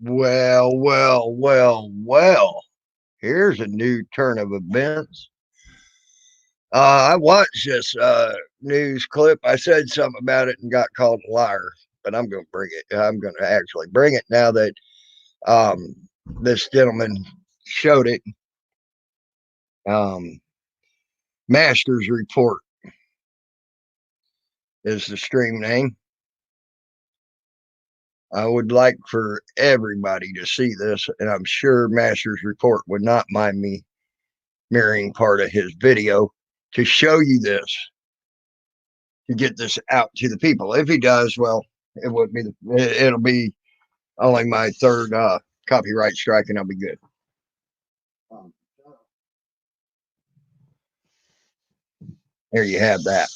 Well. Here's a new turn of events. I watched this news clip. I said something about it and got called a liar, but I'm going to bring it. I'm going to actually bring it now that this gentleman showed it. Master's Report is the stream name. I would like for everybody to see this, and I'm sure Master's Report would not mind me mirroring part of his video to show you this, to get this out to the people. If he does, well, it would be it'll be only my third copyright strike, and I'll be good. There you have that.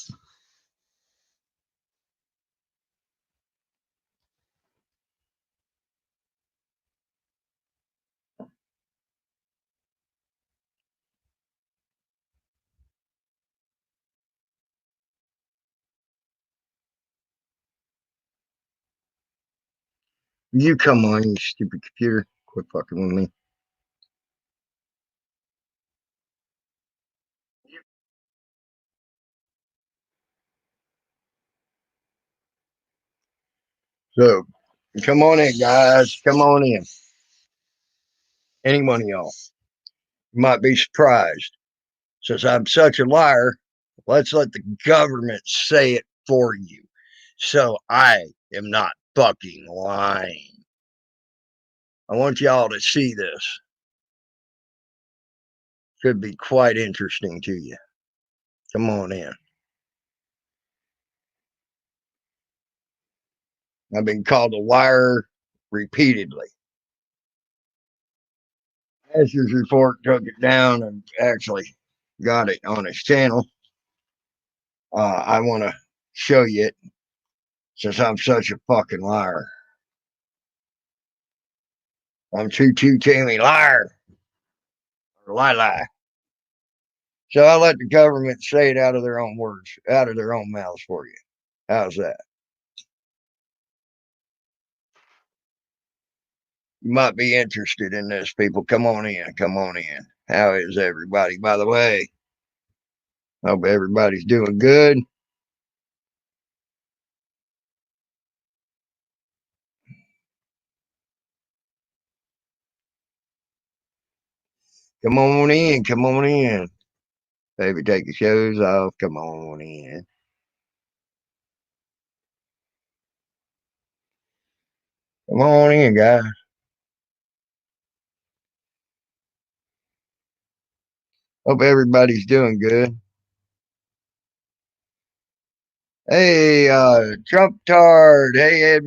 You come on, you stupid computer. Quit fucking with me. So, come on in, guys. Come on in. Any one of y'all. You might be surprised. Since I'm such a liar, let's let the government say it for you. So I am not fucking lying. I want y'all to see this. Could be quite interesting to you. Come on in. I've been called a liar repeatedly. Master's Report took it down and actually got it on his channel. I want to show you it since I'm such a fucking liar. I'm too Tammy liar. Or lie. So I let the government say it out of their own words, out of their own mouths for you. How's that? You might be interested in this, people. Come on in. Come on in. How is everybody? By the way, hope everybody's doing good. Come on in. Come on in. Baby, take your shoes off. Come on in. Come on in, guys. Hope everybody's doing good. Hey, Trump Tard. Hey, Ed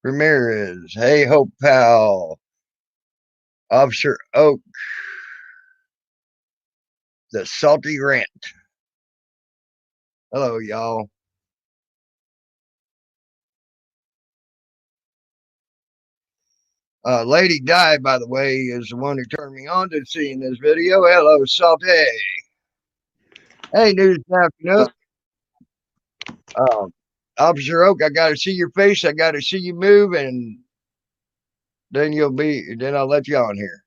Ramirez. Hey, Hope Pal. Officer Oak. The Salty Rant. Hello, y'all. Lady Di, by the way, is the one who turned me on to seeing this video. Hello, Salty. Hey, News Afternoon. Officer Oak, I got to see your face. I got to see you move, and then I'll let you on here.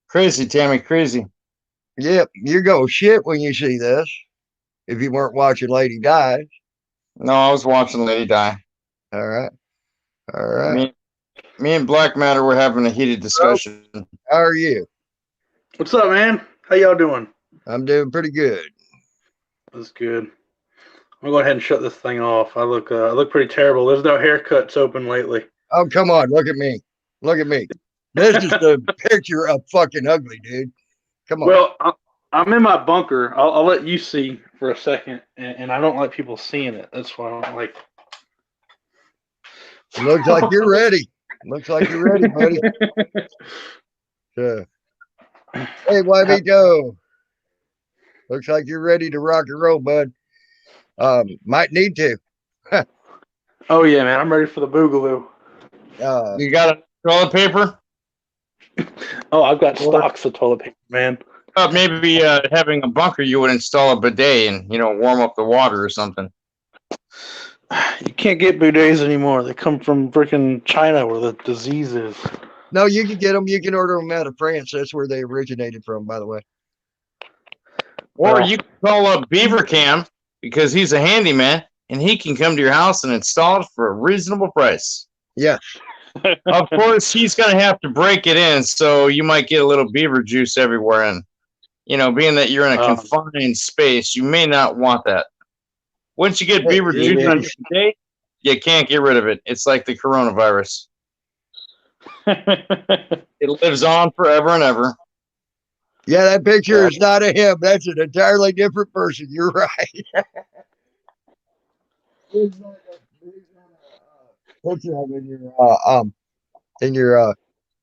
Crazy, Tammy, crazy. Yep, you go shit when you see this. If you weren't watching Lady Di. No, I was watching Lady Di. All right. Me and Black Matter were having a heated discussion. How are you? What's up, man? How y'all doing? I'm doing pretty good. That's good. I'm gonna go ahead and shut this thing off. I look pretty terrible. There's no haircuts open lately. Oh, come on, look at me. Look at me. This is the picture of fucking ugly, dude. Come on. Well, I'm in my bunker. I'll let you see for a second, and I don't like people seeing it. That's why I don't like. Looks like you're ready. Looks like you're ready, buddy. Hey, YB looks like you're ready to rock and roll, bud. Might need to. Oh yeah, man, I'm ready for the boogaloo. You got toilet paper? Oh, I've got stocks of toilet paper, man. Maybe having a bunker, you would install a bidet and warm up the water or something. You can't get bidets anymore. They come from freaking China where the disease is. No, you can get them. You can order them out of France. That's where they originated from, by the way. Or you can call up Beaver Cam because he's a handyman and he can come to your house and install it for a reasonable price. Yes. Of course, he's going to have to break it in, so you might get a little beaver juice everywhere. And, being that you're in a confined space, you may not want that. Once you get beaver juice on your day, you can't get rid of it. It's like the coronavirus. It lives on forever and ever. Yeah, that picture is not of him. That's an entirely different person. You're right. Picture of in your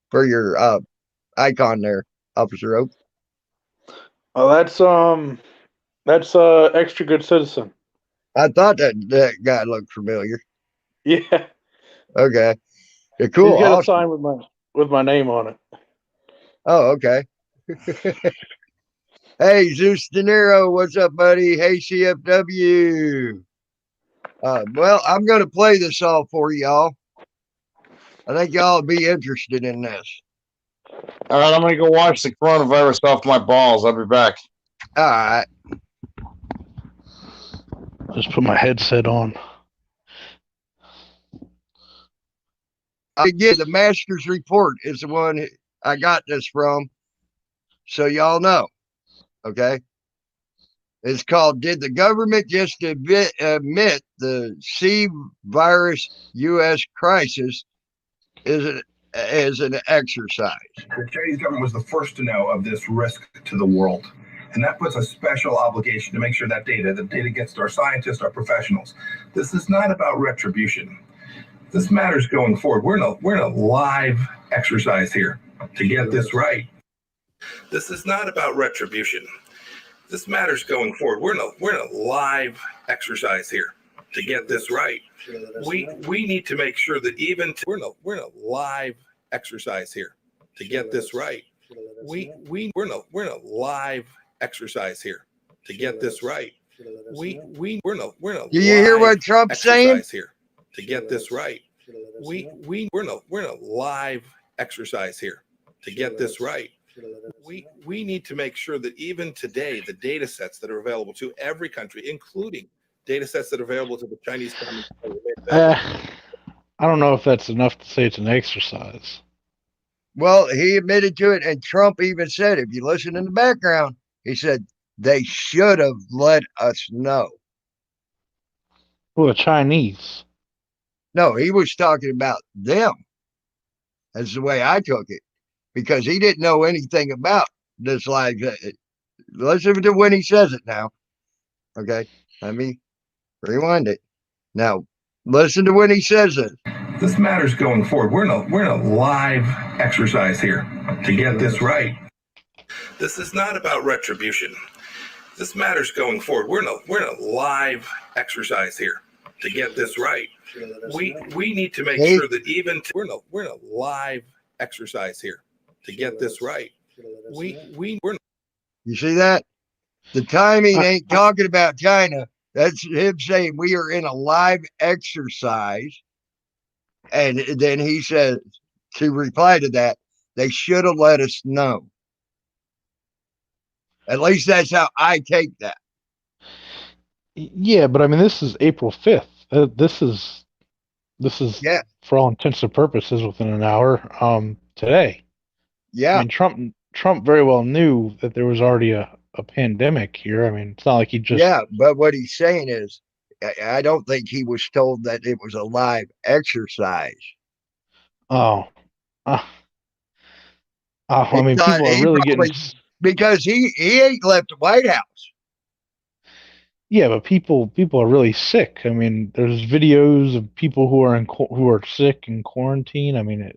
for your icon there, Officer Oak. Oh, that's extra good citizen. I thought that guy looked familiar. Yeah. Okay. Yeah, cool. He's got awesome. a sign with my name on it. Oh, okay. Hey, Zeus De Niro, what's up, buddy? Hey, CFW. Well, I'm going to play this all for y'all. I think y'all will be interested in this. All right, I'm going to go wash the coronavirus off my balls. I'll be back. All right. Just put my headset on. Again, the master's report is the one I got this from. So y'all know. Okay. It's called Did the Government Just Admit the C virus U.S. Crisis is an exercise? The Chinese government was the first to know of this risk to the world. And that puts a special obligation to make sure that the data gets to our scientists, our professionals. This is not about retribution. This matters going forward. We're in a live exercise here to get this right. This is not about retribution. This matters going forward. We're in a live exercise here to get this right. We need to make sure that we're in a live exercise here to get this right. We're in a live exercise here to get this right. We're in a Do you hear what Trump's saying? Here to get this right. We're in a live exercise here to get this right. We need to make sure that even today, the data sets that are available to every country, including data sets that are available to the Chinese Communist Party. I don't know if that's enough to say it's an exercise. Well, he admitted to it, and Trump even said, if you listen in the background, he said they should have let us know. Well, the Chinese. No, he was talking about them. That's the way I took it, because he didn't know anything about this live. Listen to when he says it now. Okay, let me rewind it. Now, listen to when he says it. This matters going forward. We're in a live exercise here to get this right. This is not about retribution. This matters going forward. We're in a live exercise here to get this right. We need to make sure that we're in a live exercise here to get this right. You see that? The timing ain't talking about China. That's him saying we are in a live exercise. And then he says, to reply to that, they should have let us know. At least that's how I take that. Yeah, but I mean, this is April 5th. This is for all intents and purposes within an hour today. Yeah. I mean, Trump very well knew that there was already a pandemic here. I mean, it's not like he just... Yeah, but what he's saying is, I don't think he was told that it was a live exercise. I mean, people are really getting... Because he ain't left the White House. Yeah, but people are really sick. I mean, there's videos of people who are sick in quarantine. I mean,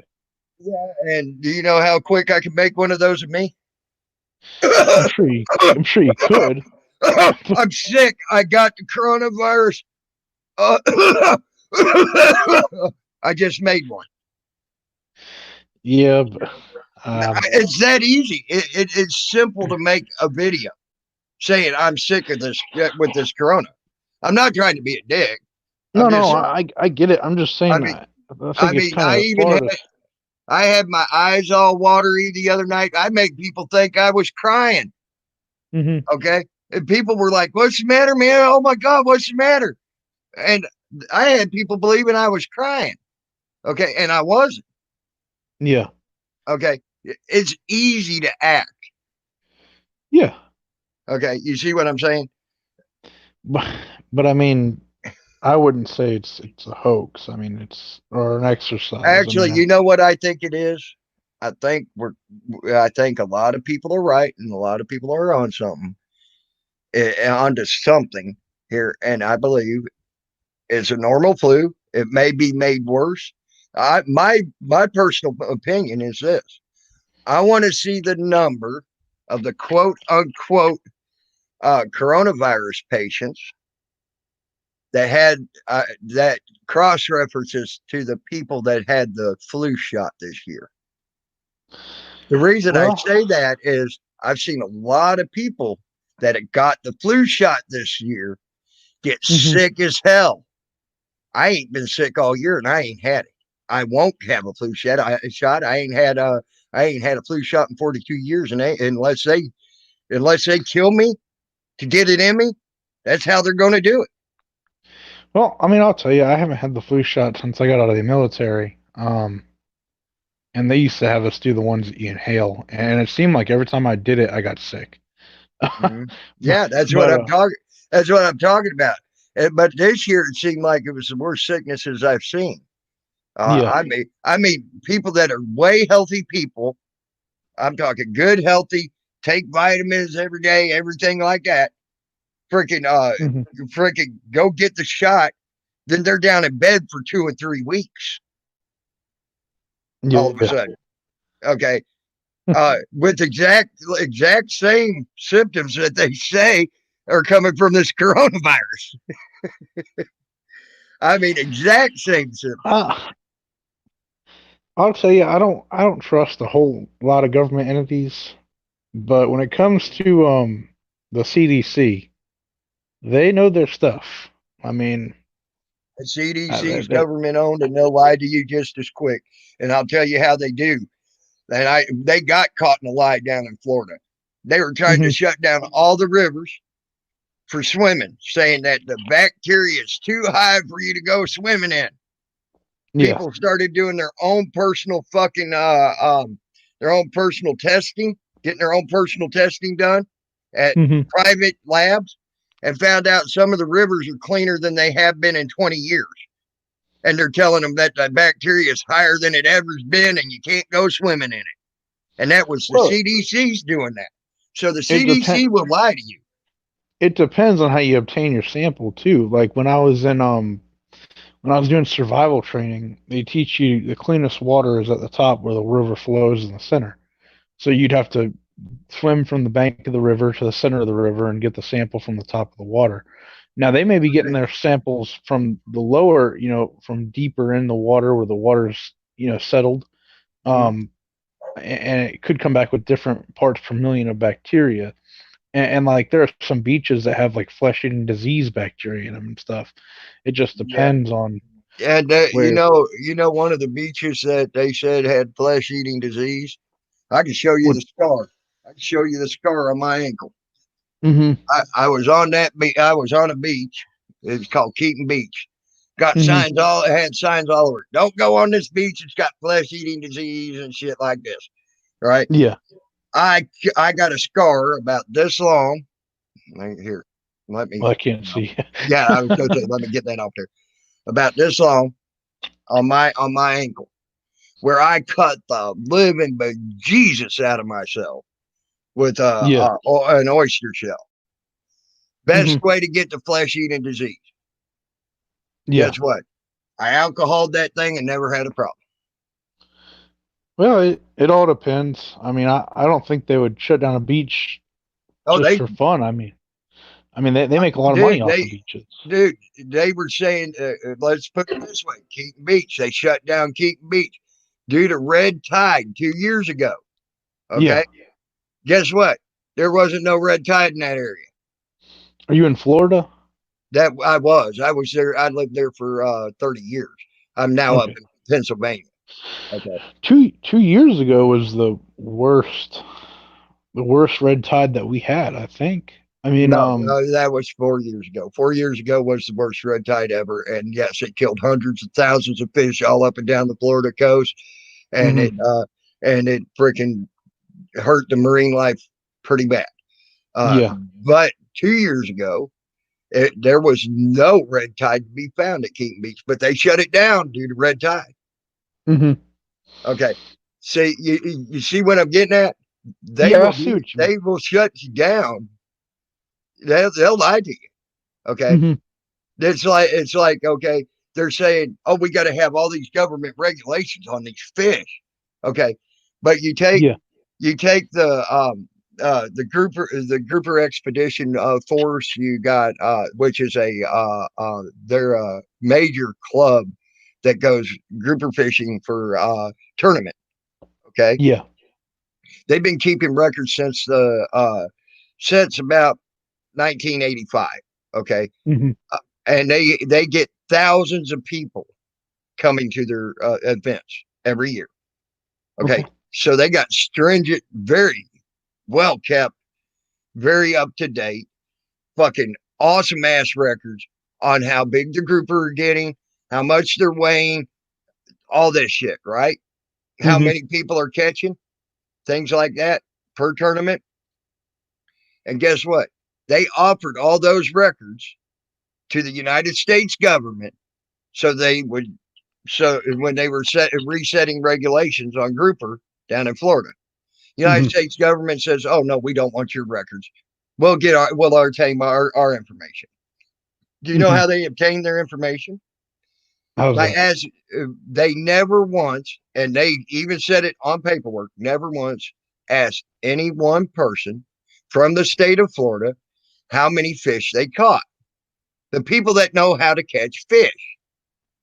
yeah. And do you know how quick I can make one of those of me? I'm sure you could. I'm sick. I got the coronavirus. I just made one. Yeah, but, it's that easy. It's simple to make a video saying I'm sick of this with this corona. I'm not trying to be a dick. No, I'm no, just, I get it. I'm just I saying mean, that. I I think it's mean, kind I of even part had, of. I had my eyes all watery the other night. I make people think I was crying. Hmm. Okay. And people were like, what's the matter, man? Oh my God, what's the matter? And I had people believing I was crying. Okay. And I wasn't. Yeah, Okay. It's easy to act. yeah, Okay. You see what I'm saying? but but I mean, I wouldn't say it's a hoax. I mean, it's or an exercise. I Actually, mean, you know what I think it is? I think I think a lot of people are right and a lot of people are on something, onto something here. And I believe it's a normal flu. It may be made worse. My personal opinion is this: I want to see the number of the quote unquote coronavirus patients that had that cross references to the people that had the flu shot this year. The reason I well, say that is I've seen a lot of people that had got the flu shot this year get hmm sick as hell. I ain't been sick all year and I ain't had it. I won't have a flu shot. I ain't had a flu shot in 42 years, and unless they kill me to get it in me, that's how they're going to do it. well, I mean, I'll tell you, I haven't had the flu shot since I got out of the military. And they used to have us do the ones that you inhale, and it seemed like every time I did it, I got sick. Mm-hmm. but, Yeah, that's what but I'm talking. That's what I'm talking about. But this year it seemed like it was the worst sicknesses I've seen. yeah, I mean, people that are way healthy people. I'm talking good, healthy, take vitamins every day, everything like that. Freaking, hmm freaking, go get the shot. Then they're down in bed for 2 or 3 weeks. All of a yeah. sudden, okay, with exact same symptoms that they say are coming from this coronavirus. I mean, exact same symptoms. Uh, I'll tell you, I don't trust a whole lot of government entities, but when it comes to the CDC, they know their stuff. I mean, The they, CDC's they, government owned, and they'll lie to you just as quick. And I'll tell you how they do. And they got caught in a lie down in Florida. They were trying to mhm, shut down all the rivers for swimming, saying that the bacteria is too high for you to go swimming in. yeah, People started doing their own personal fucking their own personal testing, getting their own personal testing done at hmm private labs, and found out some of the rivers are cleaner than they have been in 20 years. And they're telling them that the bacteria is higher than it ever's been and you can't go swimming in it. And that was the Well, CDC's doing that. So the it depends. CDC will lie to you. It depends on how you obtain your sample too. Like when I was doing survival training, they teach you the cleanest water is at the top where the river flows in the center. So you'd have to swim from the bank of the river to the center of the river and get the sample from the top of the water. Now they may be getting their samples from the lower, from deeper in the water where the water's, settled. Mm-hmm. Um, and it could come back with different parts per million of bacteria. And like there are some beaches that have like flesh-eating disease bacteria in them and stuff. It just Yeah. depends on And where. one of the beaches that they said had flesh eating disease. I can show you What? the scar. I can show you the scar on my ankle. Mm-hmm. I was on I was on a beach. It's called Keaton Beach. Got Mm-hmm. signs all. It had signs all over. Don't go on this beach. It's got flesh eating disease and shit like this. Right. Yeah. I got a scar about this long. Right here. Let me. Well, I can't see. Yeah, I was going to say. Let me get that off there. About this long on my ankle, where I cut the living bejesus out of myself with Yeah. an oyster shell. Best Mm-hmm. way to get the flesh eating disease. Yeah. Guess what? I alcoholed that thing and never had a problem. Well, it all depends. I mean, I don't think they would shut down a beach Oh, just for fun. I mean, they make a lot of money dude, off the beaches. they were saying, let's put it this way: Keaton Beach. They shut down Keaton Beach due to red tide 2 years ago. Yeah. Okay, guess what? There wasn't no red tide in that area. Are you in Florida? That I was there. I lived there for 30 years. I'm now up Okay. in Pennsylvania. Okay. 2 years ago was the worst red tide that we had, I think. I mean, No, that was 4 years ago. 4 years ago was the worst red tide ever, and yes, it killed hundreds of thousands of fish all up and down the Florida coast, and mhm. it freaking hurt the marine life pretty bad. Uh, Yeah. but 2 years ago, there was no red tide to be found at Keaton Beach, but they shut it down due to red tide. hmm Okay, see, you see what I'm getting at? Yeah, I see what you mean. They will shut you down. They'll lie to you. Okay, hmm it's like okay, they're saying, oh, we got to have all these government regulations on these fish. Okay, but Yeah. you take the grouper expedition force. You got which is they're a major club that goes grouper fishing for tournament. Okay, Yeah. they've been keeping records since about 1985. Okay, hmm and they get thousands of people coming to their events every year. Okay, Okay. so they got stringent, very well kept, very up to date, fucking awesome ass records on how big the grouper are getting, how much they're weighing, all this shit, right? How hmm many people are catching, things like that per tournament. And guess what? They offered all those records to the United States government so they would so when they were resetting regulations on grouper down in Florida. United hmm States government says, "Oh no, we don't want your records. We'll obtain our information." Do you know hmm how they obtain their information? How's By that? as they never once, and they even said it on paperwork, never once asked any one person from the state of Florida how many fish they caught. The people that know how to catch fish,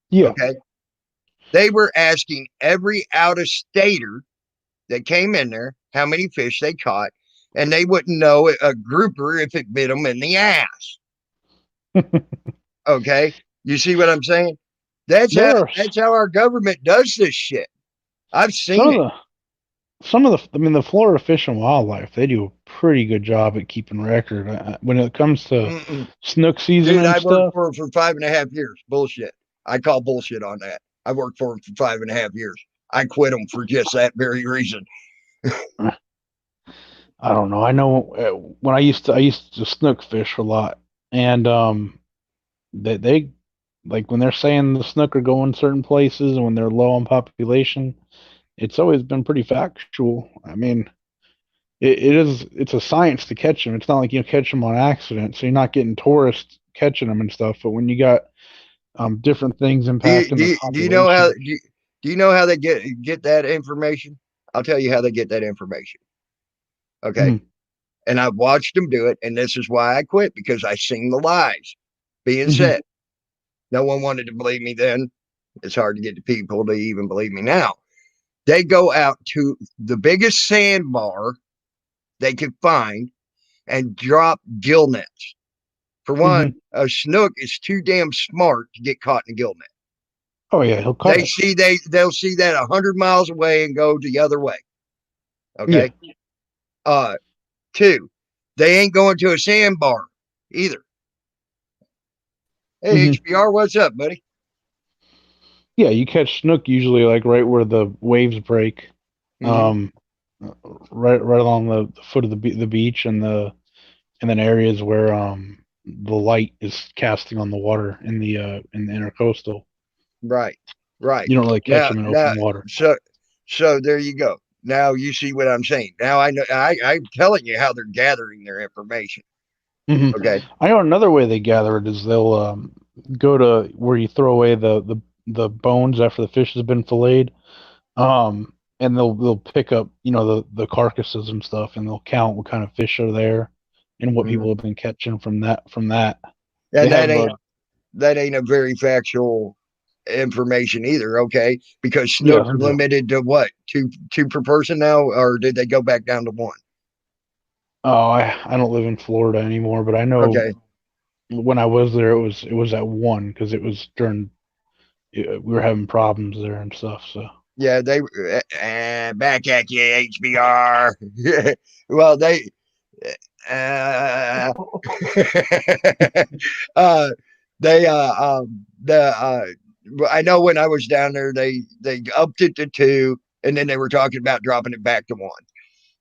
Yeah. okay, they were asking every out of stater that came in there how many fish they caught, and they wouldn't know a grouper if it bit them in the ass. Okay, you see what I'm saying? There are That's how our government does this shit. I've some seen of it. I mean, the Florida Fish and Wildlife, they do a pretty good job at keeping record. When it comes to Mm-mm. snook season Dude, and I worked stuff, for him for 5.5 years. Bullshit. I call bullshit on that. I worked for him for 5.5 years. I quit him for just that very reason. I don't know. I know when I used to snook fish a lot, and they like when they're saying the snook are going certain places and when they're low on population, it's always been pretty factual. I mean, it's a science to catch them. It's not like you catch them on accident, so you're not getting tourists catching them and stuff. But when you got different things impacting the Do you know how population, do you know how they get that information? I'll tell you how they get that information. Okay. hmm And I've watched them do it, and this is why I quit, because I seen the lies being hmm said. No one wanted to believe me then. It's hard to get the people to even believe me now. They go out to the biggest sandbar they could find and drop gill nets. For hmm one, a snook is too damn smart to get caught in a gill net. oh yeah, he'll cut us. They'll see that 100 miles away and go the other way. Yeah. Okay. Uh, two, they ain't going to a sandbar either. Hey, hmm HBR, what's up, buddy? Yeah, you catch snook usually like right where the waves break, Mm-hmm. um, right along the foot of the beach and then areas where the light is casting on the water in the intercoastal. Right, right. You don't really catch Now, them in now, open water. so, so there you go. Now you see what I'm saying. Now I know. I'm telling you how they're gathering their information. hmm Okay. I know another way they gather it is they'll go to where you throw away the bones after the fish has been filleted, and they'll pick up the carcasses and stuff, and they'll count what kind of fish are there and what Mm-hmm. people have been catching from that. They And have that ain't a very factual information either. Okay, because yeah, snook are limited to what, two per person now, or did they go back down to one? oh, I don't live in Florida anymore, but I know Okay. when I was there, it was at 1 because it was during we were having problems there and stuff. So Yeah, they back at you, HBR. Well, they uh, uh, they I know when I was down there, they upped it to 2, and then they were talking about dropping it back to 1.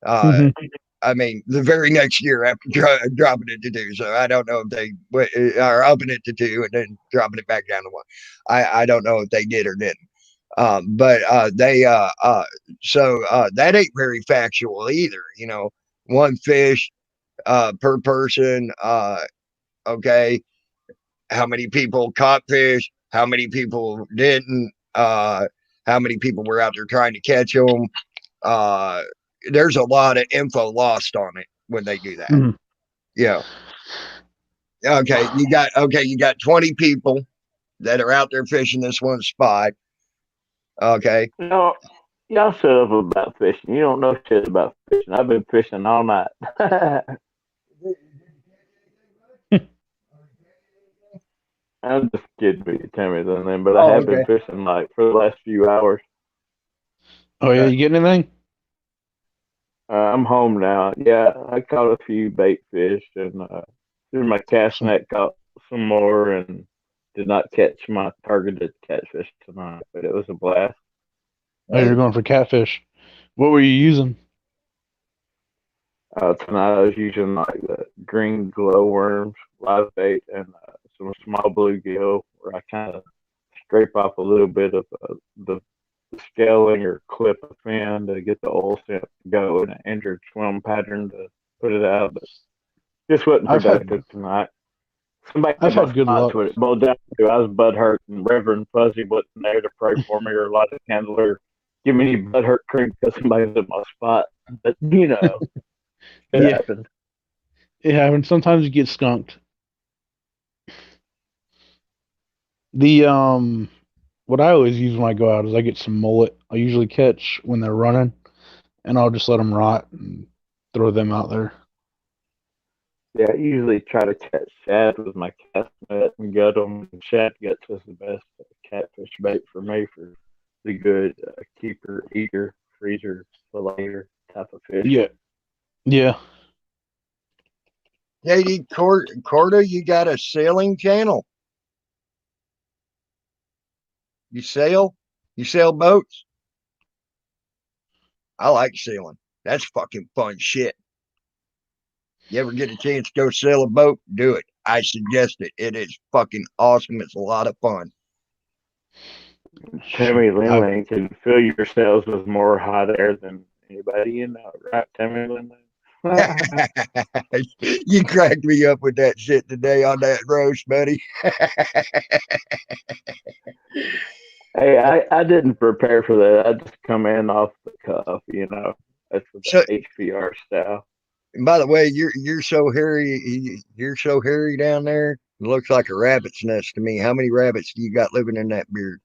mm-hmm. I mean, the very next year after dropping it to 2. So I don't know if they are upping it to 2 and then dropping it back down to 1. I don't know if they did or didn't. But that ain't very factual either. 1 fish per person. Okay, how many people caught fish? How many people didn't? How many people were out there trying to catch them? There's a lot of info lost on it when they do that. Mm-hmm. Yeah. Okay, you got 20 people that are out there fishing this one spot. Okay. No, y'all shut up about fishing. You don't know shit about fishing. I've been fishing all night. I'm just kidding with you, Timmy, then, but I have been fishing like for the last few hours. Oh yeah, you get anything? I'm home now. Yeah, I caught a few bait fish and through my cast net caught some more and did not catch my targeted catfish tonight, but it was a blast. Oh, you're going for catfish. What were you using? Tonight I was using like the green glowworms, live bait, and some small bluegill where I kind of scrape off a little bit of the scaling or clip of fin to get the oil scent to go in an injured swim pattern to put it out, but just wasn't productive tonight. Somebody I've had good luck. What it boiled down to. I was butthurt, and Reverend Fuzzy wasn't there to pray for me or light a candle or give me any butthurt cream because somebody was in my spot. But it happens. It happens. Sometimes you get skunked. What I always use when I go out is I get some mullet. I usually catch when they're running, and I'll just let them rot and throw them out there. Yeah, I usually try to catch shad with my cast net and gut them. Shad guts is the best catfish bait for me for the good keeper, eater, freezer, filleter type of fish. Yeah. JD Corda, you got a sailing channel. You sail boats. I like sailing. That's fucking fun shit. You ever get a chance to go sail a boat? Do it. I suggest it. It is fucking awesome. It's a lot of fun. Timmy Linley can fill yourselves with more hot air than anybody you know, right, Timmy Linley? You cracked me up with that shit today on that roast, buddy. Hey, I didn't prepare for that. I just come in off the cuff, That's the HPR style. And by the way, you're so hairy. You're so hairy down there. It looks like a rabbit's nest to me. How many rabbits do you got living in that beard?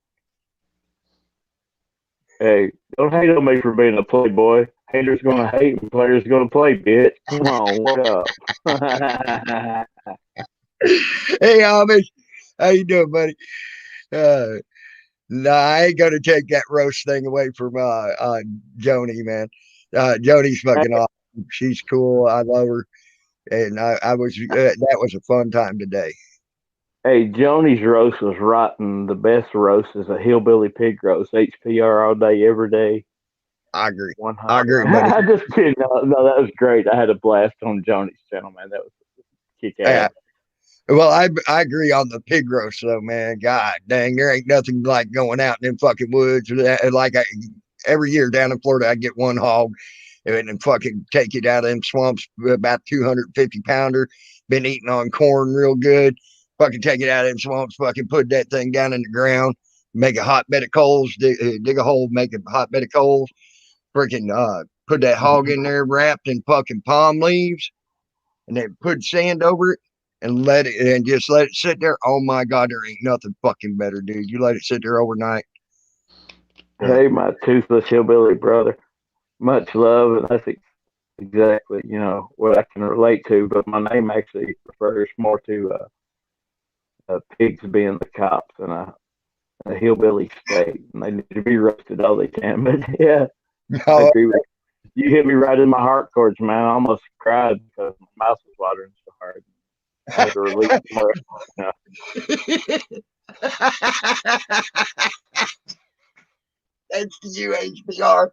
Hey, don't hate on me for being a playboy. Haters gonna hate and players gonna play, bitch. Come on, what up? Hey, Amish. How you doing, buddy? No, I ain't gonna take that roast thing away from Joni, man. Joni's fucking awesome. She's cool. I love her, and I was that was a fun time today. Hey, Joni's roast was rotten. The best roast is a hillbilly pig roast. HPR all day, every day. I agree. 100. I agree, buddy. I just kidding. No, that was great. I had a blast on Joni's channel, man. That was kick ass. Well, I agree on the pig roast, though, man. God dang, there ain't nothing like going out in them fucking woods. Like every year down in Florida, I get one hog and then fucking take it out of them swamps, about 250 pounder. Been eating on corn real good. Fucking take it out of them swamps, fucking put that thing down in the ground, make a hot bed of coals, dig a hole, make a hot bed of coals, freaking put that hog in there wrapped in fucking palm leaves, and then put sand over it and just let it sit there. Oh my God, there ain't nothing fucking better, dude. You let it sit there overnight. Hey, my toothless hillbilly brother. Much love, and that's exactly what I can relate to. But my name actually refers more to pigs being the cops in a hillbilly state, and they need to be roasted all they can. But yeah, I No, agree with you. You hit me right in my heart chords, man. I almost cried because my mouth was watering so hard. I had to release more. You know. that's the UHBR.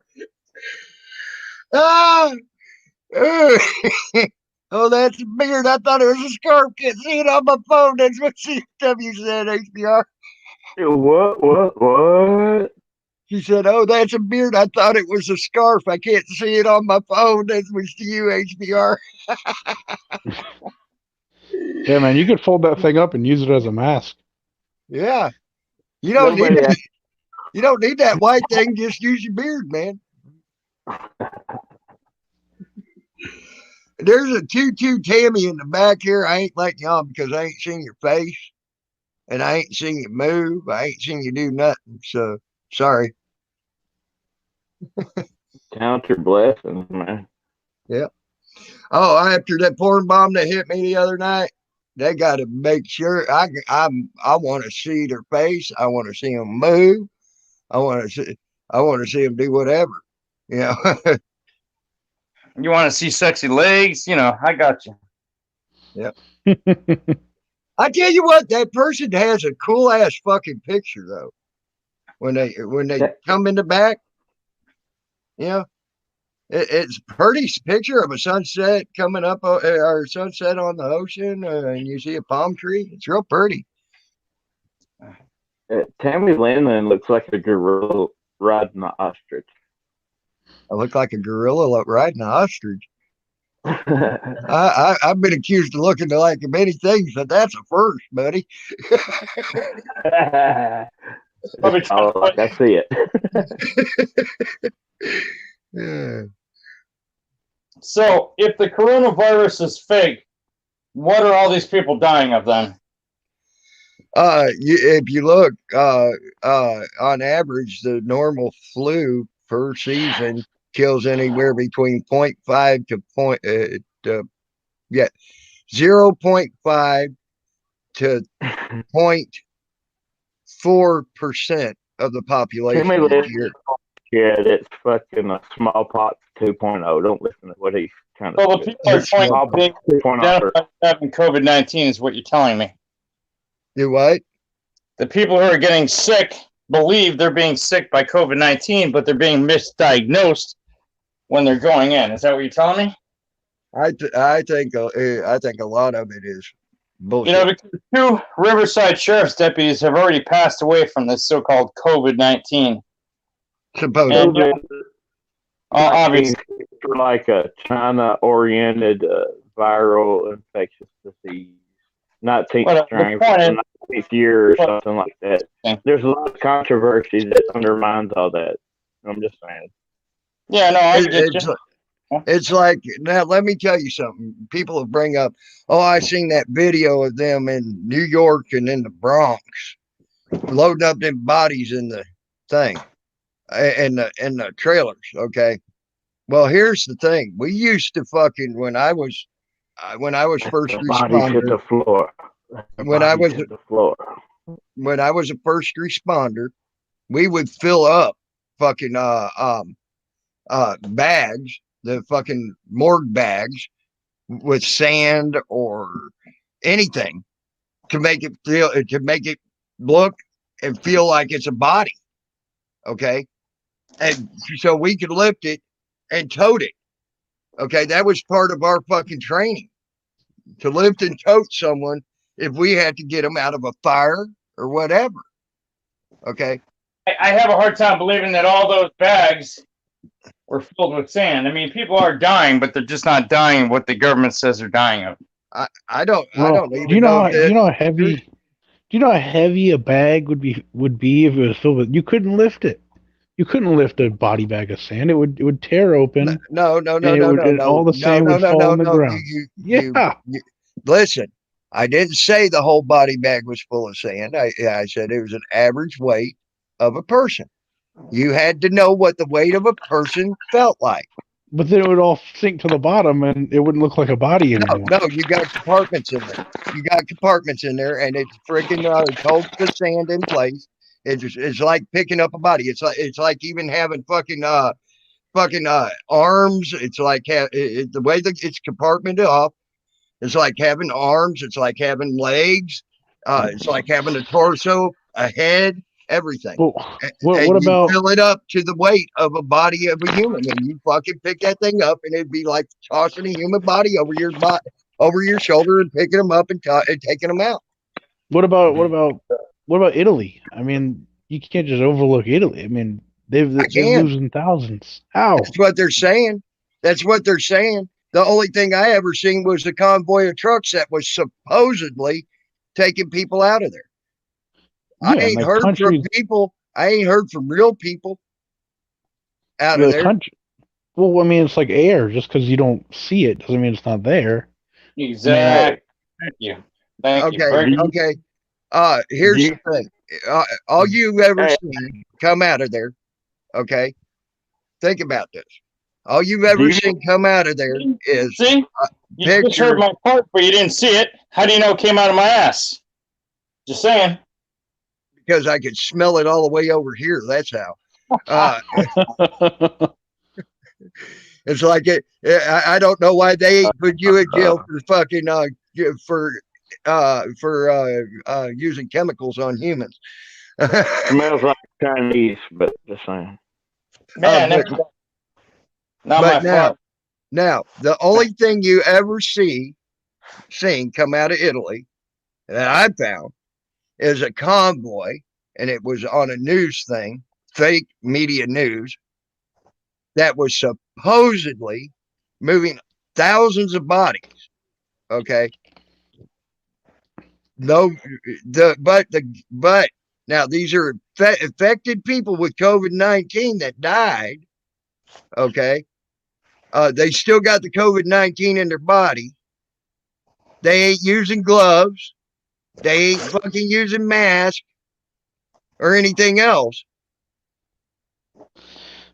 Ah, oh, oh, that's a beard. I thought it was a scarf. Can't see it on my phone. That's what CW said, HBR. What? Hmm. She said, "Oh, that's a beard. I thought it was a scarf. I can't see it on my phone." That's what's to you, HBR. Yeah, man, you could fold that thing up and use it as a mask. Yeah, you don't need Nobody that. You don't need that white thing. Just use your beard, man. There's a 2-2 Tammy in the back here. I ain't letting you on because I ain't seen your face and I ain't seen you move. I ain't seen you do nothing. So sorry. count your blessings, man. Yeah. Oh, after that porn bomb that hit me the other night, they got to make sure I want to see their face. I want to see them move. I want to see. I want to see them do whatever. You know. You want to see sexy legs? You know, I got you. Yeah. I tell you what, that person has a cool ass fucking picture though. When they come in the back, you know, it's a pretty picture of a sunset coming up or sunset on the ocean, and you see a palm tree. It's real pretty. Tammy Lennon looks like a gorilla riding an ostrich. I look like a gorilla riding an ostrich. I've been accused of looking like many things, but that's a first, buddy. Oh, like I see it. Yeah. So, if the coronavirus is fake, what are all these people dying of then? If you look, on average, the normal flu per season kills anywhere between 0.5 to yeah 0.5 to 0.4% of the population Tammy each Lennon, year. yeah, it's fucking smallpox 2.0. Don't listen to what he's trying to So, the say. people are trying Smallpox to 2.0. identify having COVID-19 is what you're telling me. Do what? The people who are getting sick believe they're being sick by COVID-19, but they're being misdiagnosed when they're going in. Is that what you're telling me? I think a lot of it is bullshit. You know, because 2 Riverside sheriff's deputies have already passed away from this so-called COVID-19. Supposedly. And obviously, like a China-oriented viral infectious disease. 19th strain from 19th year or something like that. There's a lot of controversy that undermines all that. I'm just saying. Yeah, no, I get you. It's like, now let me tell you something. People will bring up, oh, I seen that video of them in New York and in the Bronx loading up them bodies in the thing, in the trailers. Okay. Well, here's the thing. We used to fucking, when I was first responder, to the floor. when I was a first responder, we would fill up fucking bags, the fucking morgue bags, with sand or anything to make it look and feel like it's a body. Okay. And so we could lift it and tote it. Okay. That was part of our fucking training, to lift and tote someone if we had to get them out of a fire or whatever. Okay. I have a hard time believing that all those bags were filled with sand. I mean, people are dying, but they're just not dying what the government says they're dying of. I don't even do you know know how heavy? Do you know how heavy a bag would be if it was filled with? You couldn't lift it. You couldn't lift a body bag of sand. It would tear open. No. All the sand would fall on the ground. Listen, I didn't say the whole body bag was full of sand. I said it was an average weight of a person. You had to know what the weight of a person felt like. But then it would all sink to the bottom, and it wouldn't look like a body No, anymore. no, you got compartments in there. You got compartments in there, and it's freaking holds the sand in place. It's like picking up a body. It's like even having fucking arms. It's like the way that it's compartmented off. It's like having arms. It's like having legs. It's like having a torso, a head, everything. Well, what And you about fill it up to the weight of a body of a human, and you fucking pick that thing up, and it'd be like tossing a human body over your shoulder and picking them up and taking them out. what about Italy? I mean, you can't just overlook Italy. I mean, they're can. losing thousands. How? That's what they're saying. That's what they're saying. The only thing I ever seen was the convoy of trucks that was supposedly taking people out of there. I Yeah, ain't heard from people. I ain't heard from real people out of the there. country. Well, I mean, it's like air. Just because you don't see it doesn't mean it's not there. Exactly. Thank you. Thank you. Okay, okay. Here's the thing. All you've ever seen come out of there, okay? Think about this. All you've ever seen come out of there is See? You just heard my part, but you didn't see it. How do you know it came out of my ass? Just saying. Because I could smell it all the way over here. That's how. It's like it. I don't know why they put you in jail for fucking using chemicals on humans. Smells like Chinese, but just saying. Man, not my fault. Now, the only thing you ever seen come out of Italy that I found is a convoy, and it was on a news thing, fake media news, that was supposedly moving thousands of bodies. Okay. No, but now these are affected people with COVID-19 that died. Okay. They still got the COVID-19 in their body. They ain't using gloves. They ain't fucking using masks or anything else.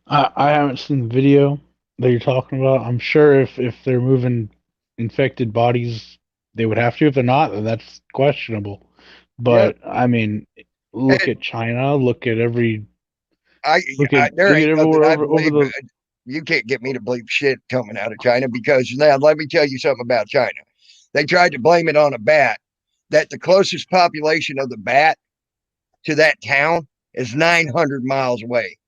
I haven't seen the video that you're talking about. I'm sure if they're moving infected bodies, they would have to. If they're not, then that's questionable. But yep. I mean, look at China. Look at every. There ain't nothing I believe. You can't get me to believe shit coming out of China, because now let me tell you something about China. They tried to blame it on a bat. That the closest population of the bat to that town is 900 miles away.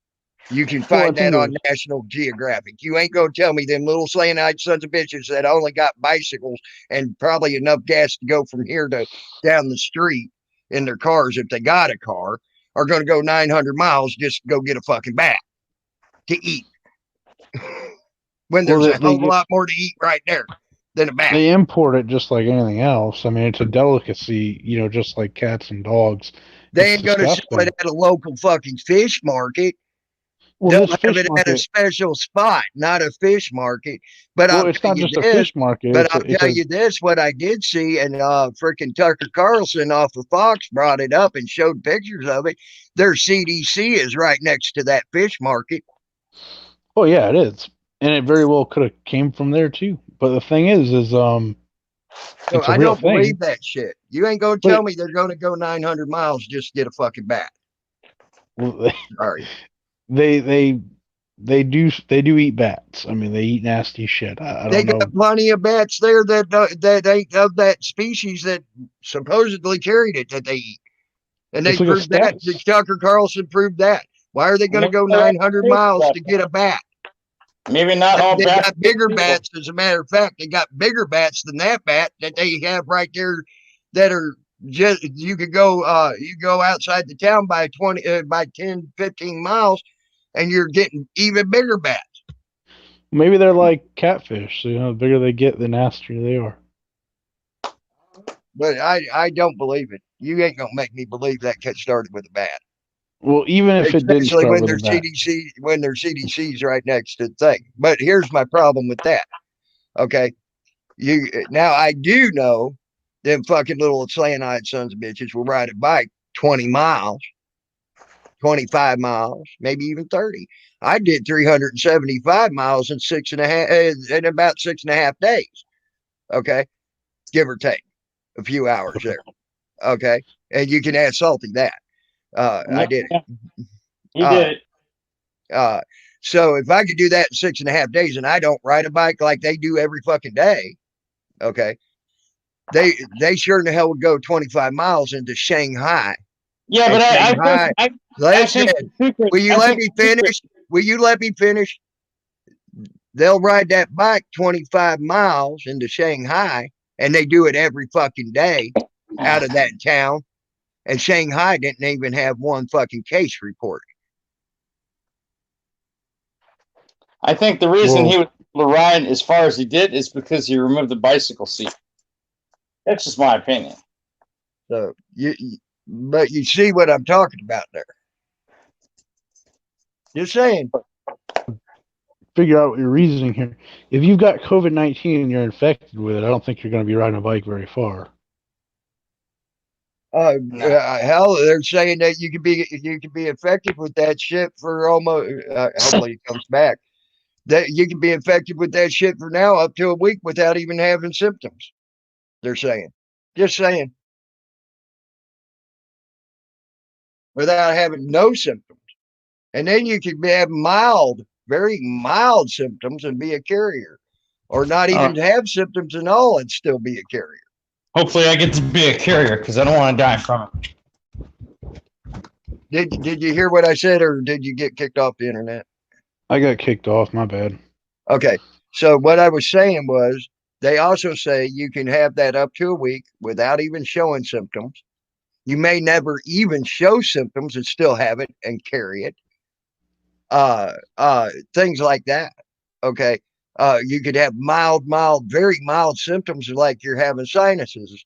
You can find that on National Geographic. You ain't gonna tell me them little cyanide sons of bitches that only got bicycles and probably enough gas to go from here to down the street in their cars, if they got a car, are gonna go 900 miles just to go get a fucking bat to eat. When there's a whole lot more to eat right there than a bat. They import it just like anything else. I mean, it's a delicacy, just like cats and dogs. They ain't gonna sell it at a local fucking fish market. They'll have it at a special spot, not a fish market. But it's not just a fish market. But I'll tell you this: what I did see, and freaking Tucker Carlson off of Fox brought it up and showed pictures of it. Their CDC is right next to that fish market. Oh yeah, it is, and it very well could have came from there too. But the thing is so I don't believe that shit. You ain't gonna tell me they're gonna go 900 miles just to get a fucking bat. Well, sorry. They do eat bats. I mean, they eat nasty shit. I don't know. They got plenty of bats there that ain't of that species that supposedly carried it that they eat, and they proved that. Tucker Carlson proved that. Why are they going to go 900 miles to get a bat? Maybe not all bats. They got bigger bats. As a matter of fact, they got bigger bats than that bat that they have right there that are just, you could go outside the town by 10, 15 miles, and you're getting even bigger bats. Maybe they're like catfish. So, the bigger they get, the nastier they are. But I don't believe it. You ain't gonna make me believe that cat started with a bat. Well, even if it didn't start with a bat. When their CDC's right next to the thing. But here's my problem with that. Okay, now I do know them fucking little cyanide sons of bitches will ride a bike 20 miles, 25 miles, maybe even 30. I did 375 miles in in about 6.5 days. Okay. Give or take a few hours there. Okay. And you can add Salty that. I did it. He did it. So if I could do that in 6.5 days and I don't ride a bike like they do every fucking day, okay, they sure in the hell would go 25 miles into Shanghai. Yeah, and but Shanghai, I listen, think the secret, will you I let think me the secret- finish? Will you let me finish? They'll ride that bike 25 miles into Shanghai, and they do it every fucking day out of that town. And Shanghai didn't even have one fucking case reported. I think the reason he was able to ride as far as he did is because he removed the bicycle seat. That's just my opinion. So but you see what I'm talking about there. Just saying. Figure out your reasoning here. If you've got COVID-19 and you're infected with it, I don't think you're going to be riding a bike very far. Hell, they're saying that you can be infected with that shit for almost. Hopefully, it comes back. That you can be infected with that shit for now up to a week without even having symptoms. They're saying, just saying, without having no symptoms, and then you could have very mild symptoms and be a carrier, or not even have symptoms at all and still be a carrier. Hopefully, I get to be a carrier because I don't want to die from it. Did you hear what I said, or did you get kicked off the internet? I got kicked off. My bad. Okay, so what I was saying was they also say you can have that up to a week without even showing symptoms. You may never even show symptoms and still have it and carry it. Things like that. Okay. You could have very mild symptoms like you're having sinuses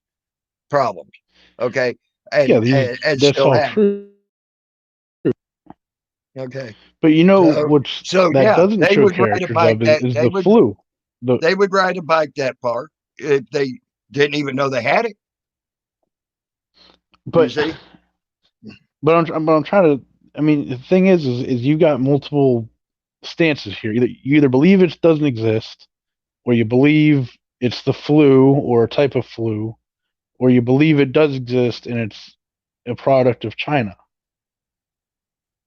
problems. Okay. And that's still all have true. Okay. But what's that doesn't they show would ride a characters bike of that is the flu. They would ride a bike that far if they didn't even know they had it. But you see? I'm trying to. I mean, the thing is you got multiple stances here. You either believe it doesn't exist, or you believe it's the flu or a type of flu, or you believe it does exist and it's a product of China.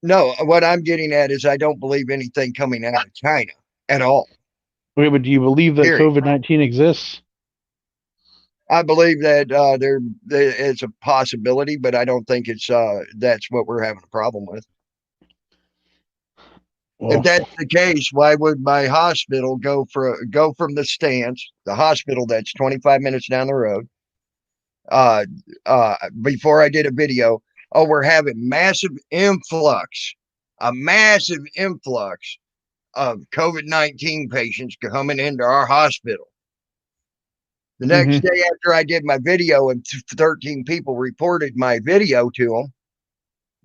No, what I'm getting at is I don't believe anything coming out of China at all. Okay, but do you believe that Period. COVID-19 exists? I believe that it's a possibility, but I don't think it's that's what we're having a problem with. Well, if that's the case, why would my hospital go from the stance, the hospital that's 25 minutes down the road? Before I did a video, we're having a massive influx of COVID-19 patients coming into our hospital. The next day after I did my video and 13 people reported my video to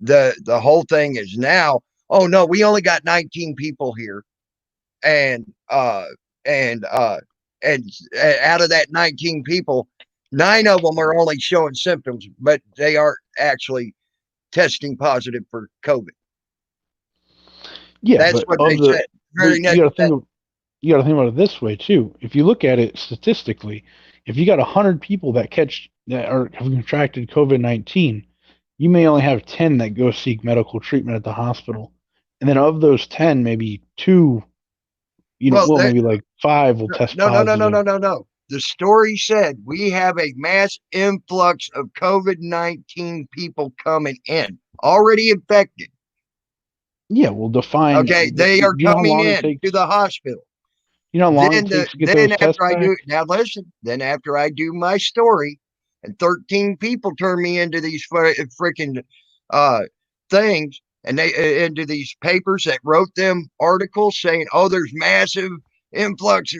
them, the whole thing is now, oh no, we only got 19 people here. And out of that 19 people, 9 of them are only showing symptoms, but they aren't actually testing positive for COVID. Yeah, that's what they said. You got to think about it this way too. If you look at it statistically, if you got 100 people that have contracted COVID-19, you may only have 10 that go seek medical treatment at the hospital, and then of those 10, maybe 2, maybe like 5 will test positive. No. The story said we have a mass influx of COVID-19 people coming in, already infected. Yeah, we'll define. Okay, they are coming in to the hospital. You know how long it takes to get those tests back? Now listen, then after I do my story and 13 people turn me into these freaking things, and they into these papers that wrote them articles saying, oh, there's massive influx.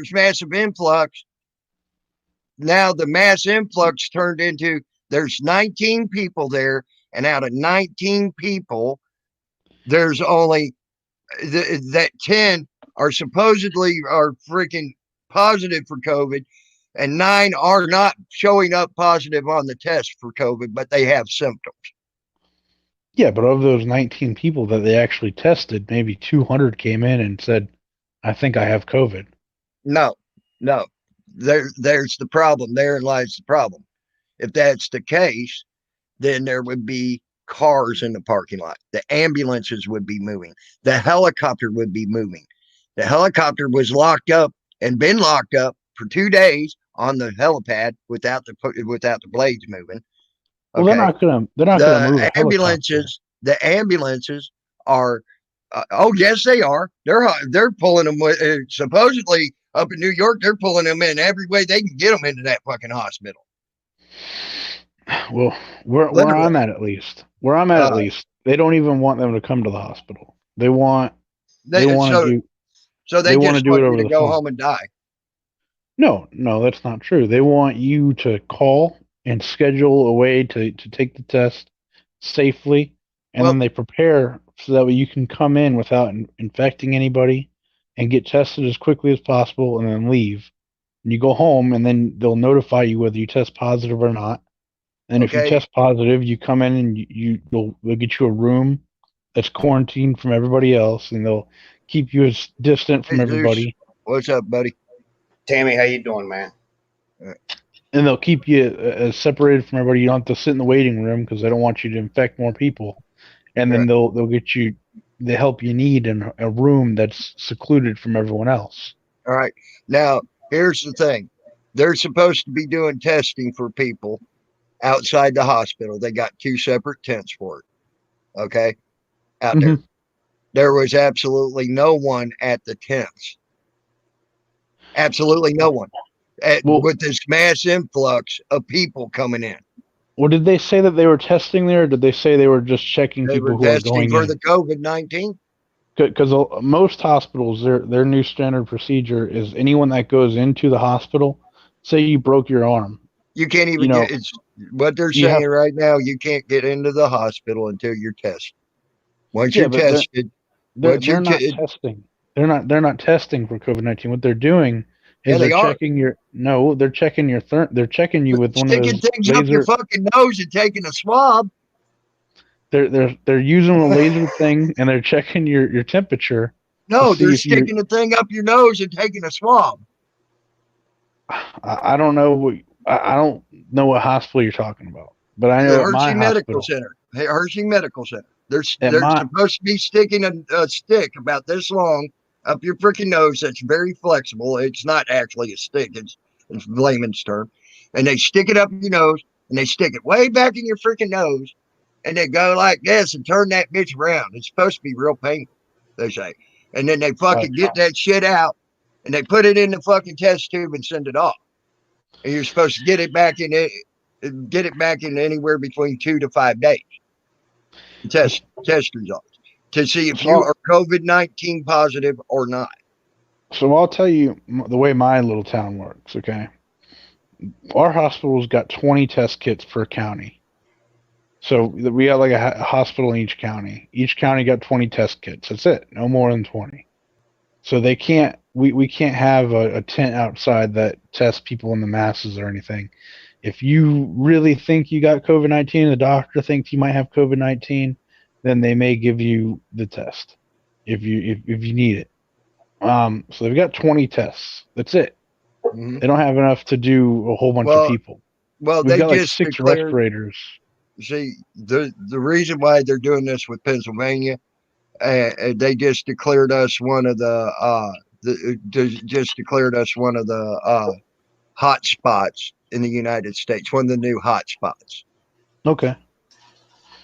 Now the mass influx turned into there's 19 people there, and out of 19 people, there's only that 10 are supposedly are freaking positive for COVID, and 9 are not showing up positive on the test for COVID, but they have symptoms. Yeah, but of those 19 people that they actually tested, maybe 200 came in and said, "I think I have COVID." No, no. There's the problem. Therein lies the problem. If that's the case, then there would be cars in the parking lot. The ambulances would be moving. The helicopter would be moving. The helicopter was locked up and been locked up for 2 days on the helipad without the blades moving. Well, Okay. they're not gonna move a The helicopter. ambulances are. Oh yes, they are. They're pulling them. Supposedly up in New York, they're pulling them in every way they can get them into that fucking hospital. Well, where Literally. I'm at least, they don't even want them to come to the hospital. They want They to do so they they want to just do it want you over to the go phone. home and die. No, that's not true. They want you to call and schedule a way to take the test safely, and Well, then they prepare so that way you can come in without infecting anybody and get tested as quickly as possible and then leave. And you go home, and then they'll notify you whether you test positive or not. And if you okay. test positive, you come in and they'll get you a room that's quarantined from everybody else, and they'll keep you as distant from Hey, Zeus, everybody, what's up, buddy? Tammy, how you doing, man? and they'll keep you as separated from everybody. You don't have to sit in the waiting room because they don't want you to infect more people. And then Right. they'll get you the help you need in a room that's secluded from everyone else. All right. Now, here's the thing. They're supposed to be doing testing for people outside the hospital. They got 2 separate tents for it. Okay. Out there. Mm-hmm. There was absolutely no one at the tents. Absolutely no one. Well, With this mass influx of people coming in. did they say that they were testing there, or did they say they were just checking They were people who are testing going for in? the COVID-19. Because most hospitals, their new standard procedure is anyone that goes into the hospital, say you broke your arm, You can't you even know, get it's what they're you have saying right now. You can't get into the hospital until you're tested. Once yeah, you're but tested, once they're you're not t- testing. They're not testing for COVID-19. What they're doing yeah, is they they're are. checking your no, they're checking your they're checking you But with one of sticking those things up your laser. fucking nose and taking a swab. They're using a laser thing and they're checking your temperature to No, see they're if you're. sticking the thing up your nose and taking a swab. I don't know I don't know what hospital you're talking about, but I The know at my Hershey Medical hospital, Center. Hey, Hershey Medical Center. at They're my supposed to be sticking a stick about this long up your freaking nose. That's very flexible. It's not actually a stick. It's layman's term. And they stick it up your nose and they stick it way back in your freaking nose and they go like this and turn that bitch around. It's supposed to be real painful, they say. And then they fucking get that shit out and they put it in the fucking test tube and send it off. And you're supposed to get it back in anywhere between 2 to 5 days. Test results to see if you so are COVID-19 positive or not. so I'll tell you the way my little town works. Okay, our hospital's got 20 test kits per county. So we got like a hospital in each county. Each county got 20 test kits. That's it. No more than 20. So they can't. We can't have a tent outside that tests people in the masses or anything. If you really think you got COVID-19, the doctor thinks you might have COVID-19, then they may give you the test if you need it. So they've got 20 tests. That's it. Mm-hmm. They don't have enough to do a whole bunch of people. Well, We've they got like just 6 declared. respirators. See, the reason why they're doing this with Pennsylvania, they just declared us one of the hot spots in the United States. One of the new hot spots. Okay.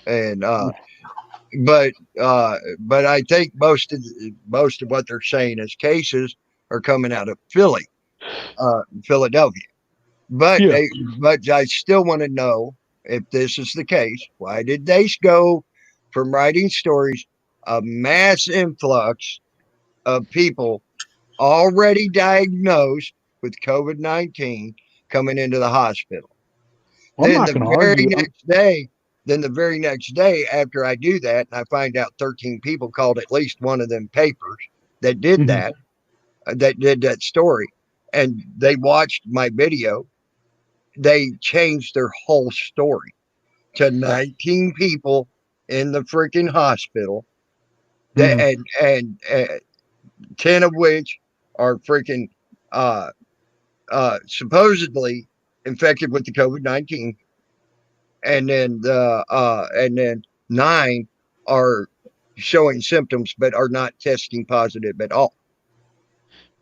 And but I think most of what they're saying as cases are coming out of Philadelphia. But Yeah. I still want to know if this is the case. Why did they go from writing stories of mass influx of people already diagnosed with COVID-19 coming into the hospital? Well, I'm Then not the going to very argue. next day, after I do that, and I find out 13 people called at least one of them papers that did Mhm. that story, and they watched my video. They changed their whole story to 19 people in the freaking hospital, Mhm. and 10 of which are freaking supposedly infected with the COVID-19, and then 9 are showing symptoms but are not testing positive at all.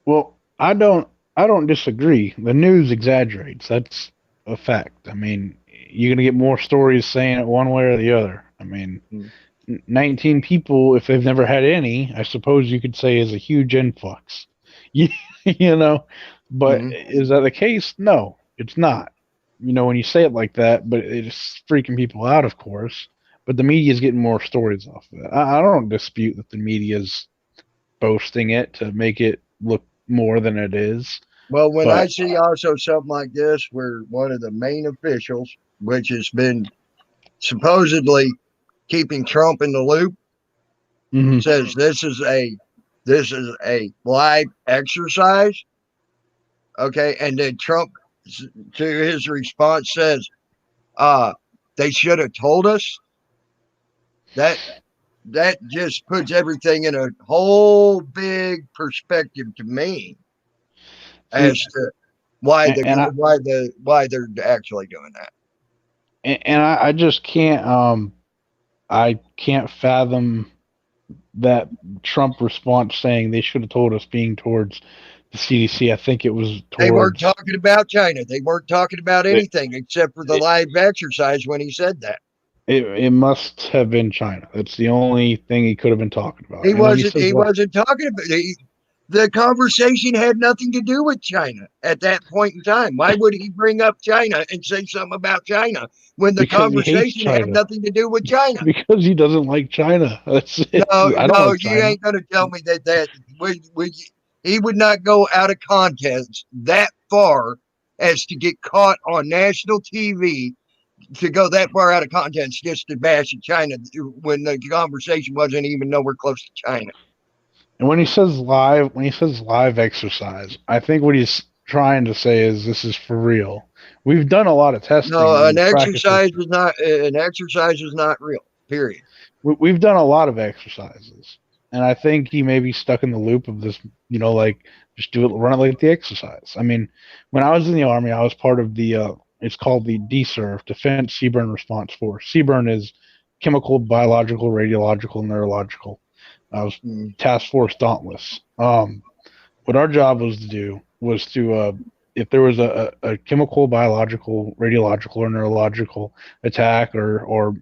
Well, I don't disagree. The news exaggerates. That's a fact. I mean, you're gonna get more stories saying it one way or the other. I mean, 19 people, if they've never had any, I suppose you could say is a huge influx. You, you know, but Mhm. is that the case? No, it's not. When you say it like that, but it's freaking people out, of course. But the media is getting more stories off of it. I don't dispute that the media's boasting it to make it look more than it is. Well, when I But see also something like this, where one of the main officials, which has been supposedly keeping Trump in the loop, mhm. says this is a live exercise, okay, and then Trump, to his response, says, "Uh, they should have told us." That that just puts everything in a whole big perspective to me as See, to why and, the and I why they're actually doing that. and I just can't I can't fathom that Trump response saying they should have told us being towards the CDC. I think it was They weren't towards talking about China. They weren't talking about it. anything except for the It, live exercise when he said that. it must have been China. That's the only thing he could have been talking about. He And when he wasn't. says He wasn't talking about. The conversation had nothing to do with China at that point in time. Why would he bring up China and say something about China when the because he hates conversation had China, nothing to do with China? because he doesn't like China. That's it. No, I don't no, like you China. ain't gonna tell me that he would not go out of context that far as to get caught on national TV, to go that far out of context just to bash China when the conversation wasn't even nowhere close to China. And when he says live exercise, I think what he's trying to say is this is for real. We've done a lot of testing No, and practices. an exercise is not real. Period. We've done a lot of exercises, and I think he may be stuck in the loop of this. Like just run it like the exercise. I mean, when I was in the army, I was part of the. It's called the DSERF, Defense Seaburn Response Force. Seaburn is chemical, biological, radiological, neurological. I was Mm. Task Force Dauntless. What our job was to do was to, if there was a chemical, biological, radiological, or neurological attack or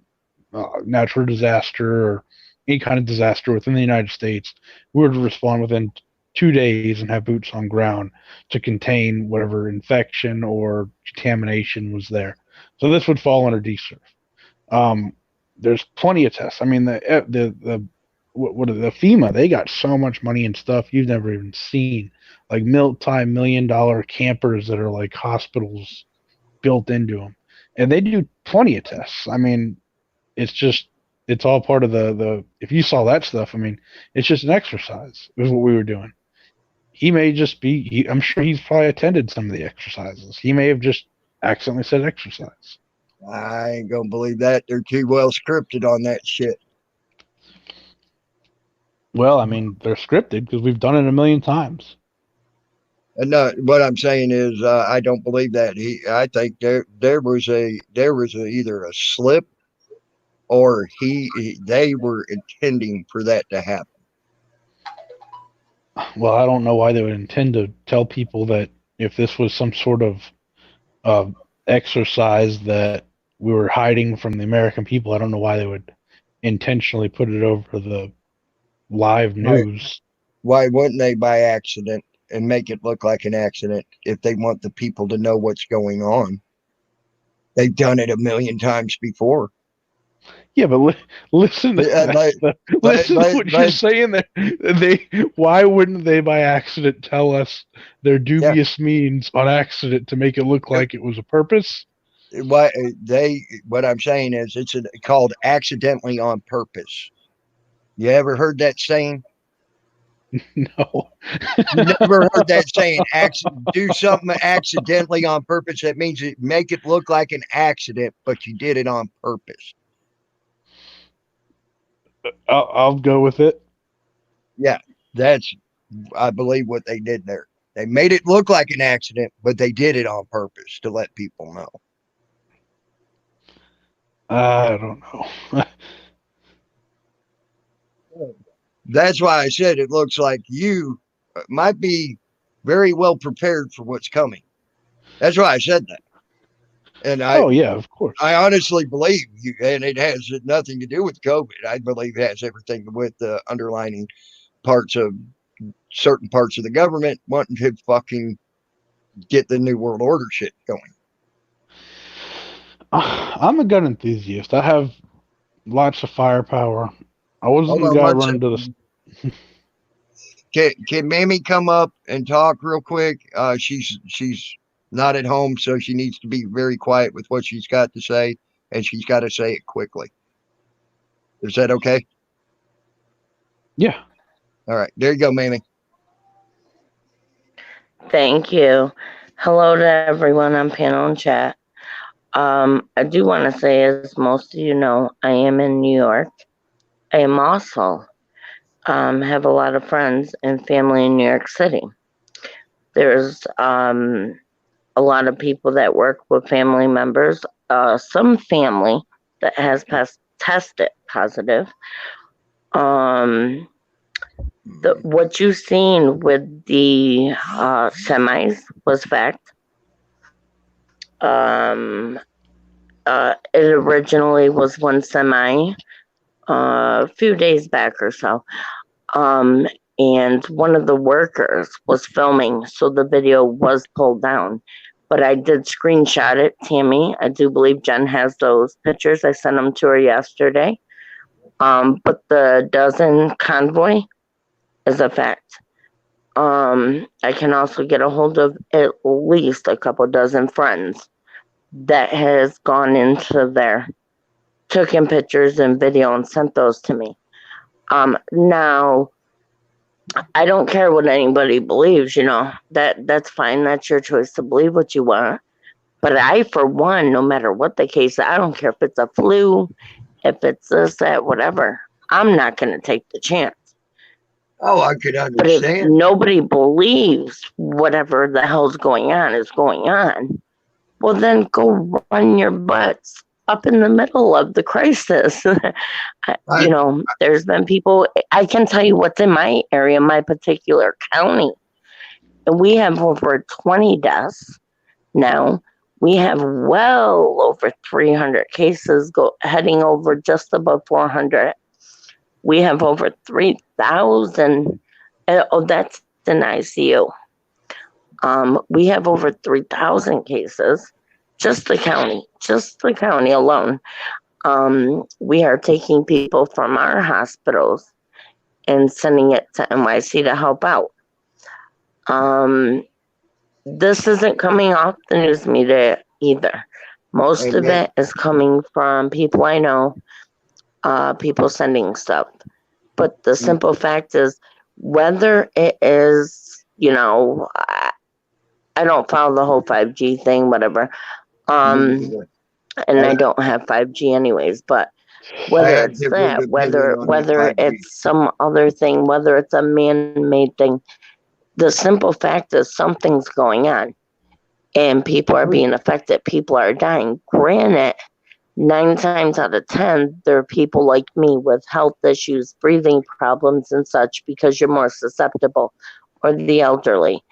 natural disaster or any kind of disaster within the United States, we were to respond within 2 days and have boots on ground to contain whatever infection or contamination was there. So this would fall under DSERF. Um, there's plenty of tests. I mean, what the FEMA, they got so much money and stuff you've never even seen, like multi-million-dollar campers that are like hospitals built into them, and they do plenty of tests. I mean, it's just it's all part of the. If you saw that stuff, I mean, it's just an exercise. Is what we were doing. He may just be. I'm sure he's probably attended some of the exercises. He may have just accidentally said exercise. I ain't gonna believe that. They're too well scripted on that shit. Well, I mean, they're scripted because we've done it a million times. And no, what I'm saying is, I don't believe that. I think there was either a slip or they were intending for that to happen. Well, I don't know why they would intend to tell people that if this was some sort of uh, exercise that we were hiding from the American people. I don't know why they would intentionally put it over the live Why? news. Why wouldn't they by accident and make it look like an accident if they want the people to know what's going on? They've done it a million times before. Yeah, but listen, Let, let, listen to let, what you're let, saying there. Why wouldn't they by accident tell us their yeah. dubious means on accident to make it look like it was a purpose? What I'm saying is called accidentally on purpose. You ever heard that saying? No. You never heard that saying, do something accidentally on purpose. That means make it look like an accident, but you did it on purpose. I'll go with it. Yeah, that's, I believe, what they did there. They made it look like an accident, but they did it on purpose to let people know. I don't know. That's why I said it looks like you might be very well prepared for what's coming. That's why I said that. And Oh yeah, of course. I honestly believe you, and it has nothing to do with COVID. I believe it has everything with the underlining parts of certain parts of the government wanting to fucking get the New World Order shit going. I'm a gun enthusiast. I have lots of firepower. I wasn't Hold the on guy one running to second. the. Can Mamie come up and talk real quick? She's not at home, so she needs to be very quiet with what she's got to say, and she's got to say it quickly. Is that okay? Yeah. All right, there you go, Mamie. Thank you. Hello to everyone on panel and chat. I do want to say, as most of you know, I am in New York. I am also have a lot of friends and family in New York City. There's a lot of people that work with family members. Some family that has tested positive. What you've seen with the semis was fact. It originally was one semi a few days back or so. And one of the workers was filming, so the video was pulled down. But I did screenshot it, Tammy. I do believe Jen has those pictures. I sent them to her yesterday. But the dozen convoy is a fact. I can also get a hold of at least a couple dozen friends that has gone into there, taken pictures and video and sent those to me. Now I don't care what anybody believes, that's fine. That's your choice to believe what you want. But I, for one, no matter what the case, I don't care if it's a flu, if it's this, that, whatever. I'm not going to take the chance. Oh, I could But if understand. nobody believes whatever the hell's going on is going on, well, then go run your butts up in the middle of the crisis. There's been people, I can tell you what's in my area, my particular county. And we have over 20 deaths now. We have well over 300 cases heading over just above 400. We have over 3,000. Oh, that's in ICU. We have over 3,000 cases. Just the county alone. We are taking people from our hospitals and sending it to NYC to help out. This isn't coming off the news media either. Most of it is coming from people I know, people sending stuff. But the simple fact is, whether it is, I don't follow the whole 5G thing, whatever. And I don't have 5G anyways, but whether it's that, whether it's some other thing, whether it's a man-made thing, the simple fact is something's going on and people are being affected. People are dying. Granted, 9 times out of 10, there are people like me with health issues, breathing problems and such, because you're more susceptible, or the elderly.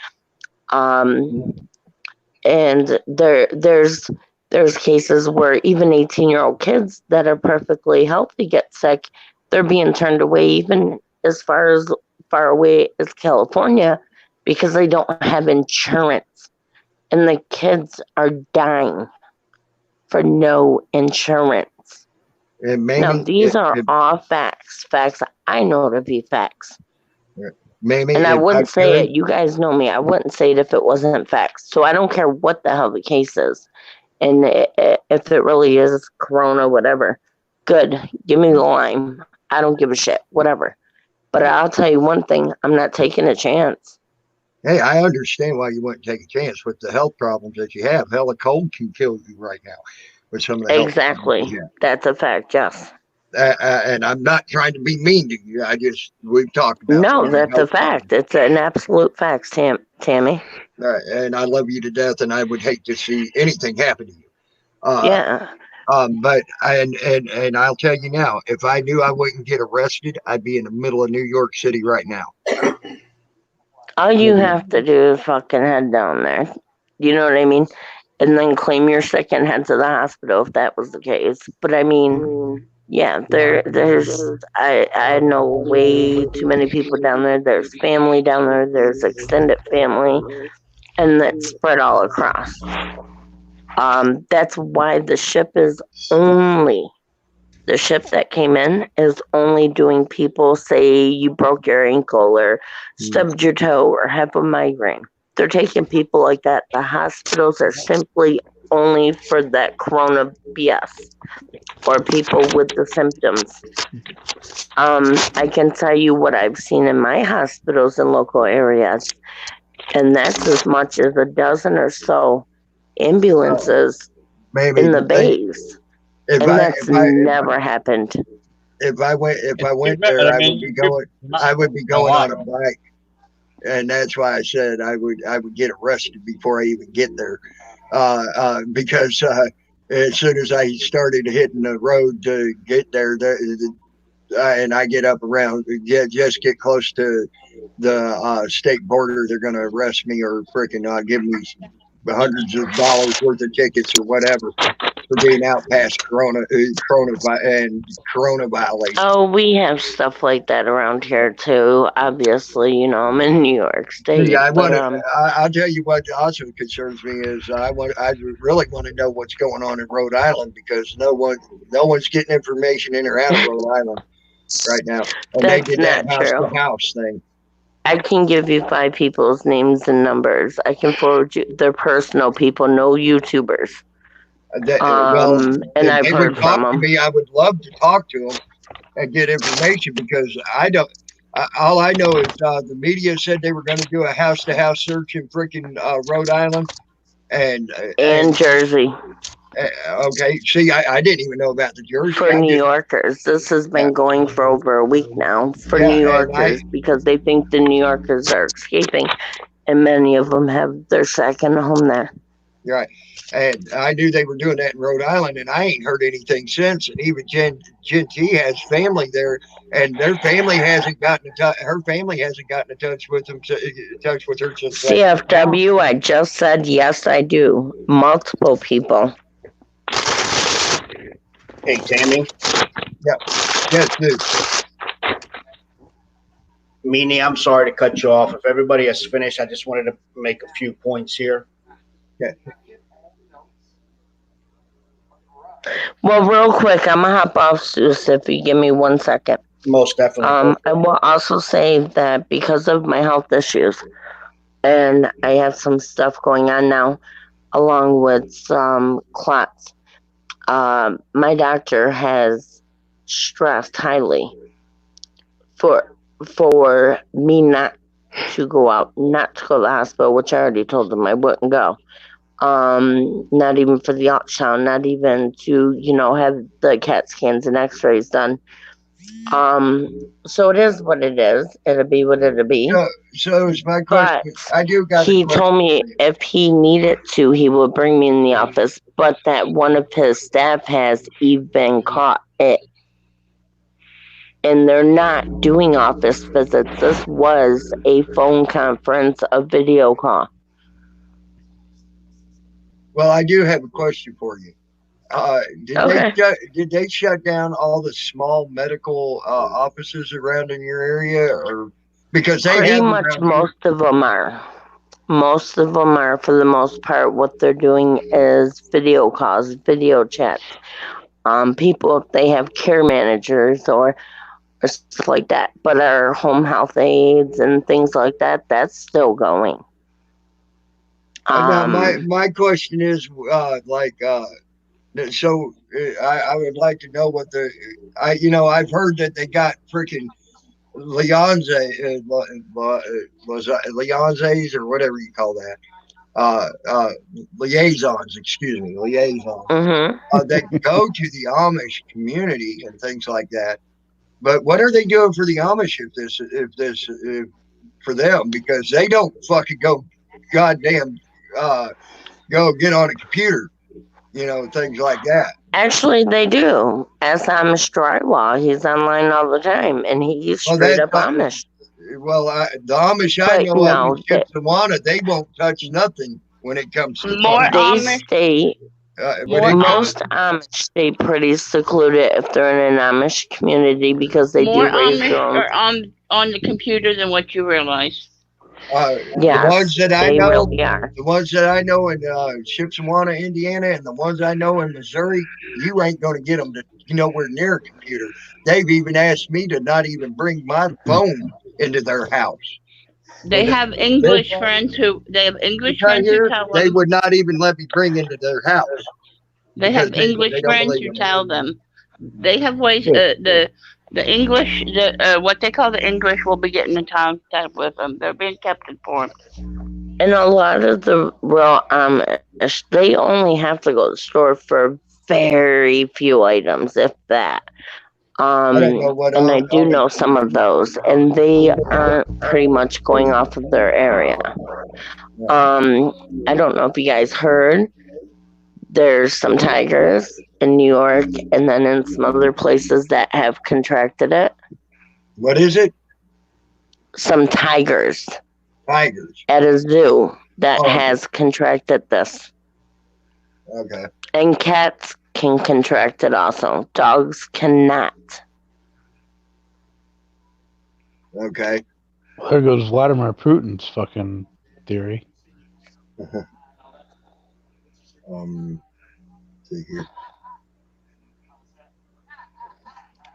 And there's cases where even 18-year-old kids that are perfectly healthy get sick. They're being turned away, even as far away as California, because they don't have insurance. And the kids are dying for no insurance. Now, these are all facts. Facts I know to be facts. And I wouldn't say it. You guys know me. I wouldn't say it if it wasn't facts. So I don't care what the hell the case is. And if it really is corona, whatever, good. Give me the line. I don't give a shit. Whatever. But I'll tell you one thing. I'm not taking a chance. Hey, I understand why you wouldn't take a chance with the health problems that you have. Hell, a cold can kill you right now with some of the Exactly. That's a fact, yes. And I'm not trying to be mean to you. We've talked about. No, that's a fact. It's an absolute fact, Tammy. And I love you to death, and I would hate to see anything happen to you. Yeah. But and I'll tell you now, if I knew I wouldn't get arrested, I'd be in the middle of New York City right now. All you have to do is fucking head down there. You know what I mean? And then claim you're sick and head to the hospital if that was the case. But I mean, yeah, I know way too many people down there. There's family down there. There's extended family, and that's spread all across. That's why the ship that came in is only doing people say you broke your ankle or stubbed your toe or have a migraine. They're taking people like that. The hospitals are simply only for that corona BS or people with the symptoms. I can tell you what I've seen in my hospitals in local areas, and that's as much as a dozen or so ambulances in the bays. And that's never happened. If I went there, I would be going on a bike. And that's why I said I would get arrested before I even get there, because as soon as I started hitting the road to get there, and I get up around, just get close to the state border, they're going to arrest me or freaking give me hundreds of dollars worth of tickets or whatever for being out past corona violations. Oh, we have stuff like that around here too. Obviously, I'm in New York State. Yeah, I'll tell you what also concerns me is I really want to know what's going on in Rhode Island, because no one's getting information in or out of Rhode Island right now. And they did that house-to-house thing. I can give you 5 people's names and numbers. I can forward you their personal people, no YouTubers. And I've heard from them. I would love to talk to them and get information, because all I know is the media said they were going to do a house-to-house search in freaking Rhode Island and Jersey. Okay, see, I didn't even know about the Jersey. For New Yorkers, this has been going for over a week now. For New Yorkers, because they think the New Yorkers are escaping, and many of them have their second home there. Right. And I knew they were doing that in Rhode Island, and I ain't heard anything since. And even Jen T has family there, and their family hasn't gotten her family hasn't gotten in touch with them. Touch with her since. CFW, I just said yes, I do. Multiple people. Hey, Tammy. Yep. Yes, dude. Meanie, I'm sorry to cut you off. If everybody has finished, I just wanted to make a few points here. Yeah. Well, real quick, I'm gonna hop off, Seuss, if you give me 1 second. Most definitely. I will also say that because of my health issues, and I have some stuff going on now, along with some clots, my doctor has stressed highly for me not to go out, not to go to the hospital, which I already told them I wouldn't go. Not even for the ultrasound, not even to, have the CAT scans and x-rays done. So it is what it is. It'll be what it'll be. So is my question. He told me if he needed to, he would bring me in the office, but that one of his staff has even caught it. And they're not doing office visits. This was a phone conference, a video call. Well, I do have a question for you. Did they shut down all the small medical offices around in your area, or because they pretty much most of them are? Most of them are, for the most part. What they're doing is video calls, video chats. People, if they have care managers or stuff like that, but our home health aides and things like that, that's still going. Now my question is so I would like to know what I've heard that they got freaking Leonzes or whatever you call that. liaisons, excuse me, liaisons Mm-hmm. that go to the Amish community and things like that. But what are they doing for the Amish if for them? Because they don't fucking go goddamn go get on a computer, things like that. Actually, they do. As Amish drywall, he's online all the time, and he's Well, straight up Amish. the Amish I But know of in no, Shipsawana, they won't touch nothing when it comes to More phone. they Amish. stay. More Most Amish stay pretty secluded if they're in an Amish community because they More do raise their Amish own. are on the computer than what you realize. The Yes, ones that I they know, really are. the ones that I know in Shipsawana, Indiana, and the ones I know in Missouri, you ain't going to get them to nowhere near a computer. They've even asked me to not even bring my phone into their house. They have English friends who Right here, tell they them. would not even let me bring into their house They because have English they don't friends believe who in it. tell them. They have ways. Yeah. The English, what they call the English, will be getting in contact with them. They're being kept informed. And a lot of the real they only have to go to the store for very few items, if that. I don't know what And I do know some of those, and they aren't pretty much going off of their area. I don't know if you guys heard. There's some tigers in New York, and then in some other places that have contracted it. What is it? Some tigers Tigers. at a zoo that Oh. has contracted this. Okay. And cats can contract it also. Dogs cannot. Okay. There goes Vladimir Putin's fucking theory. See here.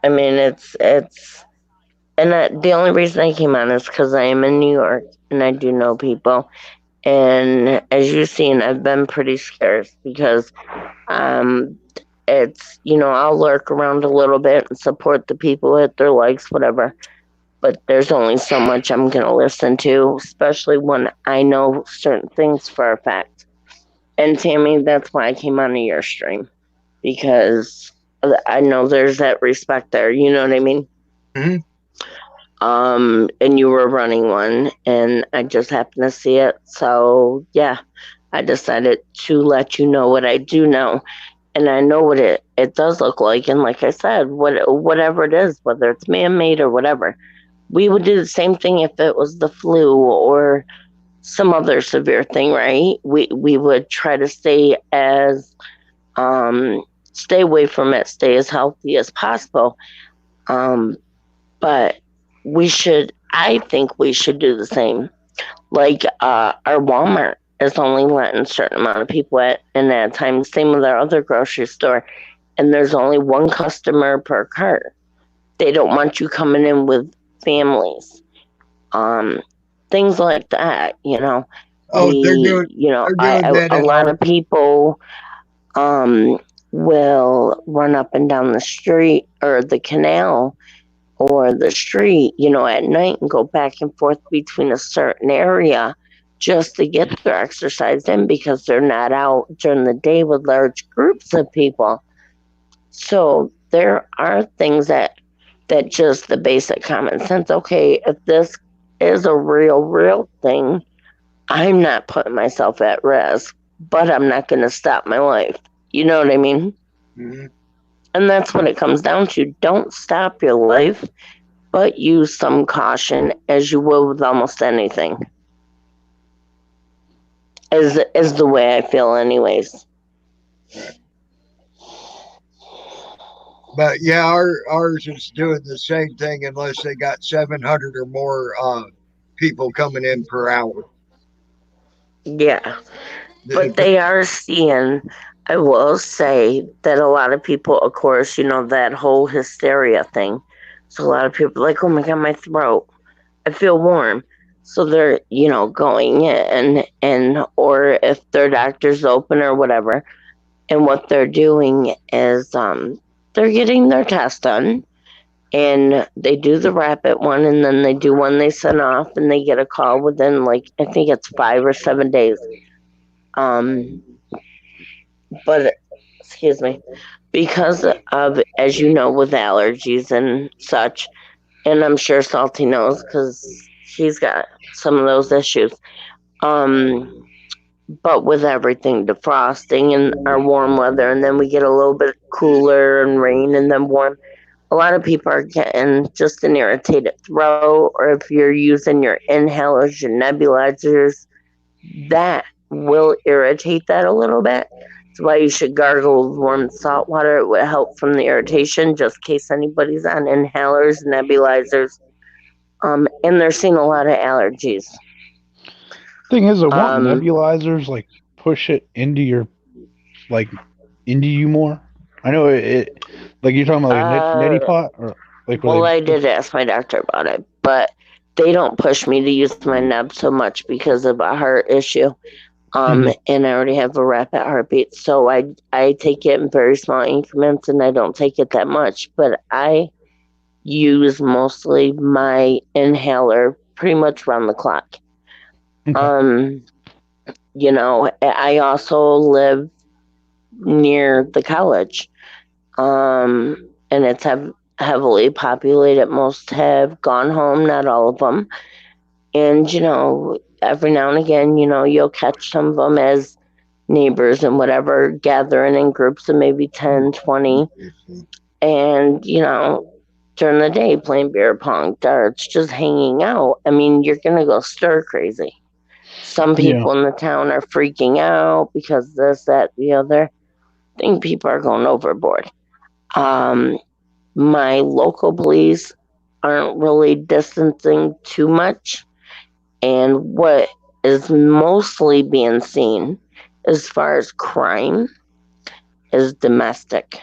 I mean, it's and the only reason I came on is because I am in New York and I do know people. And as you've seen, I've been pretty scared because it's, I'll lurk around a little bit and support the people, hit their likes, whatever. But there's only so much I'm going to listen to, especially when I know certain things for a fact. And Tammy, that's why I came on your stream, because I know there's that respect there. You know what I mean? Mm-hmm. And you were running one, and I just happened to see it. So yeah, I decided to let you know what I do know, and I know what it does look like. And like I said, whatever it is, whether it's man-made or whatever, we would do the same thing if it was the flu or some other severe thing, right? We would try to stay away from it, stay as healthy as possible. But I think we should do the same. Like our Walmart is only letting a certain amount of people in at a time. Same with our other grocery store, and there's only one customer per cart. They don't want you coming in with families. Things like that, Oh, they're doing that a lot of people will run up and down the street or the canal or the street, at night and go back and forth between a certain area just to get their exercise in because they're not out during the day with large groups of people. So there are things that just the basic common sense. Okay, if this is a real thing, I'm not putting myself at risk, but I'm not going to stop my life. You know what I mean? Mm-hmm. And that's what it comes down to. Don't stop your life, but use some caution as you will with almost anything. Is the way I feel anyways. But yeah, ours is doing the same thing unless they got 700 or more people coming in per hour. Yeah. But they are seeing, I will say that a lot of people, of course, that whole hysteria thing. So a lot of people are like, oh my God, my throat. I feel warm. So they're, going in or if their doctor's open or whatever. And what they're doing is they're getting their test done. And they do the rapid one, and then they do one they send off, and they get a call within, I think it's 5 or 7 days. But excuse me, because of, as you know, with allergies and such, and I'm sure Salty knows because she's got some of those issues. But with everything defrosting and our warm weather, and then we get a little bit cooler and rain and then warm, a lot of people are getting just an irritated throat, or if you're using your inhalers, your nebulizers, that will irritate that a little bit. That's why you should gargle with warm salt water. It would help from the irritation, just in case anybody's on inhalers, nebulizers, and they're seeing a lot of allergies. Thing is, I want nebulizers like push it into your into you more. I know it like you're talking about like a neti pot or like. Well, I did ask my doctor about it, but they don't push me to use my neb so much because of a heart issue. And I already have a rapid heartbeat, so I take it in very small increments, and I don't take it that much. But I use mostly my inhaler pretty much round the clock. Okay. I also live near the college, and it's heavily populated. Most have gone home, not all of them. And, every now and again, you'll catch some of them as neighbors and whatever, gathering in groups of maybe 10, 20. And, during the day, playing beer pong, darts, just hanging out. I mean, you're going to go stir crazy. Some people in the town are freaking out because this, that, the other. I think people are going overboard. My local police aren't really distancing too much. And what is mostly being seen as far as crime is domestic.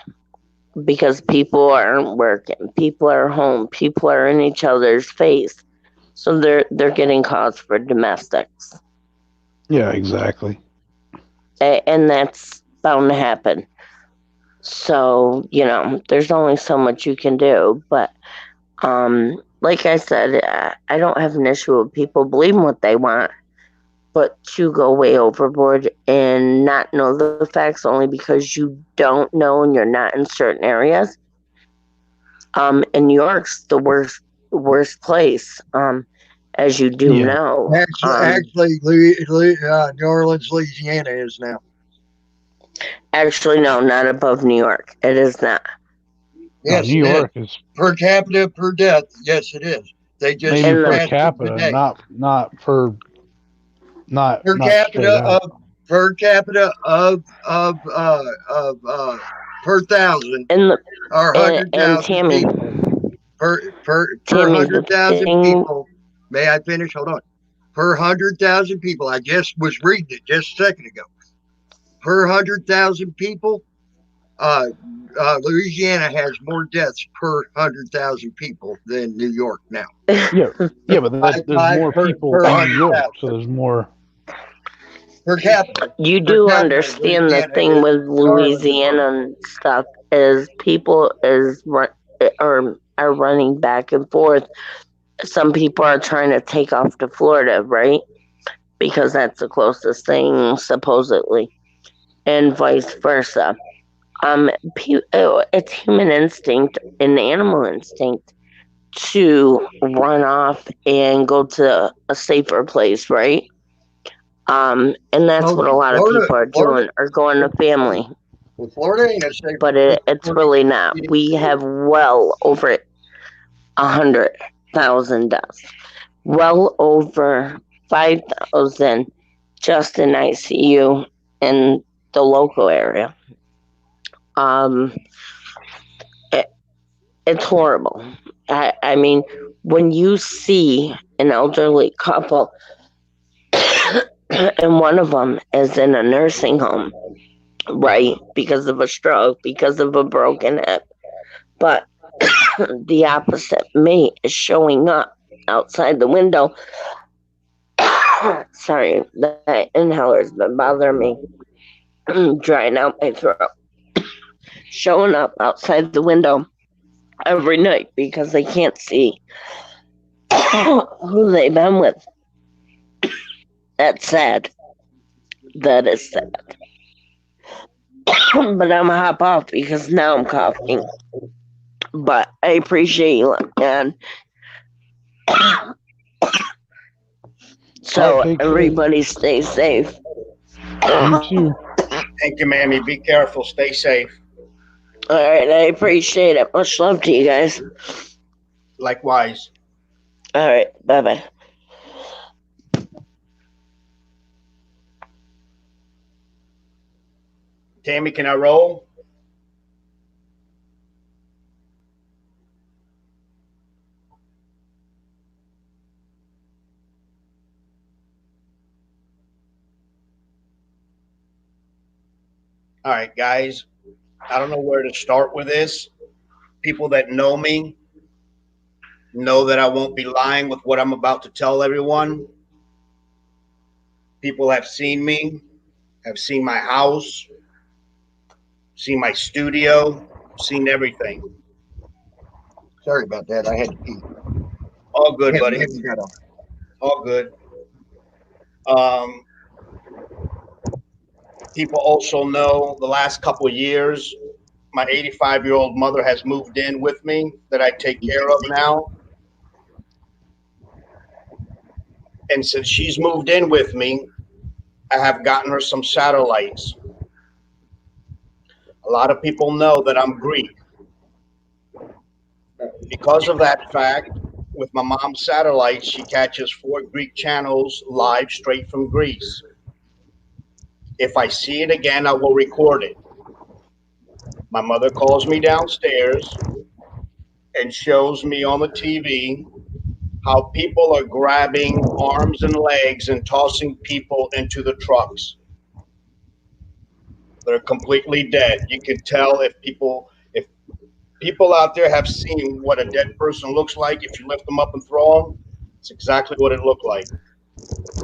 Because people aren't working, people are home, people are in each other's face. So they're getting calls for domestics. Yeah, exactly. And that's bound to happen. So, there's only so much you can do. But like I said, I don't have an issue with people believing what they want, but to go way overboard and not know the facts only because you don't know and you're not in certain areas. And New York's the worst place, as you do know. Actually, New Orleans, Louisiana is now. Actually, no, not above New York. It is not. Yes, New York is per capita per death. Yes, it is. They just maybe per capita, not per capita of per thousand or 100,000 people per 100,000 people. May I finish? Hold on. Per 100,000 people, I just was reading it just a second ago. Per 100,000 people, Louisiana has more deaths per 100,000 people than New York now. Yeah, but there's more people in New York, so there's more per capita. You do understand the thing with Louisiana and stuff is people are running back and forth. Some people are trying to take off to Florida, right? Because that's the closest thing, supposedly, and vice versa. It's human instinct and animal instinct to run off and go to a safer place, right? And that's what a lot of people are doing, are going to family. Well, Florida ain't a safe, but it's really not. We have well over 100,000 deaths, well over 5,000 just in ICU in the local area. It's horrible. I mean, when you see an elderly couple and one of them is in a nursing home, right, because of a stroke, because of a broken hip, but the opposite mate is showing up outside the window. Sorry, that inhaler's been bothering me, drying out my throat. Showing up outside the window every night because they can't see who they've been with. That's sad. That is sad. But I'm gonna hop off because now I'm coughing. But I appreciate you, and so All right, take care. everybody stay safe. You too. Thank you, Mammy. Be careful. Stay safe. All right, I appreciate it. Much love to you guys. Likewise. All right, bye bye. Tammy, can I roll? All right, guys. I don't know where to start with this. People that know me know that I won't be lying with what I'm about to tell everyone. People have seen me, have seen my house, seen my studio, seen everything. Sorry about that. I had to pee. All good, Yeah, buddy. maybe got off. All good. People also know the last couple of years, my 85-year-old mother has moved in with me that I take care of now. And since she's moved in with me, I have gotten her some satellites. A lot of people know that I'm Greek. Because of that fact, with my mom's satellites, she catches 4 Greek channels live straight from Greece. If I see it again, I will record it. My mother calls me downstairs and shows me on the TV how people are grabbing arms and legs and tossing people into the trucks. They're completely dead. You can tell if people out there have seen what a dead person looks like. If you lift them up and throw them, it's exactly what it looked like.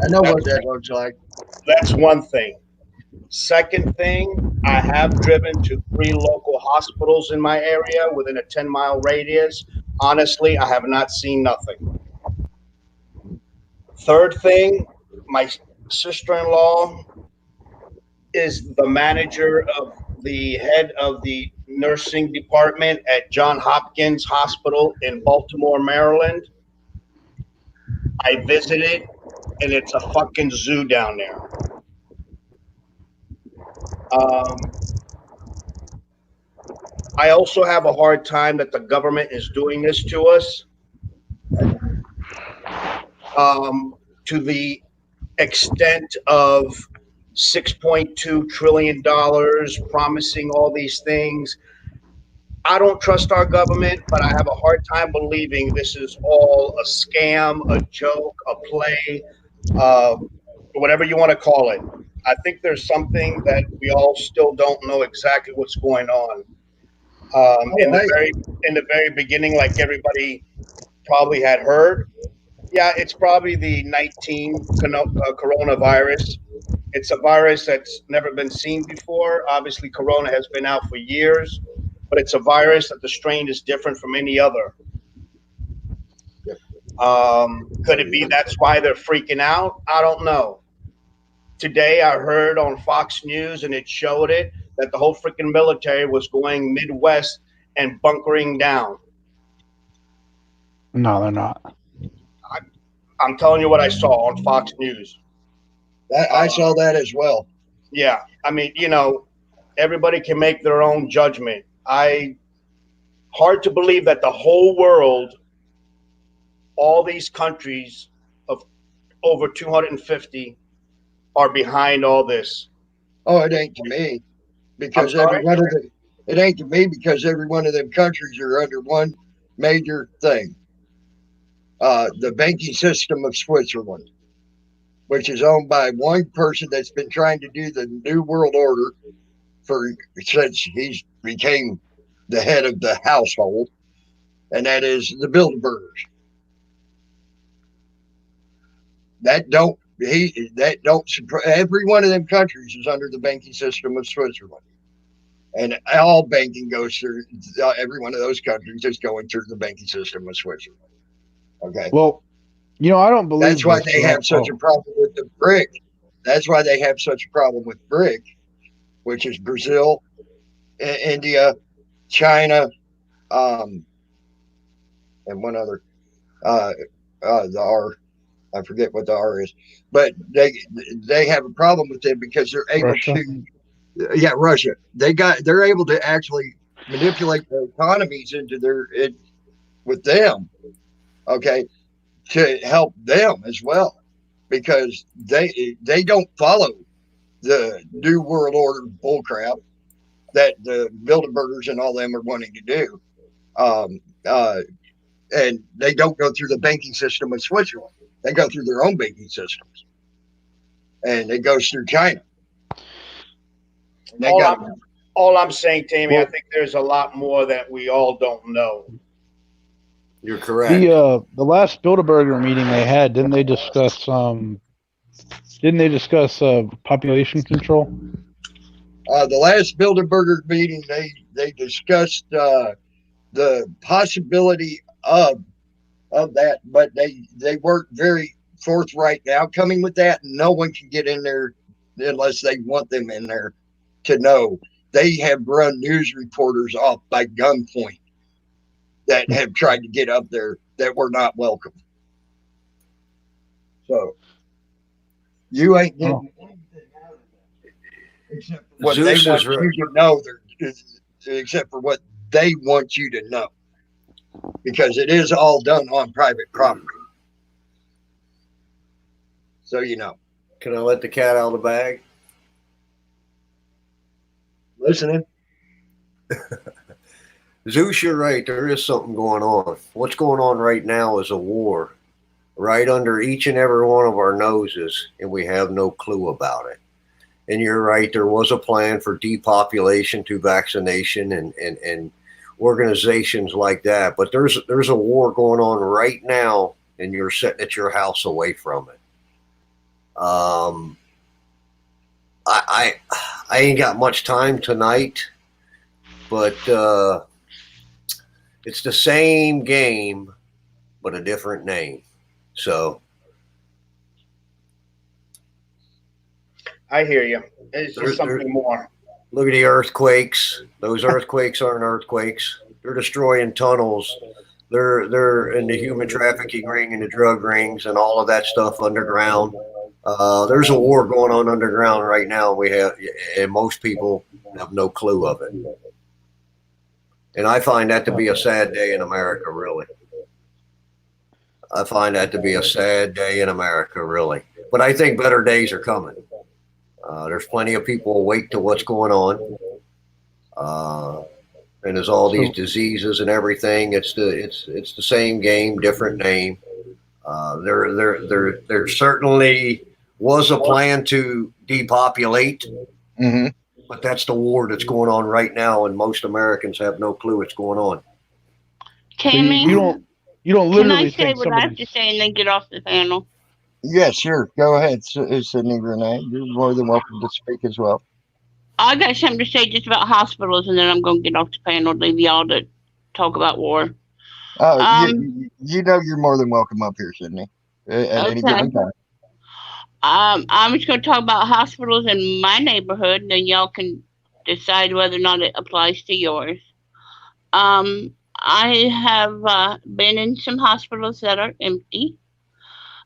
I know what that looks like. That's one thing. Second thing, I have driven to 3 local hospitals in my area within a 10-mile radius. Honestly, I have not seen nothing. Third thing, my sister-in-law is the manager of the head of the nursing department at Johns Hopkins Hospital in Baltimore, Maryland. I visited, and it's a fucking zoo down there. I also have a hard time that the government is doing this to us, to the extent of $6.2 trillion promising all these things. I don't trust our government, but I have a hard time believing this is all a scam, a joke, a play, whatever you want to call it. I think there's something that we all still don't know exactly what's going on. In the very beginning, like everybody probably had heard, yeah, it's probably the 19 coronavirus. It's a virus that's never been seen before. Obviously, corona has been out for years, but it's a virus that the strain is different from any other. Could it be that's why they're freaking out? I don't know. Today, I heard on Fox News, and it showed it, that the whole freaking military was going Midwest and bunkering down. No, they're not. I'm telling you what I saw on Fox News. I saw that as well. Yeah. I mean, everybody can make their own judgment. Hard to believe that the whole world, all these countries of over 250 are behind all this. Oh, it ain't to me. Because it ain't to me because every one of them countries are under one major thing. The banking system of Switzerland, which is owned by one person that's been trying to do the New World Order since he became the head of the household, and that is the Bilderbergers. Every one of them countries is under the banking system of Switzerland. And all banking goes through, every one of those countries is going through the banking system of Switzerland. Okay. Well, I don't believe that's why they have such a problem with the BRIC That's why they have such a problem with BRIC, which is Brazil, India, China, um, and one other. Uh, the R, I forget what the R is, but they have a problem with it because they're able Russia. to, Russia. They're able to actually manipulate their economies into with them, okay, to help them as well, because they don't follow the New World Order bullcrap that the Bilderbergers and all them are wanting to do. Um, uh, and they don't go through the banking system of Switzerland. They go through their own banking systems, and it goes through China. All I'm saying, Tammy, I think there's a lot more that we all don't know. You're correct. The last Bilderberger meeting they had, didn't they discuss population control? The last Bilderberger meeting, they discussed the possibility of that, but they weren't very forthright in outcoming with that. No one can get in there unless they want them in there to know. They have run news reporters off by gunpoint that have tried to get up there that were not welcome. So you ain't getting anything out of that except for what Zeus they want is right. you to know. Except for what they want you to know, because it is all done on private property. So you know. Can I let the cat out of the bag? Listening. Zeus, you're right. There is something going on. What's going on right now is a war right under each and every one of our noses, and we have no clue about it. And you're right. There was a plan for depopulation through vaccination and organizations like that. But there's a war going on right now, and you're sitting at your house away from it. I ain't got much time tonight, but it's the same game, but a different name. So I hear you. It's just something more. Look at the earthquakes. Those earthquakes aren't earthquakes. They're destroying tunnels. They're in the human trafficking ring and the drug rings and all of that stuff underground. There's a war going on underground right now. And most people have no clue of it. And I find that to be a sad day in America, really. I find that to be a sad day in America, really. But I think better days are coming. There's plenty of people awake to what's going on. And there's all these diseases and everything. It's the same game, different name. There certainly was a plan to depopulate, but that's the war that's going on right now, and most Americans have no clue what's going on. Tammy, so you don't literally can I say think what I have to say and then get off the panel? Yeah, sure. Go ahead, Sydney Renee. You're more than welcome to speak as well. I got something to say just about hospitals, and then I'm going to get off the panel, leave y'all to talk about war. You know you're more than welcome up here, Sydney, at any given time. I'm just going to talk about hospitals in my neighborhood, and then y'all can decide whether or not it applies to yours. I have been in some hospitals that are empty.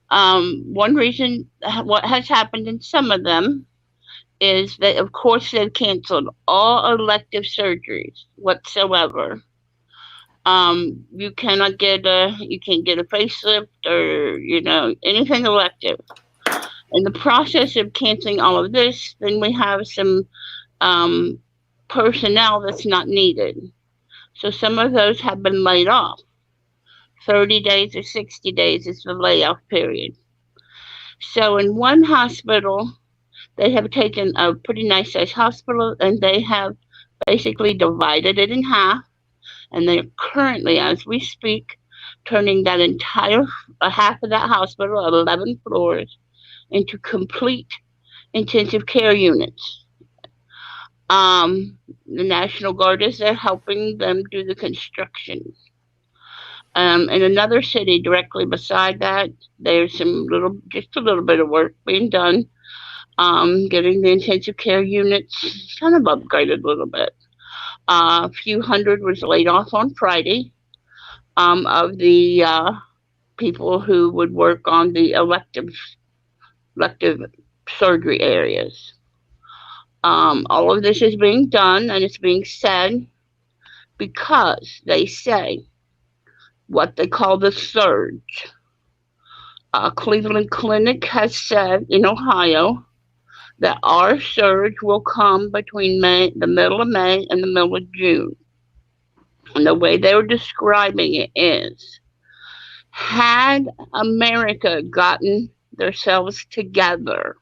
One reason what has happened in some of them is that, of course, they've canceled all elective surgeries whatsoever. You can't get a facelift or anything elective. In the process of canceling all of this, then we have some personnel that's not needed. So some of those have been laid off. 30 days or 60 days is the layoff period. So in one hospital, they have taken a pretty nice sized hospital and they have basically divided it in half. And they're currently, as we speak, turning that entire half of that hospital, 11 floors, into complete intensive care units. The National Guard is there helping them do the construction. In another city directly beside that, there's just a little bit of work being done. Getting the intensive care units kind of upgraded a little bit. A few hundred was laid off on Friday of the people who would work on the elective surgery areas. All of this is being done and it's being said because they say what they call the surge. Cleveland Clinic has said in Ohio that our surge will come between the middle of May and the middle of June. And the way they were describing it is, had America gotten themselves together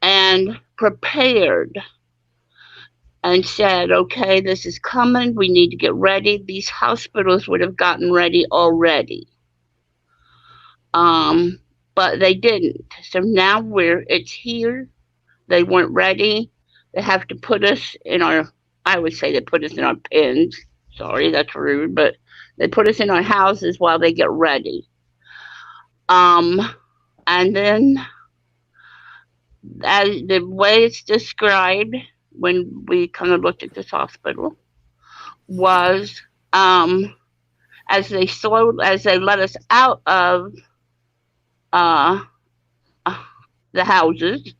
and prepared and said, okay, this is coming, we need to get ready, these hospitals would have gotten ready already. But they didn't. So now it's here. They weren't ready. They have to put us in I would say they put us in our pens. Sorry, that's rude, but they put us in our houses while they get ready. And then as the way it's described when we kind of looked at this hospital was as they let us out of the houses,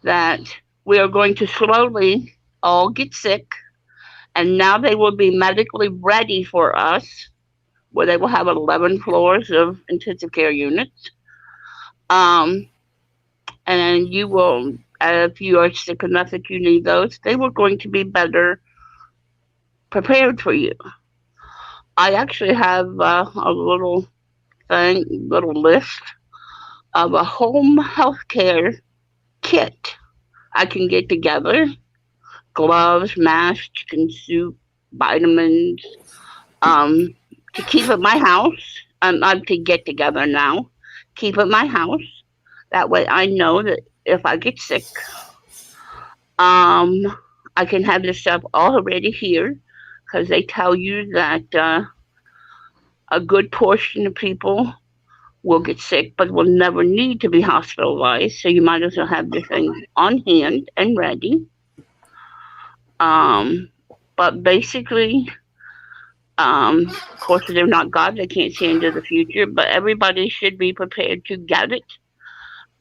that we are going to slowly all get sick, and now they will be medically ready for us, where they will have 11 floors of intensive care units. And you will, if you are sick enough that you need those, they were going to be better prepared for you. I actually have a little list of a home healthcare kit I can get together: gloves, masks, chicken soup, vitamins, to keep at my house. To get together now, keep at my house. That way I know that if I get sick, I can have this stuff already here, because they tell you that a good portion of people will get sick but will never need to be hospitalized. So you might as well have your things on hand and ready. But basically, of course, they're not God, they can't see into the future, but everybody should be prepared to get it.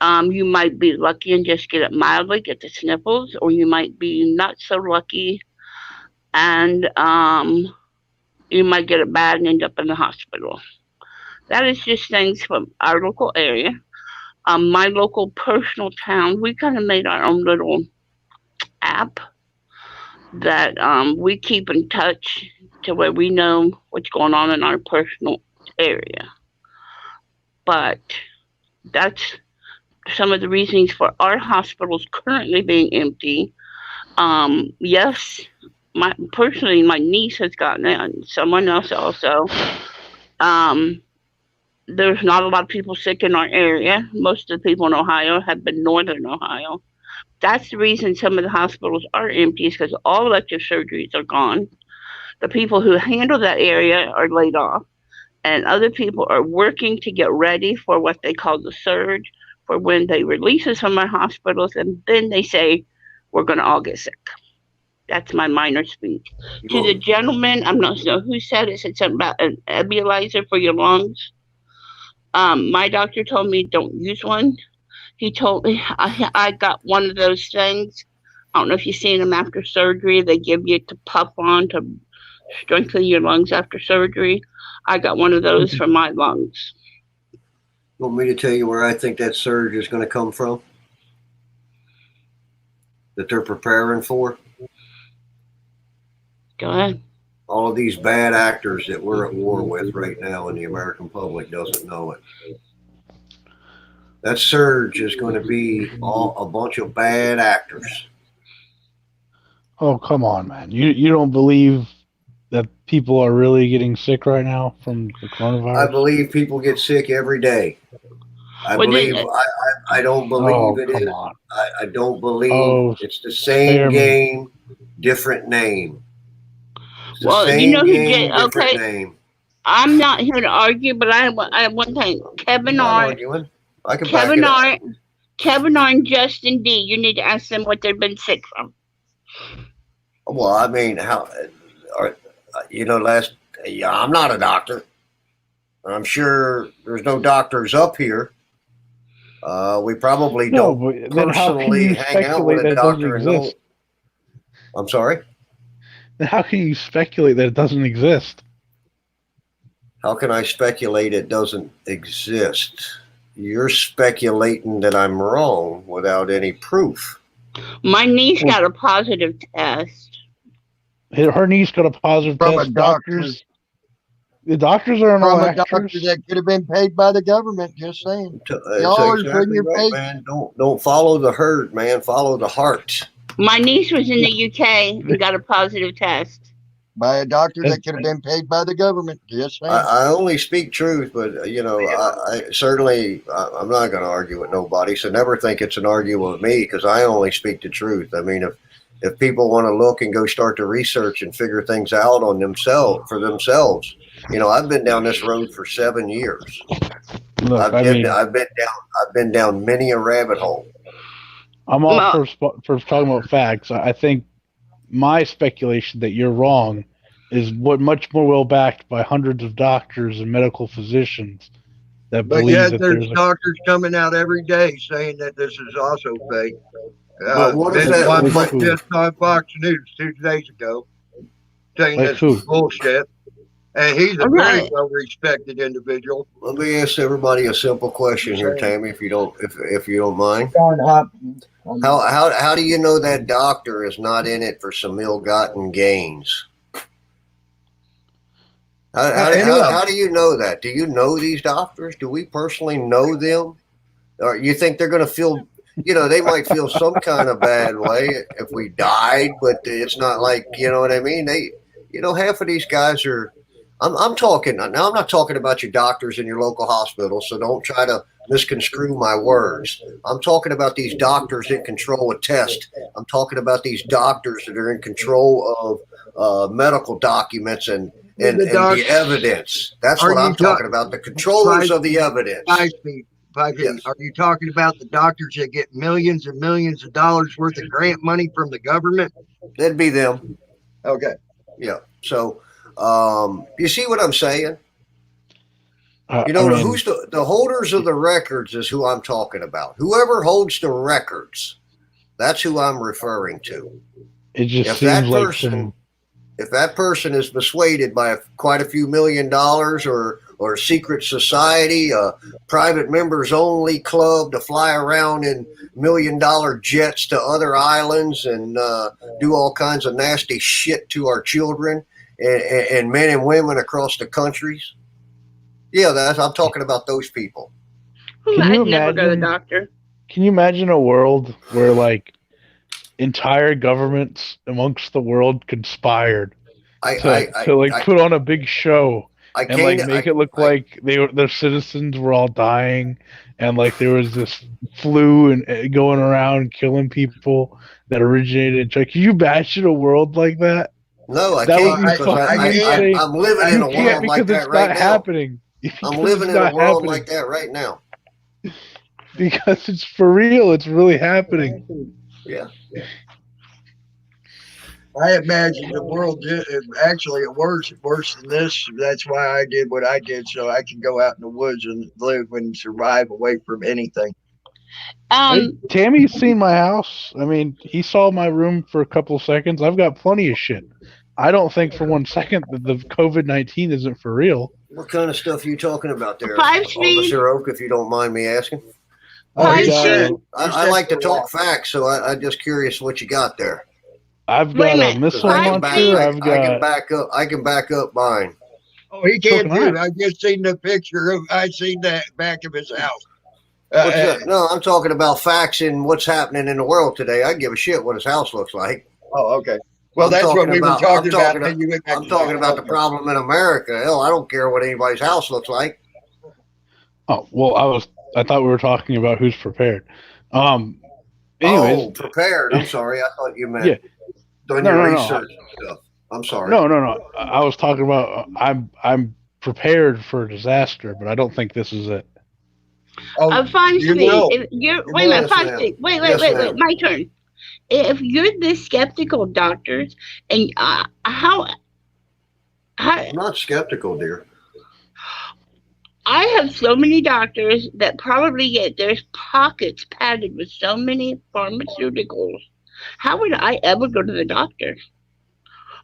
You might be lucky and just get it mildly, get the sniffles, or you might be not so lucky and you might get it bad and end up in the hospital. That is just things from our local area. My local personal town, we kind of made our own little app that we keep in touch to where we know what's going on in our personal area. But that's some of the reasons for our hospitals currently being empty. Yes, my niece has gotten it, and someone else also. There's not a lot of people sick in our area. Most of the people in Ohio have been northern Ohio. That's the reason some of the hospitals are empty, is because all elective surgeries are gone. The people who handle that area are laid off, and other people are working to get ready for what they call the surge, for when they release us from our hospitals, and then they say, we're going to all get sick. That's my minor speech. To the gentleman, I'm not sure who said it, said something about an nebulizer for your lungs. My doctor told me don't use one. He told me I got one of those things. I don't know if you've seen them after surgery. They give you to puff on to strengthen your lungs after surgery. I got one of those for my lungs. You want me to tell you where I think that surge is going to come from? That they're preparing for? Go ahead. All of these bad actors that we're at war with right now, and the American public doesn't know it. That surge is going to be a bunch of bad actors. Oh, come on, man. You don't believe that people are really getting sick right now from the coronavirus? I believe people get sick every day. I don't believe it is. I don't believe it's the same game, different name. It's the same game, different name. I'm not here to argue, but I have one thing. Kevin Hart Kevin R and Justin D. You need to ask them what they've been sick from. Well, I mean, how, yeah, I'm not a doctor. I'm sure there's no doctors up here. We probably No, don't but then how can personally you hang out with speculate a that it doesn't doctor and know. exist? I'm sorry? Then how can you speculate that it doesn't exist? How can I speculate it doesn't exist? You're speculating that I'm wrong without any proof. My niece got a positive test. Her niece got a positive From a test. doctor. The doctors aren't all From a doctor actors. that could have been paid by the government. Just saying. That's Y'all are exactly putting your right, faith. man. Don't follow the herd, man. Follow the heart. My niece was in the UK and got a positive test. By a doctor that could have been paid by the government. Just saying. I only speak truth, but I certainly I'm not going to argue with nobody. So never think it's an argument with me because I only speak the truth. I mean, if people want to look and go start to research and figure things out on themselves, I've been down this road for 7 years. Look, I've been down many a rabbit hole. I'm all for talking about facts. I think my speculation that you're wrong is much more well backed by hundreds of doctors and medical physicians that believe that there's doctors coming out every day saying that this is also fake. But what if that one just on Fox News 2 days ago saying this is bullshit? And he's a very well respected individual. Let me ask everybody a simple question here, Tammy, if you don't mind. How do you know that doctor is not in it for some ill-gotten gains? How do you know that? Do you know these doctors? Do we personally know them? Or you think they're going to feel, they might feel some kind of bad way if we died, but it's not like, you know what I mean? Half of these guys are, I'm talking, now I'm not talking about your doctors in your local hospital, so don't try to misconstrue my words. I'm talking about these doctors in control of tests. I'm talking about these doctors that are in control of medical documents and the evidence. That's what I'm talking about. The controllers of the evidence. Yes. Are you talking about the doctors that get millions and millions of dollars worth of grant money from the government? That'd be them. Okay. Yeah. So, you see what I'm saying? Who's the holders of the records is who I'm talking about. Whoever holds the records, that's who I'm referring to. It just seems like if that person is persuaded by quite a few $1 million or a secret society, a private members only club to fly around in $1 million jets to other islands and do all kinds of nasty shit to our children and men and women across the countries. Yeah, I'm talking about those people. I'd never go to the doctor. Can you imagine a world where entire governments amongst the world conspired to put on a big show and make it look like their citizens were all dying and there was this flu and going around killing people that originated in China? Can you imagine a world like that? No, I can't because I'm living in a world like that right now. Happening. I'm living in a world like that right now. Because it's for real. It's really happening. Yeah. I imagine the world actually worse than this. That's why I did what I did, so I can go out in the woods and live and survive away from anything. Tammy's seen my house. I mean, he saw my room for a couple of seconds. I've got plenty of shit. I don't think for 1 second that the COVID-19 isn't for real. What kind of stuff are you talking about there, 5-speed. Officer Oak, if you don't mind me asking? I like to talk facts, so I'm just curious what you got there. I've got a missile launcher. I can back up mine. Oh, he can too. I just seen the picture I seen the back of his house. No, I'm talking about facts and what's happening in the world today. I give a shit what his house looks like. Oh, okay. Well, that's what we were talking about. I'm talking about the problem in America. Hell, I don't care what anybody's house looks like. Oh, well, I thought we were talking about who's prepared. Anyways, prepared. I'm sorry. I thought you meant doing your research and stuff. I'm sorry. No. I was talking about I'm prepared for a disaster, but I don't think this is it. Oh, Five you speed. will. If you're You wait a will. minute, Yes, five ma'am. speed. Wait, Yes, ma'am. my turn. If you're this skeptical, doctors, and how I'm not skeptical, dear. I have so many doctors that probably get their pockets padded with so many pharmaceuticals. How would I ever go to the doctor?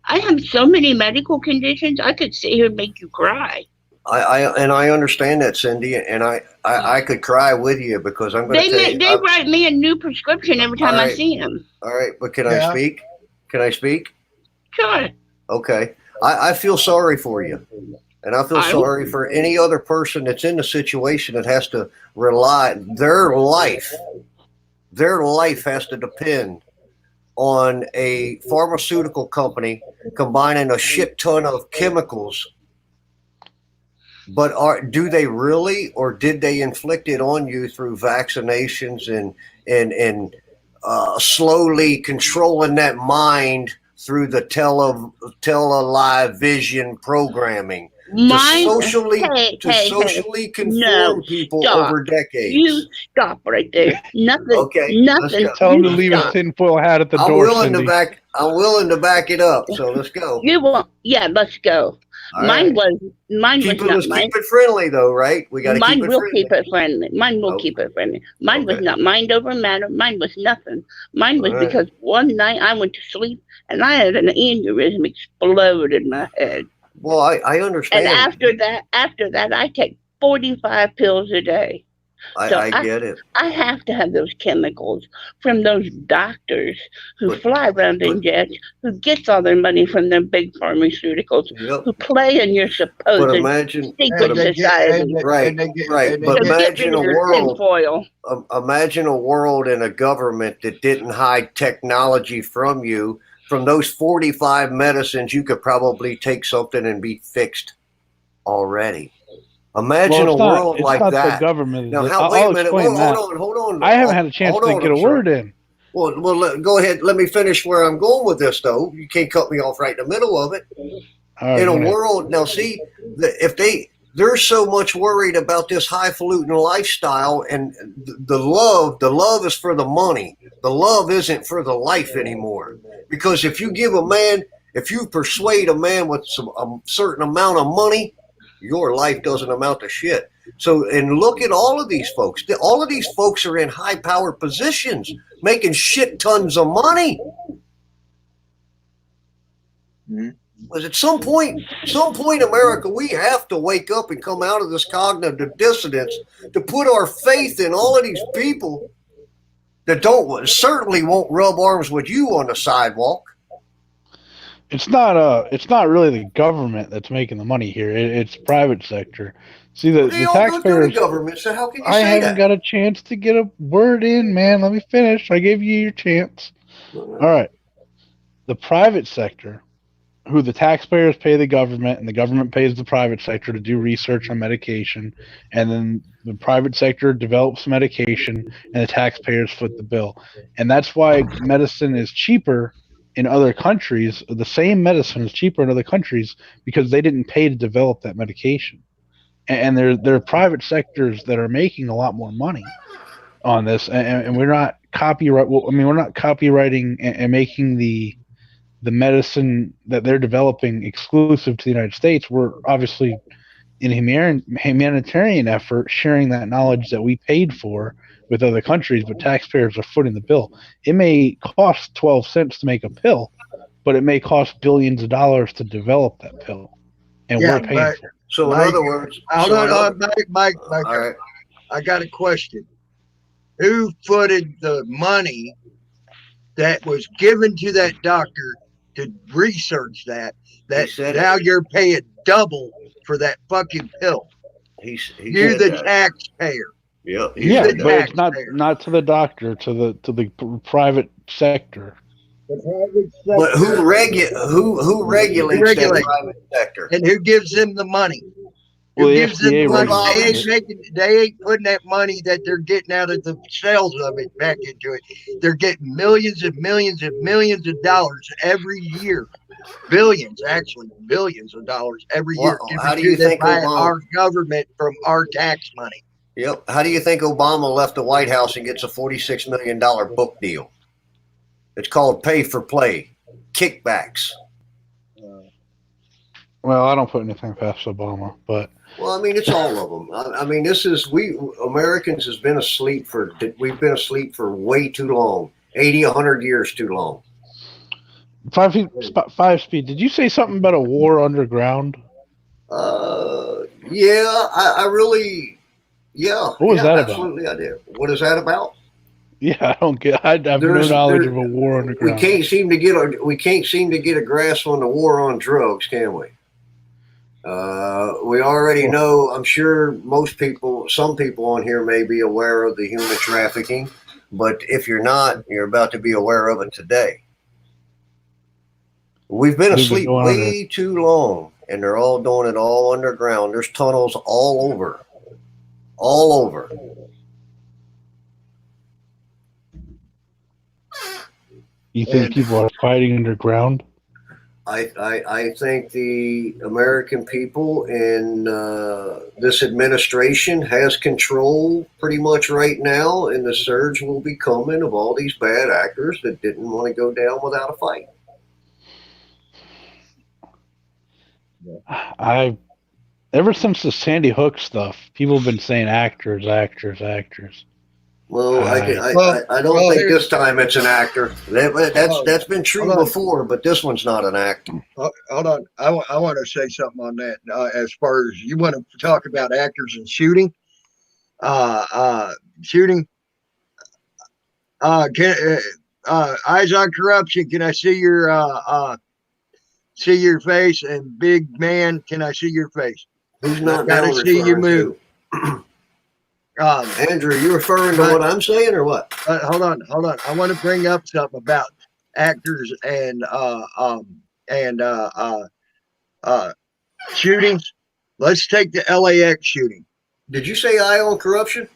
I have so many medical conditions. I could sit here and make you cry. I understand that, Cindy, and I could cry with you because I'm going to tell you. They write me a new prescription every All time I right, see them. all right, but can I Yeah. speak? Can I speak? Sure. Okay. I feel sorry for you. And I feel sorry for any other person that's in the situation that has to rely their life has to depend on a pharmaceutical company combining a shit ton of chemicals. But do they really, or did they inflict it on you through vaccinations and slowly controlling that mind through the tele-live vision programming to socially conform people over decades? You stop right there. Nothing. Okay, Nothing. let's Tell him to You leave his stop. tinfoil hat at the I'm door, willing Cindy. I'm willing to back it up. So let's go. You won't. Yeah, let's go. All Mine right. was not Let's mine. keep it friendly, though, right? We got to keep Mine it will friendly. keep it friendly. Mine will keep it friendly. Mine was Okay. not mind over matter. Mine was nothing. Mine was All right. because one night I went to sleep and I had an aneurysm explode in my head. Well, I understand. And after that, I take 45 pills a day. So I get it. I have to have those chemicals from those doctors who But- fly around in jets, who gets all their money from them big pharmaceuticals, Yep. who play in your But supposed imagine, secret society. right. But So get imagine rid a of your world. tinfoil. Imagine a world in a government that didn't hide technology from you. From those 45 medicines, you could probably take something and be fixed already. Imagine a world like it's not that. the government. Now, I'll wait a minute. explain that. Hold on. I haven't had a chance to get a word in. Well, go ahead. Let me finish where I'm going with this, though. You can't cut me off right in the middle of it. Right, in a world, now see, if they're so much worried about this highfalutin lifestyle and the love is for the money. The love isn't for the life anymore. Because if you persuade a man with a certain amount of money, your life doesn't amount to shit. So, and look at all of these folks. All of these folks are in high-powered positions, making shit tons of money. Mm-hmm. Because at some point, America, we have to wake up and come out of this cognitive dissonance to put our faith in all of these people that certainly won't rub arms with you on the sidewalk. It's not really the government that's making the money here. It's private sector. See, the taxpayers. The government, so how can you I say haven't that? got a chance to get a word in, man. Let me finish. I gave you your chance. All right. The private sector, who the taxpayers pay the government, and the government pays the private sector to do research on medication, and then the private sector develops medication, and the taxpayers foot the bill. And that's why medicine is cheaper in other countries. The same medicine is cheaper in other countries because they didn't pay to develop that medication. And there are private sectors that are making a lot more money on this, and we're not we're not copywriting and making the medicine that they're developing exclusive to the United States. We're obviously in a humanitarian effort sharing that knowledge that we paid for with other countries, but taxpayers are footing the bill. It may cost 12 cents to make a pill, but it may cost billions of dollars to develop that pill, and we're paying for it. So in other words, Mike, all right. I got a question. Who footed the money that was given to that doctor to research that now you're paying double for that fucking pill? You're the taxpayer. Yeah, but it's not to the doctor, to the private sector. But who regulates that private sector? And who gives them the money? Well, Who the gives them FDA the money? regulates They ain't putting that money that they're getting out of the sales of it back into it. They're getting millions and millions and millions of dollars every year. Billions of dollars every year. How do you think by our government from our tax money? Yep. How do you think Obama left the White House and gets a $46 million book deal? It's called pay for play, kickbacks. Well, I don't put anything past Obama, but Well, I mean, it's all of them. I mean, we Americans has been asleep we've been asleep for way too long, 80, 100 years too long. 5 speed. Did you say something about a war underground? Yeah, I really, yeah. What was that absolutely, I did. What is that about? Yeah, I don't get. I have no knowledge of a war underground. We can't seem to get a grasp on the war on drugs, can we? We already know. I'm sure some people on here may be aware of the human trafficking, but if you're not, you're about to be aware of it today. We've been asleep way too long, and they're all doing it all underground. There's tunnels all over. All over. You think people are fighting underground? I think the American people and this administration has control pretty much right now, and the surge will be coming of all these bad actors that didn't want to go down without a fight. Ever since the Sandy Hook stuff, people have been saying actors. Well, I don't think this time it's an actor. That's been true before, but this one's not an actor. Hold on. I want to say something on that. As far as you want to talk about actors and shooting, shooting. Eyes on corruption. Can I see your face? And big man, can I see your face? Who's not got to see you move. Andrew, you referring to what I'm saying or what? Hold on. I want to bring up something about actors and shootings. Let's take the LAX shooting. Did you say eye on corruption?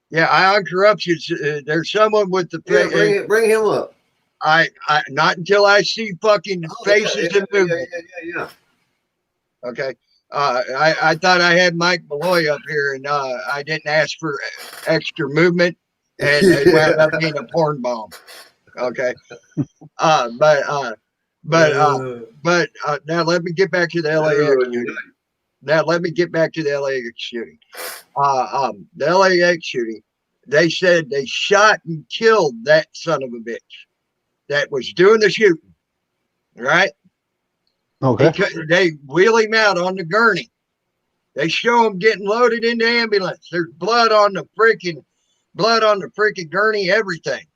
Yeah, eye on corruption. There's someone with the bring him up. I not until I see fucking faces and movement. Yeah. Okay. I thought I had Mike Malloy up here, and I didn't ask for extra movement, and it wound up being a porn bomb. Okay. But now let me get back to the LAX shooting. The LAX shooting. They said they shot and killed that son of a bitch that was doing the shooting. Right. Okay. They wheel him out on the gurney. They show him getting loaded into ambulance. There's blood on the freaking gurney, everything.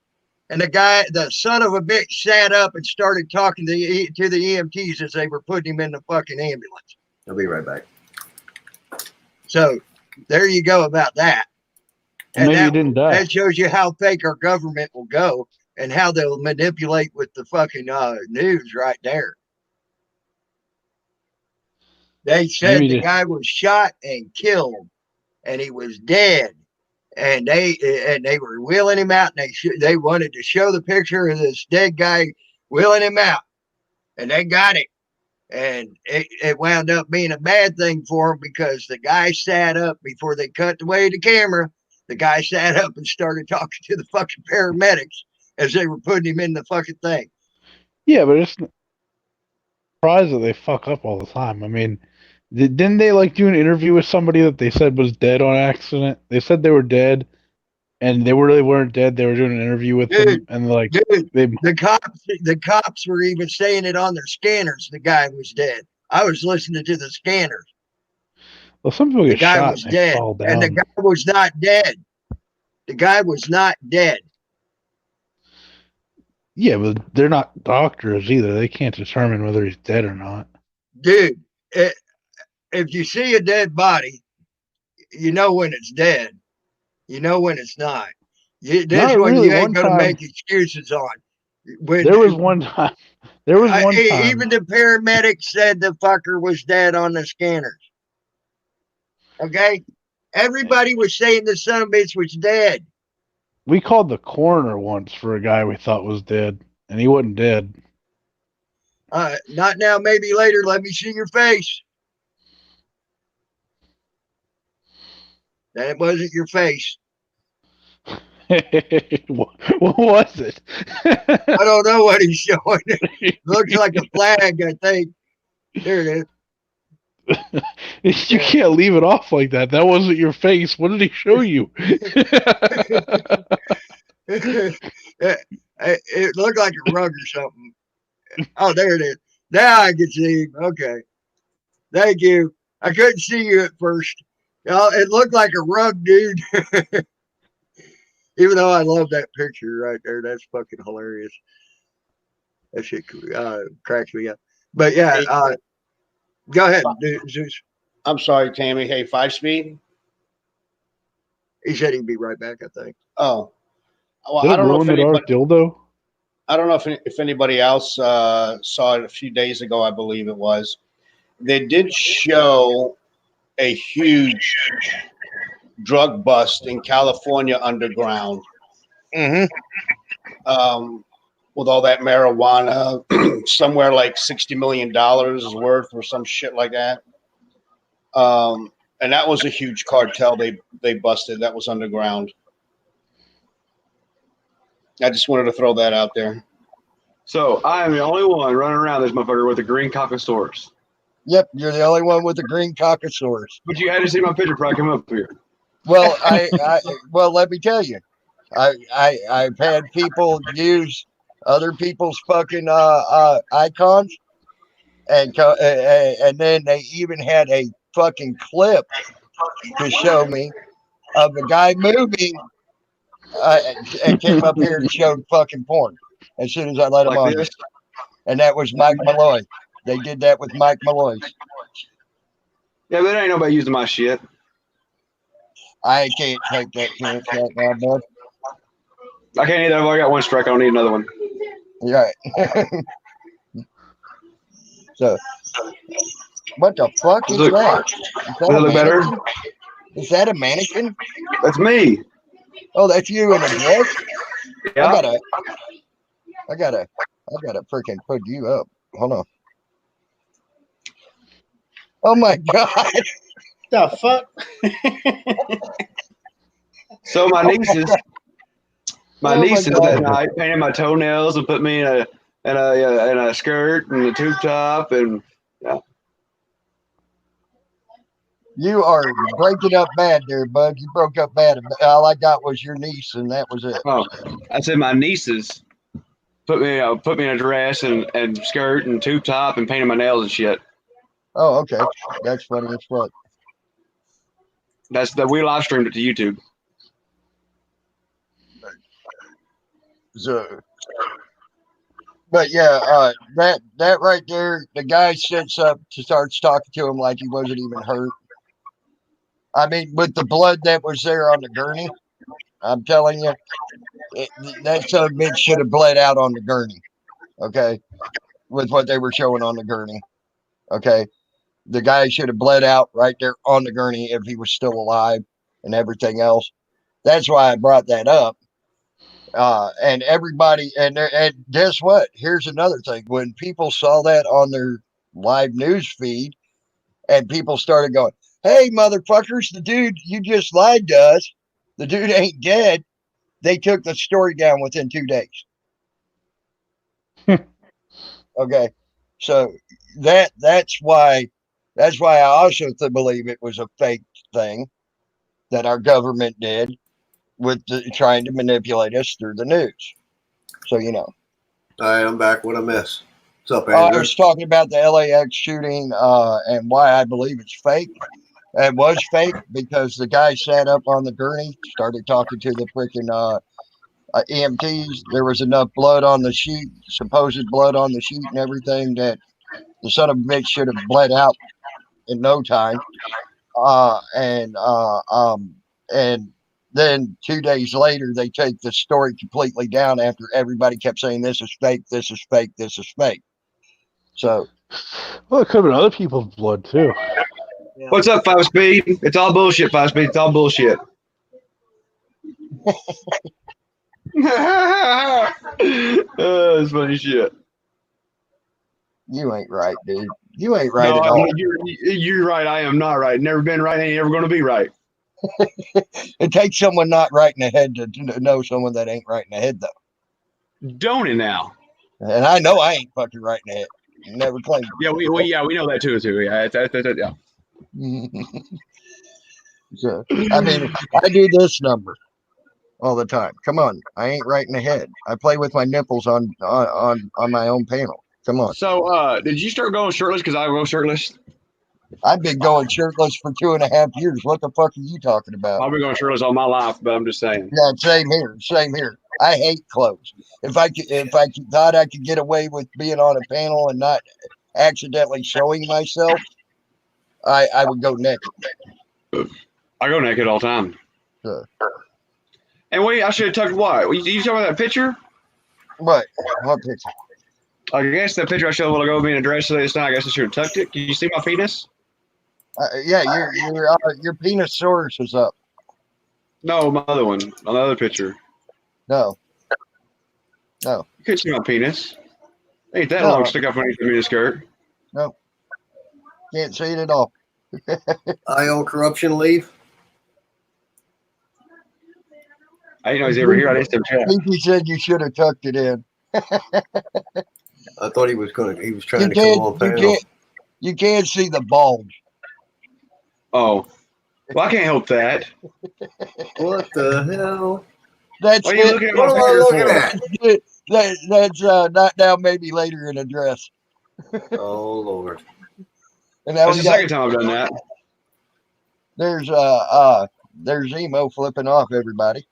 And the son of a bitch, sat up and started talking to the EMTs as they were putting him in the fucking ambulance. I'll be right back. So there you go about that. And maybe he didn't die. That shows you how fake our government will go and how they'll manipulate with the fucking news right there. They said the guy was shot and killed, and he was dead, and they were wheeling him out, and they wanted to show the picture of this dead guy wheeling him out, and they got it, and it wound up being a bad thing for him because the guy sat up before they cut away the camera. The guy sat up and started talking to the fucking paramedics as they were putting him in the fucking thing. Yeah, but it's surprised that they fuck up all the time. I mean, didn't they do an interview with somebody that they said was dead on accident? They said they were dead, and they really weren't dead. They were doing an interview with them, and the cops were even saying it on their scanners. The guy was dead. I was listening to the scanners. Well, some people get shot. Was dead, and the guy was not dead. The guy was not dead. Yeah, but they're not doctors either. They can't determine whether he's dead or not. Dude, if you see a dead body, you know when it's dead. You know when it's not. This one you ain't going to make excuses on. There was one time. Even the paramedics said the fucker was dead on the scanners. Okay? Everybody was saying the son of a bitch was dead. We called the coroner once for a guy we thought was dead, and he wasn't dead. Not now, maybe later. Let me see your face. That wasn't your face. What was it? I don't know what he's showing. Looks like a flag, I think. There it is. You can't leave it off like that. That wasn't your face. What did he show you? It looked like a rug or something. Oh, there it is. Now I can see him. Okay. Thank you. I couldn't see you at first. It looked like a rug, dude. Even though I love that picture right there. That's fucking hilarious. That shit cracks me up. But yeah, go ahead, Zeus. I'm sorry, Tammy. Hey, 5-speed. He said he'd be right back, I think. Oh, well, Did I it don't know glow if in the dark anybody. dildo? I don't know if anybody else saw it a few days ago. I believe it was. They did show a huge drug bust in California underground. Mm-hmm. With all that marijuana, somewhere like $60 million worth or some shit like that. And that was a huge cartel they busted. That was underground. I just wanted to throw that out there. So I am the only one running around this motherfucker with a green Caucasaurus. Yep, you're the only one with the green Caucasaurus. But you had to see my picture before I come up here. Well, well, let me tell you, I've had people use other people's fucking icons, and then they even had a fucking clip to show me of a guy moving, and came up here and showed fucking porn as soon as I let him Like on. this? And that was Mike Malloy. They did that with Mike Malloy's. Yeah, but there ain't nobody using my shit. I can't take that chance right now, bud. I can't either. I've already got one strike. I don't need another one. Right. So, what the fuck is that? Does it look better? Is that a mannequin? That's me. Oh, that's you in a dress? Yeah. I gotta freaking put you up. Hold on. Oh my god. The fuck? So my nieces God. that night painted my toenails and put me in a skirt and a tube top and yeah. You are breaking up bad there, bud. You broke up bad. All I got was your niece, and that was it. Oh, I said my nieces put me in a dress and skirt and tube top and painted my nails and shit. Oh, okay. That's funny as fuck. That's that we live streamed it to YouTube. So, but yeah, that right there, the guy sits up to starts talking to him like he wasn't even hurt. I mean, with the blood that was there on the gurney, I'm telling you, that son of a bitch should have bled out on the gurney. Okay, with what they were showing on the gurney. Okay, the guy should have bled out right there on the gurney if he was still alive and everything else. That's why I brought that up. And everybody, and guess what? Here's another thing. When people saw that on their live news feed, and people started going, "Hey, motherfuckers, the dude you just lied to us, the dude ain't dead." They took the story down within 2 days. Okay, so that's why I also believe it was a fake thing that our government did with trying to manipulate us through the news. So you know. All right, I'm back. What I miss? What's up, I Andrew? was talking about the LAX shooting and why I believe it's fake. It was fake because the guy sat up on the gurney, started talking to the freaking EMTs. There was enough blood on the sheet, supposed blood on the sheet and everything, that the son of a bitch should have bled out in no time. And then 2 days later, they take the story completely down after everybody kept saying this is fake, this is fake, this is fake. So, well, it could have been other people's blood too. Yeah. What's up, 5-speed? It's all bullshit, 5-speed. It's all bullshit. It's funny shit. you ain't right, dude. You ain't right No, at all. you're right. I am not right. Never been right. Ain't ever going to be right. It takes someone not right in the head to know someone that ain't right in the head, though. Don't it now? And I know I ain't fucking right in the head. Never claimed. Yeah, we know that too. Yeah, yeah. So, I mean, I do this number all the time. Come on, I ain't right in the head. I play with my nipples on my own panel. Come on. So, did you start going shirtless? Because I go shirtless. I've been going shirtless for 2.5 years. What the fuck are you talking about? I've been going shirtless all my life, but I'm just saying. Yeah, same here. Same here. I hate clothes. If I thought I could get away with being on a panel and not accidentally showing myself, I would go naked. I go naked all the time. And wait, I should have tucked what? You talking about that picture? What picture? I guess that picture I showed a while ago being a dress this night. I guess I should have tucked it. Can you see my penis? Yeah, your penis source is up. No, my other one. On the other picture. No. You can't see my penis. Ain't that No. long stick up underneath the miniskirt. No. Can't see it at all. IO corruption leave. I didn't know he's ever here. I didn't check. I think he said you should have tucked it in. I thought he was trying to come on panel. You can't see the bulge. Oh. Well, I can't help that. What the hell? That's What are you looking at What am I looking at? That's not now, maybe later in a dress. Oh Lord. And now That's the second time I've done that. There's emo flipping off everybody.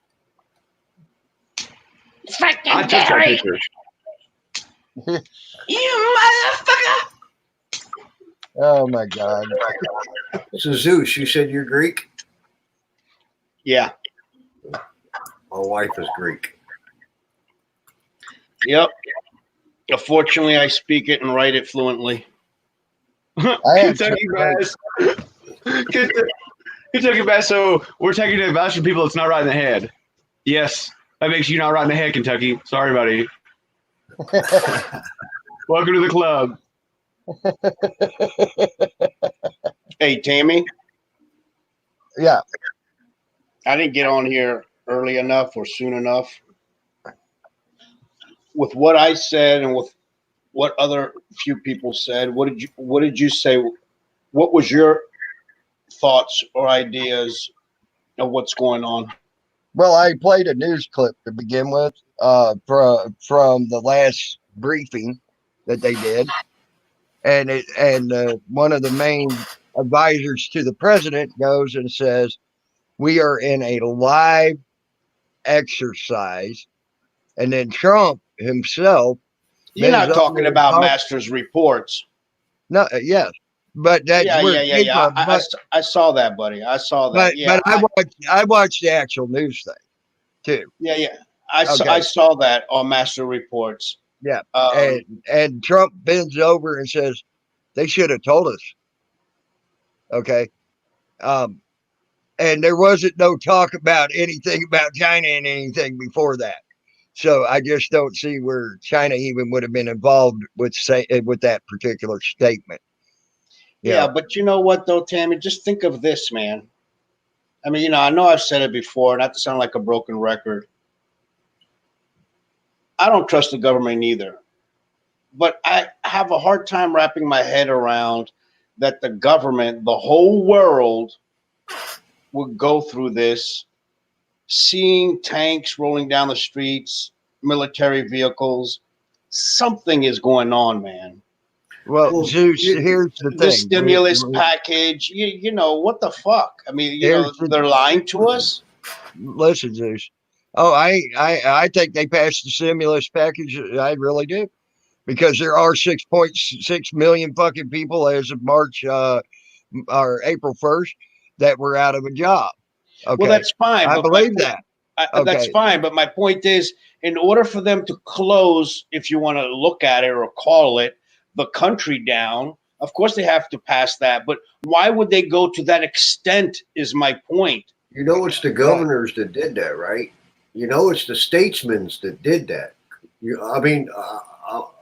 Freaking I took that Gary! picture. You motherfucker! Oh my God. So Zeus, you said you're Greek? Yeah. My wife is Greek. Yep. Unfortunately, I speak it and write it fluently. Kentucky Bass. Kentucky Bass. So we're taking advice from people that's not right in the head. Yes, that makes you not right in the head, Kentucky. Sorry, buddy. Welcome to the club. Hey, Tammy. Yeah. I didn't get on here early enough or soon enough. With what I said and with what other few people said, what did you say? What was your thoughts or ideas of what's going on? Well, I played a news clip to begin with from the last briefing that they did, and one of the main advisors to the president goes and says, "We are in a live exercise," and then Trump himself. You're not talking about Master's reports. No, yes, but that's yeah. I saw that, buddy. I saw that. But I watched the actual news thing too. Yeah. I saw that on Master Reports. Yeah, and Trump bends over and says, "They should have told us." Okay, and there wasn't no talk about anything about China and anything before that. So I just don't see where China even would have been involved with that particular statement. Yeah, but you know what though, Tammy? Just think of this, man. I mean, I know I've said it before, not to sound like a broken record. I don't trust the government either. But I have a hard time wrapping my head around that the government, the whole world, would go through this, seeing tanks rolling down the streets, military vehicles. Something is going on, man. Well, Zeus, here's the thing. The stimulus package, you know, what the fuck? I mean, they're lying to us. Listen, Zeus. Oh, I think they passed the stimulus package. I really do. Because there are 6.6 million fucking people as of March or April 1st that were out of a job. Okay. Well, that's fine. I believe that. That's fine. But my point is, in order for them to close, if you want to look at it or call it, the country down, of course they have to pass that. But why would they go to that extent is my point. You know, it's the governors that did that, right? You know, it's the statesmen that did that.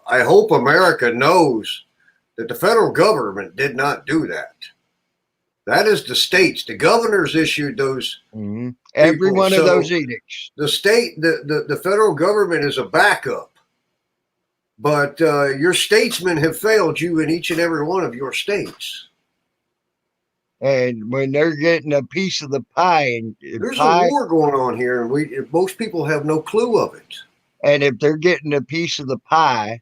I hope America knows that the federal government did not do that. That is the states. The governors issued those. Mm-hmm. Every one of those edicts. The state, the federal government is a backup. But your statesmen have failed you in each and every one of your states. And when they're getting a piece of the pie, and there's a war going on here, and most people have no clue of it. And if they're getting a piece of the pie,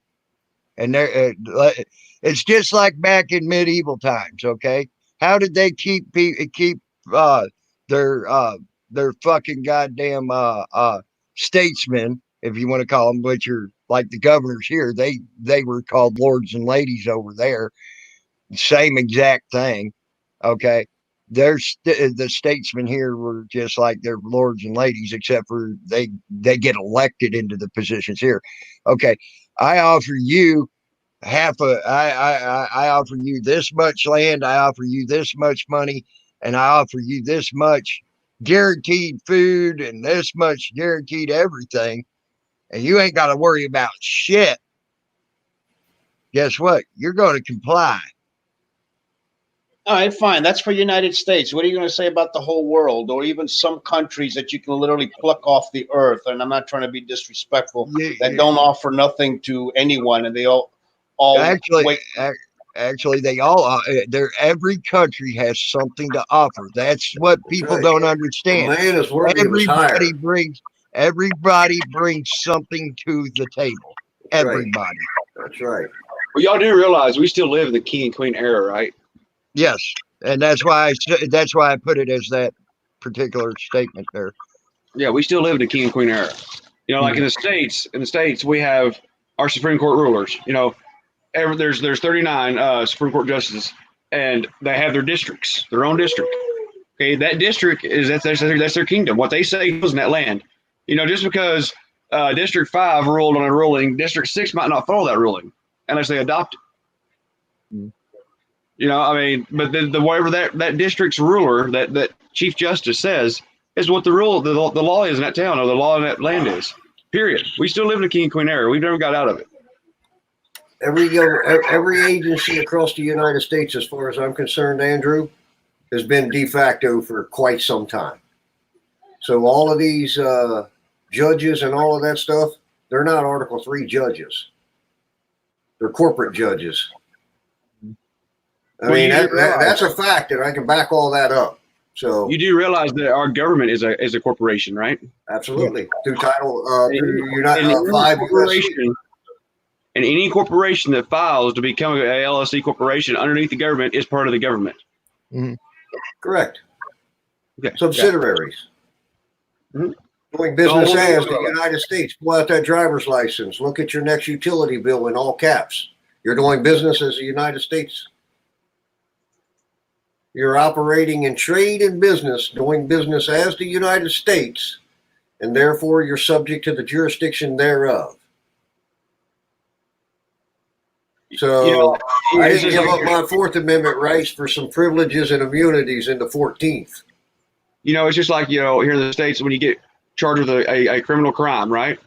and they're, it's just like back in medieval times. Okay, how did they keep their fucking goddamn statesmen, if you want to call them, which are like the governors here? They were called lords and ladies over there. Same exact thing. Okay, the statesmen here were just like their lords and ladies, except for they get elected into the positions here. Okay, I offer you I offer you this much land, I offer you this much money, and I offer you this much guaranteed food and this much guaranteed everything, and you ain't got to worry about shit. Guess what? You're going to comply. All right, fine. That's for United States. What are you going to say about the whole world, or even some countries that you can literally pluck off the earth? And I'm not trying to be disrespectful. That don't offer nothing to anyone, and they all actually they all every country has something to offer. That's what people don't understand. Man is worthy of his hire. Everybody brings something to the table. Everybody. That's right. Well, y'all do realize we still live in the king and queen era, right? Yes, and that's why I put it as that particular statement there. Yeah, we still live in the king and queen era. You know, like in the states, we have our Supreme Court rulers. You know, there's 39 Supreme Court justices, and they have their districts, their own district. Okay, that district that's their kingdom. What they say goes in that land. You know, just because District 5 ruled on a ruling, District 6 might not follow that ruling unless they adopt it. You know, I mean, but the whatever that district's ruler, that chief justice says, is what the law is in that town, or the law in that land is. Period. We still live in the king and queen era. We've never got out of it. Every agency across the United States, as far as I'm concerned, Andrew, has been de facto for quite some time. So all of these judges and all of that stuff, they're not Article 3 judges. They're corporate judges. I mean, that's a fact, and I can back all that up. So you do realize that our government is a corporation, right? Absolutely. Through Title through 5 corporation, and any corporation that files to become an LLC corporation underneath the government is part of the government. Mm-hmm. Correct. Okay. Subsidiaries. Mm-hmm. Doing business as the United States. Pull out that driver's license. Look at your next utility bill in all caps. You're doing business as the United States. You're operating in trade and business, doing business as the United States, and therefore you're subject to the jurisdiction thereof. So you know, I didn't give up my Fourth Amendment rights for some privileges and immunities in the 14th. You know, it's just like, you know, here in the States, when you get charged with a criminal crime, right?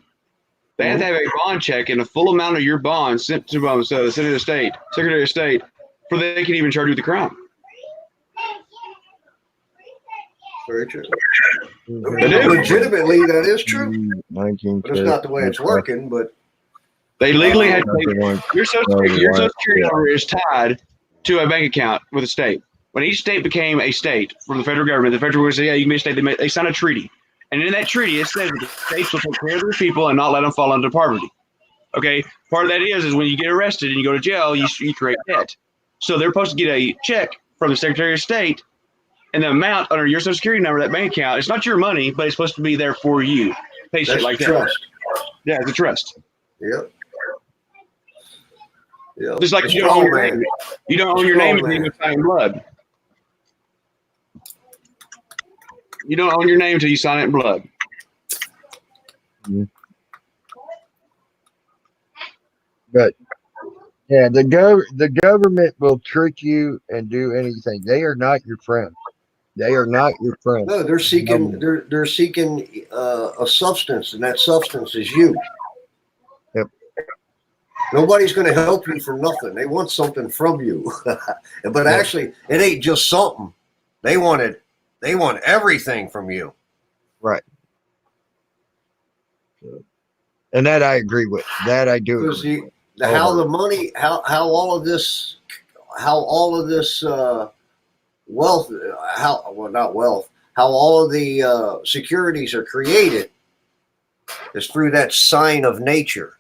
They have to have a bond check and a full amount of your bond sent to the Secretary of State, before they can even charge you with the crime. Very true. Legitimately, that is true. But it's not the way it's working. But they legally have to take your Social Security number is tied to a bank account with a state. When each state became a state from the federal government, the federal government said, "Yeah, you can be a state." They signed a treaty, and in that treaty, it says that the states will take care of their people and not let them fall into poverty. Okay, part of that is when you get arrested and you go to jail, you create debt. So they're supposed to get a check from the Secretary of State. And the amount under your Social Security number, that bank account, it's not your money, but it's supposed to be there for you. Pay shit like that. Trust. Yeah, it's a trust. Yep. Just like you don't own your name. You don't own your name until you sign in blood. You don't own your name until you sign it in blood. But yeah, the government will trick you and do anything. They are not your friend. They are not your friend. No, they're seeking. They're seeking a substance, and that substance is you. Yep. Nobody's going to help you for nothing. They want something from you. But actually, it ain't just something. They want everything from you. Right. And that I agree with. That I do agree with. How the money, how all of this wealth, how all of the securities are created is through that sign of nature,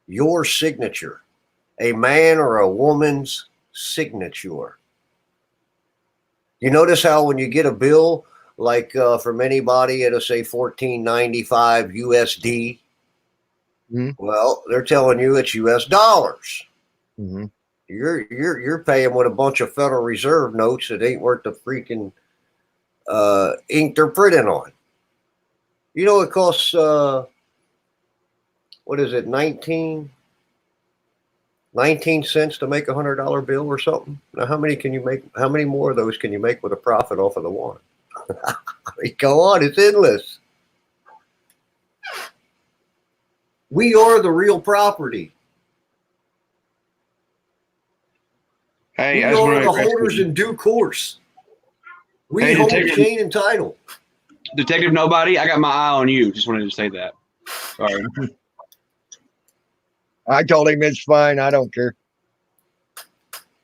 your signature, a man or a woman's signature. You notice how when you get a bill, like from anybody, it'll say $14.95 USD. Mm-hmm. Well, they're telling you it's US dollars. Mm-hmm. You're paying with a bunch of Federal Reserve notes that ain't worth the freaking ink they're printing on. You know, it costs what is it, 19 cents to make $100 bill or something? Now, how many can you make? How many more of those can you make with a profit off of the one? I mean, go on, it's endless. We are the real property. Hey, We I just are want the to holders in due course. We Hey, hold Detective- chain and title. Detective Nobody, I got my eye on you. Just wanted to say that. Sorry. I told him it's fine. I don't care.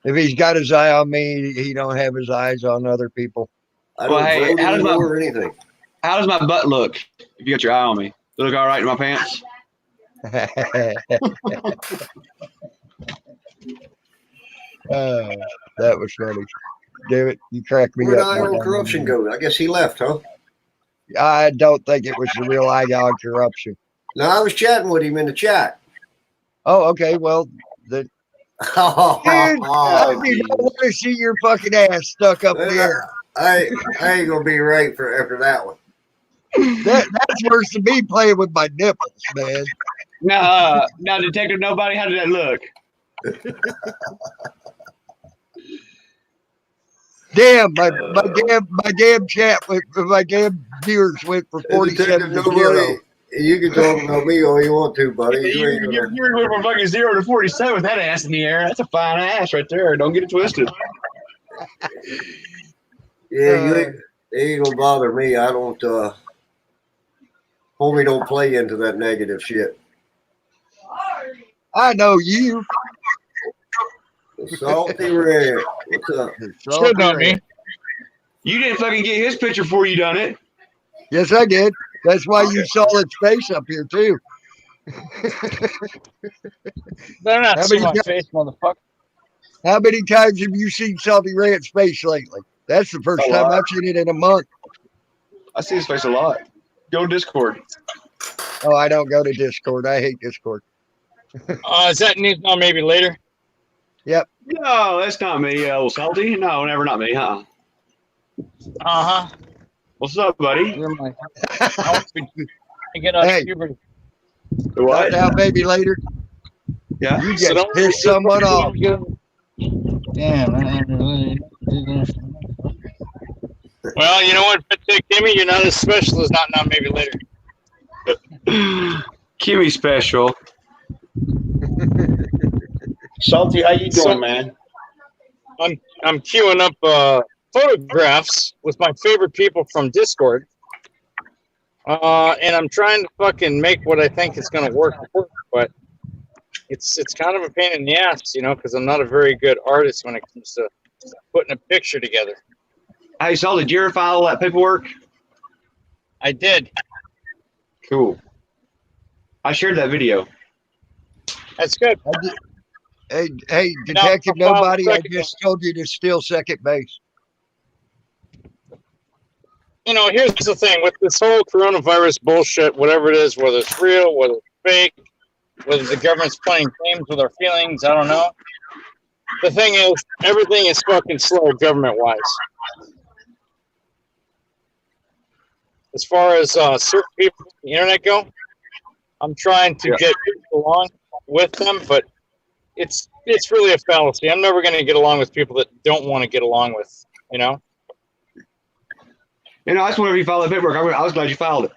If he's got his eye on me, he don't have his eyes on other people. I don't vote anymore or anything. How does my butt look if you got your eye on me? Does it look all right in my pants? That was funny. David, you cracked me Where'd up. eye on corruption go? I guess he left, huh? I don't think it was the real eye on corruption. No, I was chatting with him in the chat. Oh, okay. Well, the dude, I don't want to see your fucking ass stuck up in the air. I ain't gonna be right for after that one. That's worse than me playing with my nipples, man. Now, Detective Nobody, how did that look? Damn, my damn chat went, my damn viewers went for 47 to 0. You can talk about me all you want to, buddy. You went from fucking 0 to 47 with that ass in the air. That's a fine ass right there. Don't get it twisted. Yeah, it ain't gonna bother me. I don't. Homie, don't play into that negative shit. I know you. Salty Red. What's up? Should know me. You didn't fucking get his picture before you done it. Yes, I did. That's why you saw its face up here too. Better not How see many my times- face, motherfucker. How many times have you seen Salty Red's face lately? That's the first A time lot. I've seen it in a month. I see his face a lot. Go Discord. Oh, I don't go to Discord. I hate Discord. Is that news now? Maybe later. Yep. No, that's not me, old Salty. No, never not me, huh? Uh huh. What's up, buddy? You're my. I get out Hey. of puberty. What? Now, maybe later. Yeah. You So just don't pissed someone off. Damn. Well, you know what, Kimmy, you're not as special as not now. Maybe later. Kimmy special. Salty, how you doing, So- man? I'm queuing up photographs with my favorite people from Discord, and I'm trying to fucking make what I think is going to work, but it's kind of a pain in the ass, you know, because I'm not a very good artist when it comes to putting a picture together. Hey, Salty, did you ever file all that paperwork? I did. Cool. I shared that video. That's good. Hey, Detective Now, Nobody, I second- just told you to steal second base. You know, here's the thing with this whole coronavirus bullshit, whatever it is, whether it's real, whether it's fake, whether the government's playing games with our feelings, I don't know. The thing is, everything is fucking slow government-wise. As far as certain people on the internet go, I'm trying to get people along with them, but it's really a fallacy. I'm never going to get along with people that don't want to get along with, you know? You know, I just whenever you filed that paperwork, I was glad you filed it.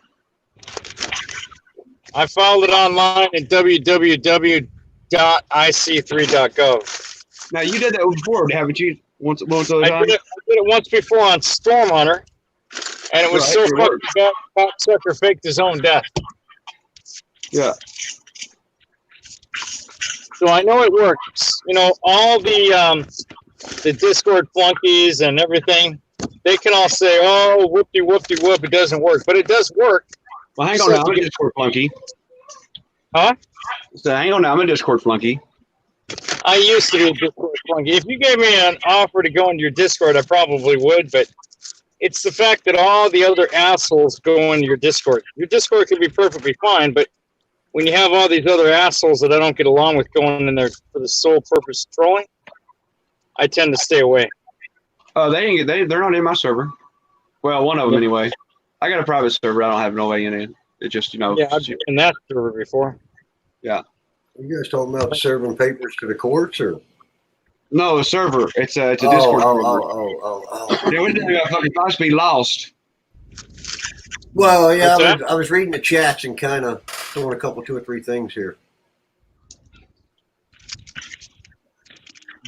I filed it online at www.ic3.gov. Now, you did that before, haven't you? Once other I time? did it once before on Storm Hunter, and it was Right, so it fucking worked. bad. Cocksucker faked his own death. Yeah. So I know it works. You know, all the Discord flunkies and everything, they can all say, "Oh, whoopty whoopty whoop," it doesn't work, but it does work. Well, hang Just on now. have I'm to a get- Discord flunky. Huh? So hang on now. I'm a Discord flunky. I used to be a Discord flunky. If you gave me an offer to go into your Discord, I probably would, but it's the fact that all the other assholes go into your Discord. Your Discord could be perfectly fine, but when you have all these other assholes that I don't get along with going in there for the sole purpose of trolling, I tend to stay away. They're not in my server. Well, one of them anyway. I got a private server. I don't have no way in it. It just, Yeah, I've been in that server before. Yeah. You guys talking about serving papers to the courts or? No, a server. It's a Discord server. Yeah, we didn't got fucking possibly lost. Well, yeah, I was reading the chats and kind of throwing a couple, 2 or 3 things here.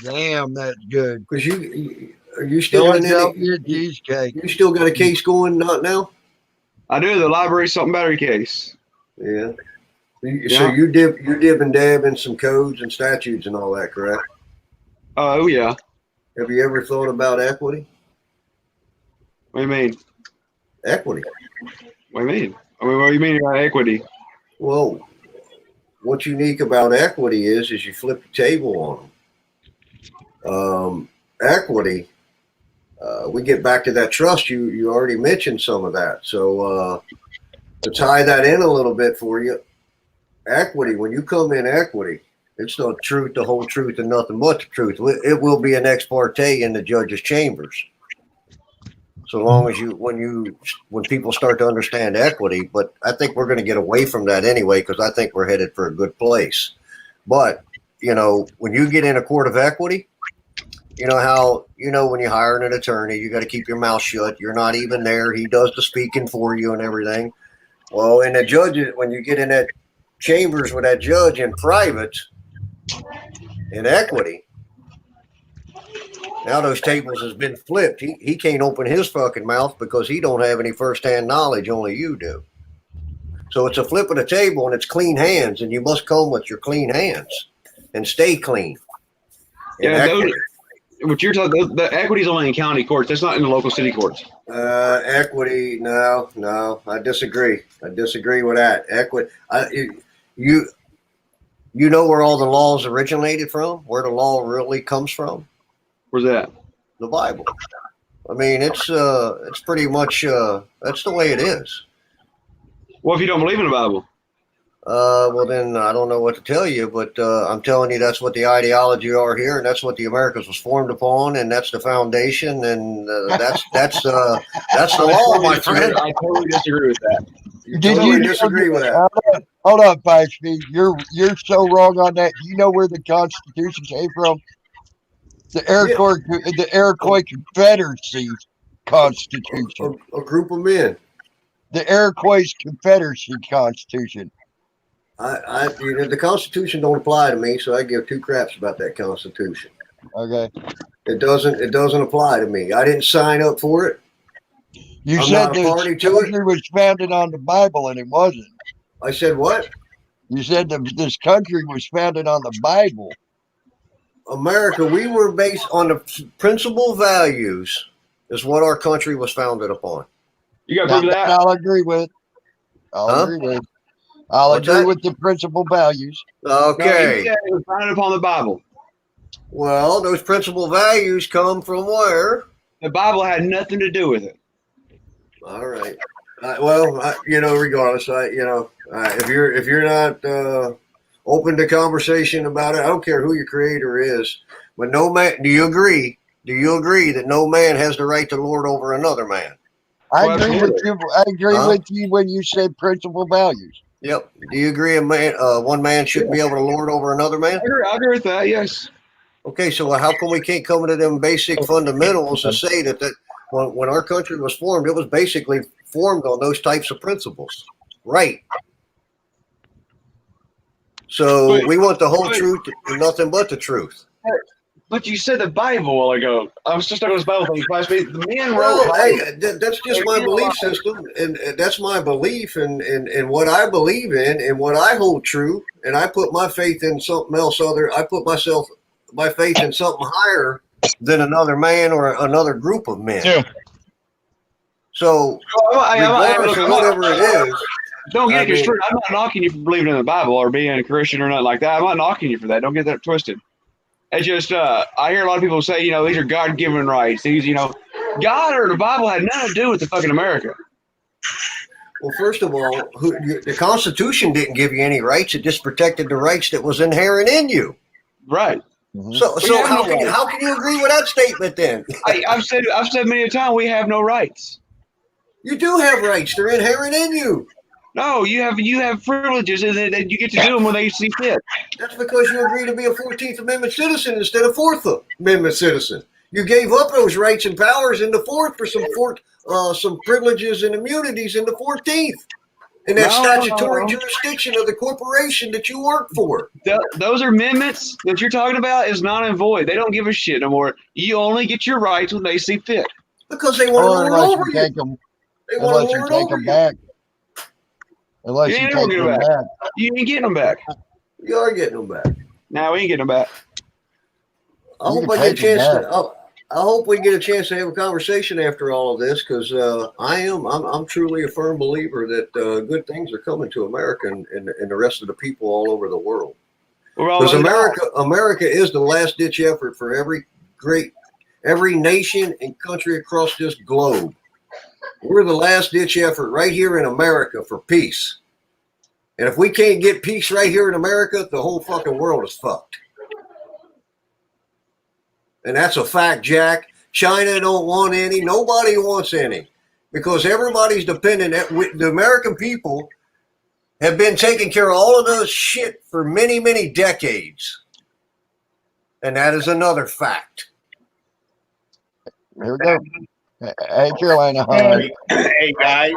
Damn, that's good. Because are you still in any? Cheesecake. You still got a case going? Not now. I do. The library something battery case. Yeah. So you dib and dab in some codes and statutes and all that, correct? Oh yeah. Have you ever thought about equity? What do you mean? Equity. What do you mean? I mean, what do you mean about equity? Well, what's unique about equity is you flip the table on them. Equity. We get back to that trust. You already mentioned some of that. So to tie that in a little bit for you, equity. When you come in equity, it's the truth, the whole truth, and nothing but the truth. It will be an ex parte in the judge's chambers. So long as when people start to understand equity, but I think we're going to get away from that anyway because I think we're headed for a good place. But when you get in a court of equity, you know how when you hire an attorney, you got to keep your mouth shut. You're not even there. He does the speaking for you and everything. Well, in the judges, when you get in that chambers with that judge in private, in equity, now those tables has been flipped. He can't open his fucking mouth because he don't have any firsthand knowledge. Only you do. So it's a flip of the table and it's clean hands, and you must come with your clean hands and stay clean. What you're talking, the equity's only in county courts. That's not in the local city courts. Equity, no, I disagree. I disagree with that. Equity, you know where all the laws originated from? Where the law really comes from? Where's that? The Bible. I mean, it's pretty much that's the way it is. Well, if you don't believe in the Bible. Well, then I don't know what to tell you, but I'm telling you that's what the ideology are here, and that's what the Americas was formed upon, and that's the foundation, and that's the law, my friend. I totally disagree with that. Did you disagree with that? Hold up, Paxby. You're so wrong on that. Do you know where the Constitution came from? The Iroquois Confederacy Constitution. A group of men. The Iroquois Confederacy Constitution. The Constitution don't apply to me, so I give 2 craps about that Constitution. Okay. It doesn't apply to me. I didn't sign up for it. You I'm said not a the party to country was founded on the Bible, and it wasn't. I said what? You said this country was founded on the Bible. America, we were based on the principal values is what our country was founded upon. You got to prove that? I'll agree with. I'll agree with the principal values. Okay. No, it was founded upon the Bible. Well, those principal values come from where? The Bible had nothing to do with it. All right. Regardless, if you're not open to conversation about it, I don't care who your creator is, but no man. Do you agree? Do you agree that no man has the right to lord over another man? I agree with you. I agree with you when you said principal values. Yep. Do you agree one man shouldn't be able to lord over another man? I agree with that, yes. Okay, so how come we can't come to them basic fundamentals and say that when our country was formed, it was basically formed on those types of principles? Right. So we want the whole truth and nothing but the truth. But you said the Bible a while ago. I was just talking about this Bible thing. The man wrote. Well, hey, that's just my belief system, and that's my belief, and what I believe in, and what I hold true, and I put my faith in something else. I put my faith in something higher than another man or another group of men. Too. So, regardless of whatever it is, don't get it construed. I'm not knocking you for believing in the Bible or being a Christian or nothing like that. I'm not knocking you for that. Don't get that twisted. It's just I hear a lot of people say, these are God-given rights. These, God or the Bible had nothing to do with the fucking America. Well, first of all, the Constitution didn't give you any rights. It just protected the rights that was inherent in you. Right. Mm-hmm. So how can you agree with that statement then? I've said many a time we have no rights. You do have rights. They're inherent in you. No, you have privileges, and you get to do them when they see fit. That's because you agree to be a 14th Amendment citizen instead of 4th Amendment citizen. You gave up those rights and powers in the 4th for some privileges and immunities in the 14th. And that statutory jurisdiction of the corporation that you work for. Those amendments that you're talking about is not and void. They don't give a shit no more. You only get your rights when they see fit. Because they want to lord over you. Unless you take them back. Unless you take them back. You ain't getting them back. You are getting them back. No, we ain't getting them back. I hope I get a chance I hope we get a chance to have a conversation after all of this, because I'm truly a firm believer that good things are coming to America and the rest of the people all over the world. Because America is the last ditch effort for every nation and country across this globe. We're the last ditch effort right here in America for peace. And if we can't get peace right here in America, the whole fucking world is fucked. And that's a fact, Jack. China don't want any. Nobody wants any. Because everybody's dependent. The American people have been taking care of all of those shit for many, many decades. And that is another fact. Here we go. Hey, Carolina. Hey, guys.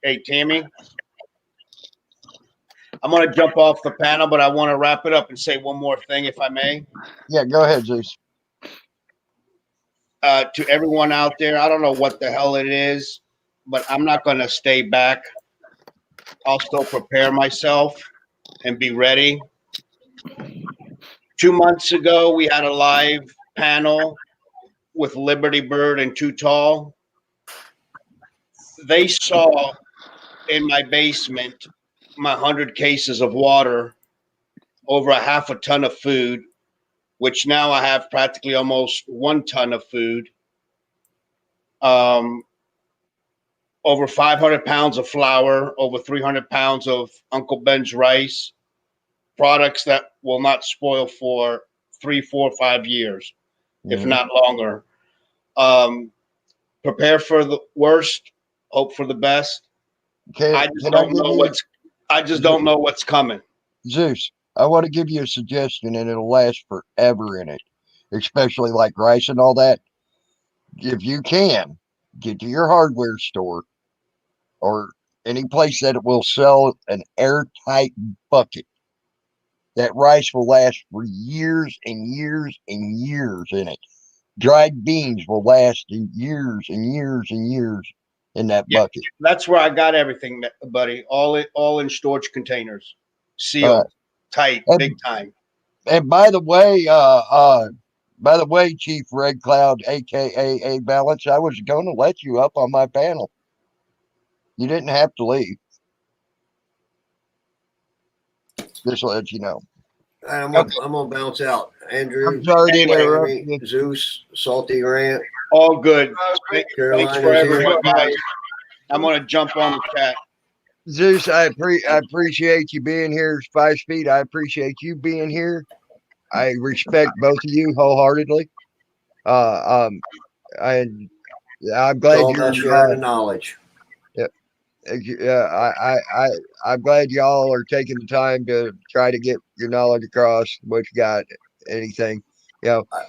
Hey, Tammy. I'm going to jump off the panel, but I want to wrap it up and say one more thing, if I may. Yeah, go ahead, Zeus. To everyone out there, I don't know what the hell it is, but I'm not going to stay back. I'll still prepare myself and be ready. 2 months ago, we had a live panel with Liberty Bird and Too Tall. They saw in my basement my 100 cases of water, over a half a ton of food, which now I have practically almost 1 ton of food, over 500 pounds of flour, over 300 pounds of Uncle Ben's rice, products that will not spoil for 3, 4, 5 years, if not longer. Prepare for the worst, hope for the best. I just don't know what's coming. Zeus, I want to give you a suggestion, and it'll last forever in it, especially like rice and all that. If you can, get to your hardware store or any place that it will sell an airtight bucket. That rice will last for years and years and years in it. Dried beans will last years and years and years in that bucket. That's where I got everything, buddy. All in storage containers, sealed, tight, big time. And by the way, Chief Red Cloud, aka A Balance, I was going to let you up on my panel. You didn't have to leave. Just to let you know. I'm gonna bounce out. Andrew, I'm sorry to interrupt. Zeus, Salty Rant. All good. Thanks for everyone, guys. I'm gonna jump on the chat. Zeus, I appreciate you being here. 5 Speed, I appreciate you being here. I respect both of you wholeheartedly. I'm glad you're sharing the knowledge. I'm glad y'all are taking the time to try to get your knowledge across. What you got? Anything?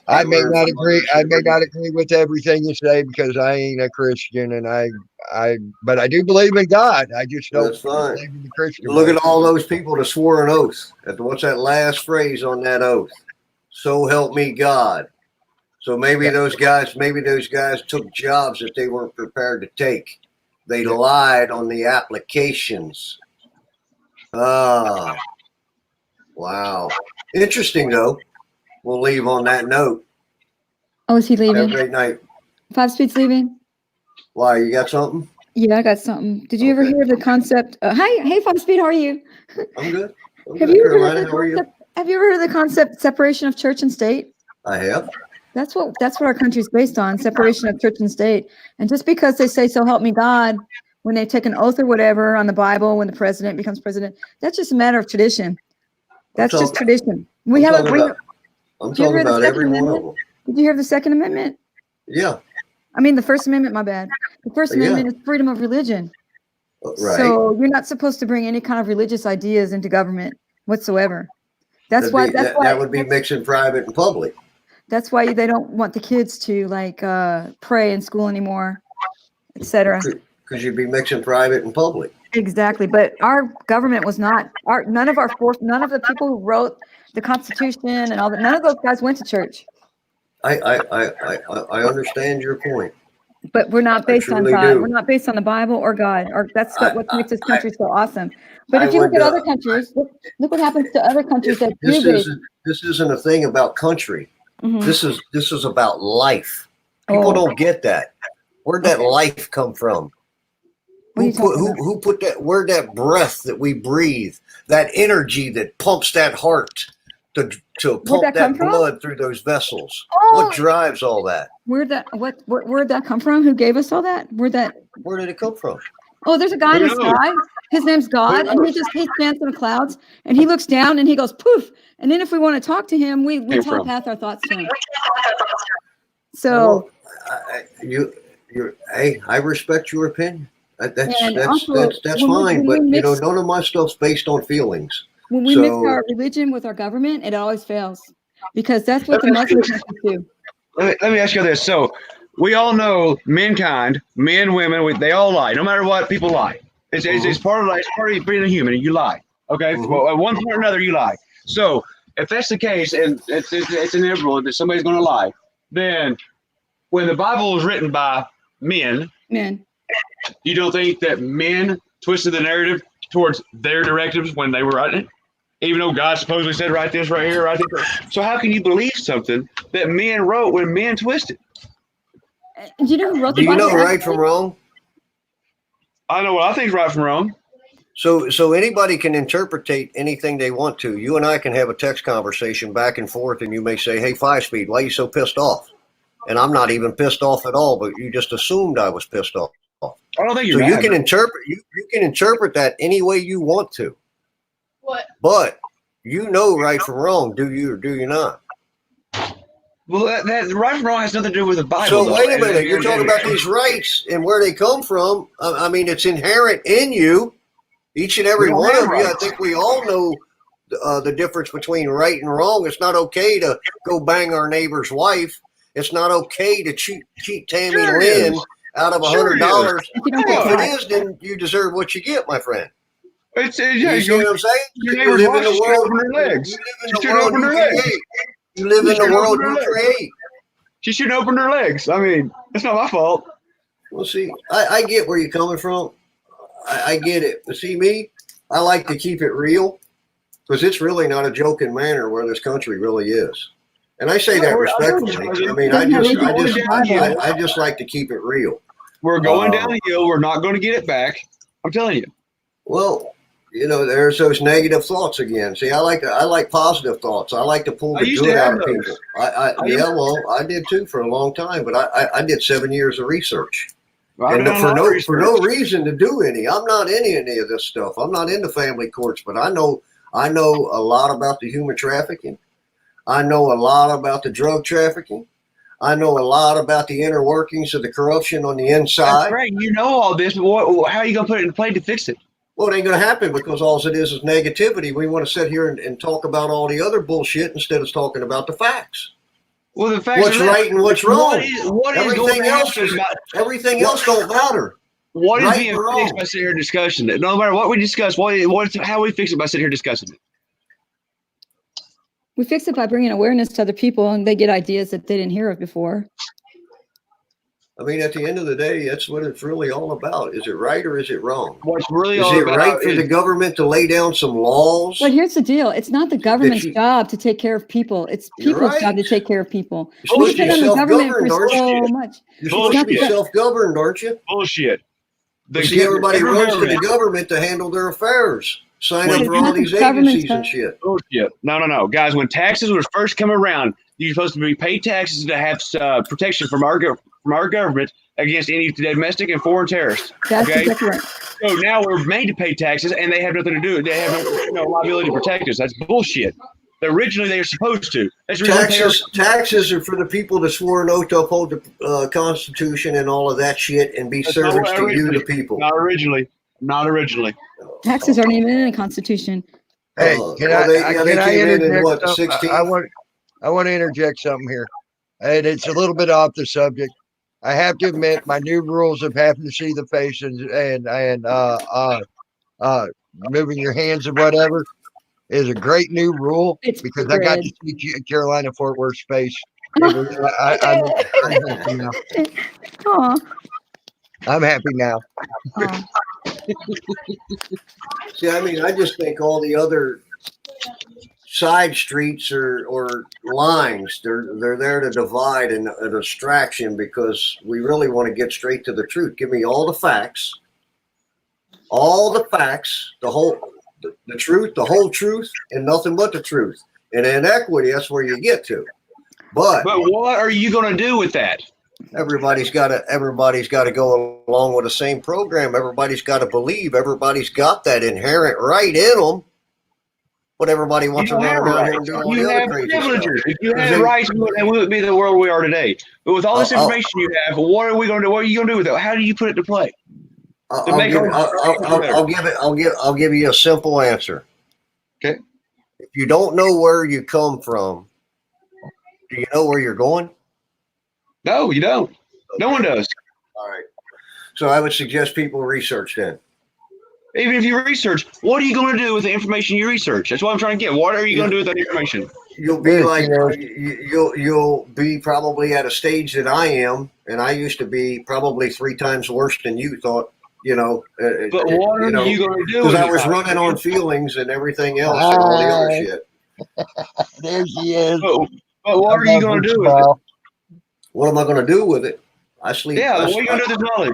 I may not agree. I may not agree with everything you say because I ain't a Christian, and but I do believe in God. I just don't believe in the Christian. Look at all those people that swore an oath. What's that last phrase on that oath? So help me God. So maybe those guys took jobs that they weren't prepared to take. They lied on the applications. Ah, wow. Interesting though. We'll leave on that note. Oh, is he leaving? Have a great night. 5 Speed's leaving? Why, you got something? Yeah, I got something. Did you ever hear of the concept? Hey, 5 Speed, how are you? I'm good. Have you ever heard of the concept separation of church and state? I have. That's what our country's based on, separation of church and state. And just because they say, so help me God, when they take an oath or whatever on the Bible, when the president becomes president, that's just a matter of tradition. That's just tradition. I'm talking about every one of them. Did you hear the Second Amendment? Yeah. I mean, the First Amendment, my bad. The First Amendment is freedom of religion. Right. So you're not supposed to bring any kind of religious ideas into government whatsoever. That would be mixing private and public. That's why they don't want the kids to pray in school anymore, etc. Because you'd be mixing private and public. Exactly. But our government was not none of the people who wrote the Constitution and all that, none of those guys went to church. I understand your point. But we're not based on God. We're not based on the Bible or God. Or that's what makes this country so awesome. But if you look at other countries, look what happens to other countries that this isn't a thing about country. Mm-hmm. This is about life. People don't get that. Where'd that life come from? Who put that? Where'd that breath that we breathe, that energy that pumps that heart to pump that blood through those vessels? What drives all that? Where'd that come from? Who gave us all that? Where did it come from? Oh, there's a guy in the sky. His name's God, and he stands in the clouds, and he looks down, and he goes poof. And then if we want to talk to him, we telepath our thoughts to him. So, I respect your opinion. That's fine, but none of my stuff's based on feelings. When we mix our religion with our government, it always fails because that's what the Muslim countries do. Let me ask you this. So we all know mankind, men, women, they all lie. No matter what, people lie. It's part of being a human. You lie. Okay. Mm-hmm. Well, at one point or another, you lie. So if that's the case, and it's inevitable that somebody's going to lie, then when the Bible was written by men, you don't think that men twisted the narrative towards their directives when they were writing it? Even though God supposedly said, write this right here, write this. So how can you believe something that men wrote when men twisted? Do you know who wrote the Bible? Do you know right from wrong? I know what I think is right from wrong. So anybody can interpretate anything they want to. You and I can have a text conversation back and forth, and you may say, hey, 5 Speed, why are you so pissed off? And I'm not even pissed off at all, but you just assumed I was pissed off. I don't think you're so you can interpret that any way you want to. What? But you know right from wrong, do you or do you not? Well, that right from wrong has nothing to do with the Bible. So wait a minute, you're talking about these rights and where they come from. I mean, it's inherent in you. Each and every one of you. I think we all know the difference between right and wrong. It's not okay to go bang our neighbor's wife. It's not okay to cheat Tammy Lynn out of $100. If it is, then you deserve what you get, my friend. You see what I'm saying? You live in the world. You live in the world you create. She shouldn't open her legs. I mean, it's not my fault. Well, see, I get where you're coming from. I get it. But see, me, I like to keep it real because it's really not a joking manner where this country really is. And I say that respectfully. I mean, I just like to keep it real. We're going downhill. We're not going to get it back. I'm telling you. Well, there's those negative thoughts again. See, I like positive thoughts. I like to pull the good out of people. I did too for a long time, but I did 7 years of research. And for no reason to do any. I'm not in any of this stuff. I'm not into family courts, but I know a lot about the human trafficking. I know a lot about the drug trafficking. I know a lot about the inner workings of the corruption on the inside. That's right. You know all this, but how are you going to put it in play to fix it? Well, it ain't going to happen because all it is negativity. We want to sit here and talk about all the other bullshit instead of talking about the facts. Well, the facts what's right and what's wrong. Everything else don't matter. What is being fixed by sitting here discussing it? No matter what we discuss, how we fix it by sitting here discussing it? We fix it by bringing awareness to other people, and they get ideas that they didn't hear of before. I mean, at the end of the day, that's what it's really all about. Is it right or is it wrong? What's really Is all it about right for the government to lay down some laws? But here's the deal. It's not the government's job to take care of people. It's people's job to take care of people. You're supposed to be self-governed, aren't you? Much. You're supposed to be self-governed, aren't you? Bullshit. See, everybody runs to the government to handle their affairs. Sign up for all these agencies and shit. Bullshit. No. Guys, when taxes was first come around, you're supposed to be paid taxes to have protection from our government against any domestic and foreign terrorists. That's exactly right. So now we're made to pay taxes, and they have nothing to do. They have no liability to protect us. That's bullshit. Originally, they were supposed to. Taxes are for the people that swore an oath to uphold the Constitution and all of that shit and be servants to you, the people. Not originally. Taxes aren't even in the Constitution. Hey, can I interject? I want to interject something here, and it's a little bit off the subject. I have to admit, my new rules of having to see the face and moving your hands and whatever is a great new rule because I got to see Carolina Fort Worth's face. I'm happy now. I'm happy now. See, I mean, I just think all the other side streets or lines, they're there to divide and a distraction because we really want to get straight to the truth. Give me all the facts, the truth, the whole truth, and nothing but the truth. And in equity, that's where you get to. But what are you going to do with that? Everybody's got to go along with the same program. Everybody's got to believe. Everybody's got that inherent right in them. But everybody wants to run around here and do all the other crazy stuff. If you had rights, it wouldn't be the world we are today. But with all this information you have, what are we going to do? What are you going to do with it? How do you put it to play? I'll give you a simple answer. Okay. If you don't know where you come from, do you know where you're going? No, you don't. No one does. All right. So I would suggest people research then. Even if you research, what are you going to do with the information you research? That's what I'm trying to get. What are you going to do with that information? You'll be like you'll be probably at a stage that I am, and I used to be probably 3 times worse than you thought. But what are you going to do? Because I was running on feelings and everything else and all the other shit. There she is. But what are you going to do with it? What am I going to do with it? I sleep. Yeah, what are you going to do with this knowledge?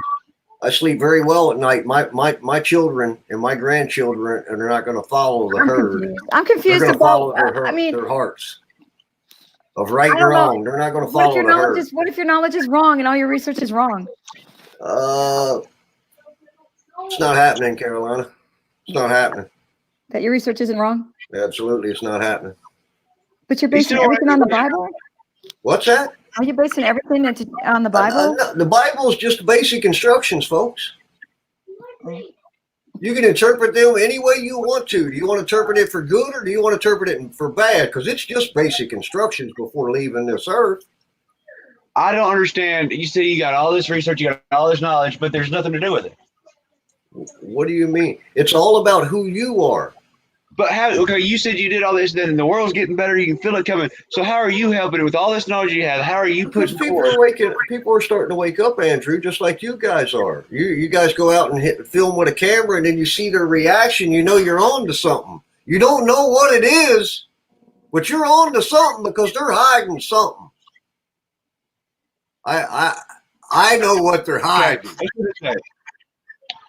I sleep very well at night. My children and my grandchildren are not going to follow the herd. I'm confused about. Their hearts of right and wrong. They're not going to follow the herd. What if your knowledge is wrong and all your research is wrong? It's not happening, Carolina. It's not happening. That your research isn't wrong? Absolutely, it's not happening. But you're basing everything on the Bible? What's that? Are you basing everything on the Bible? The Bible is just basic instructions, folks. You can interpret them any way you want to. Do you want to interpret it for good or do you want to interpret it for bad? Because it's just basic instructions before leaving this earth. I don't understand. You say you got all this research, you got all this knowledge, but there's nothing to do with it. What do you mean? It's all about who you are. But how? Okay, you said you did all this, then the world's getting better. You can feel it coming. So how are you helping it with all this knowledge you have? How are you putting forward? People are starting to wake up, Andrew, just like you guys are. You guys go out and film with a camera, and then you see their reaction. You know you're on to something. You don't know what it is, but you're on to something because they're hiding something. I know what they're hiding.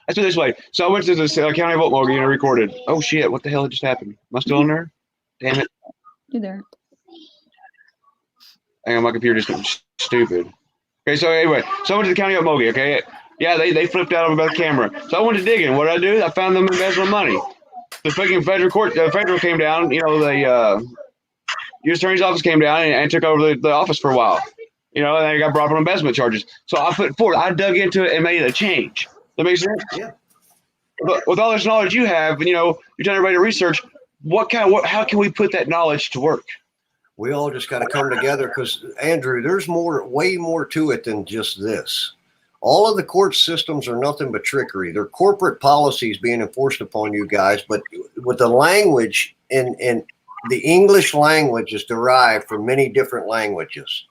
Let's do it this way. So I went to the county vote log and I recorded. Oh shit! What the hell just happened? Am I still in there? Damn it! You're there. Hang on, my computer just went stupid. Okay, so anyway, so I went to the county of Mogi. Okay, yeah, they flipped out about the camera. So I went to digging. What did I do? I found them embezzling money. The fucking federal came down. You know, the U.S. Attorney's office came down and took over the office for a while. You know, and I got brought up on embezzlement charges. So I put forward. I dug into it and made a change. That makes sense. Yeah. But with all this knowledge you have, and you're telling everybody to research. How can we put that knowledge to work? We all just got to come together because, Andrew, there's way more to it than just this. All of the court systems are nothing but trickery. They're corporate policies being enforced upon you guys, but with the language and the English language is derived from many different languages.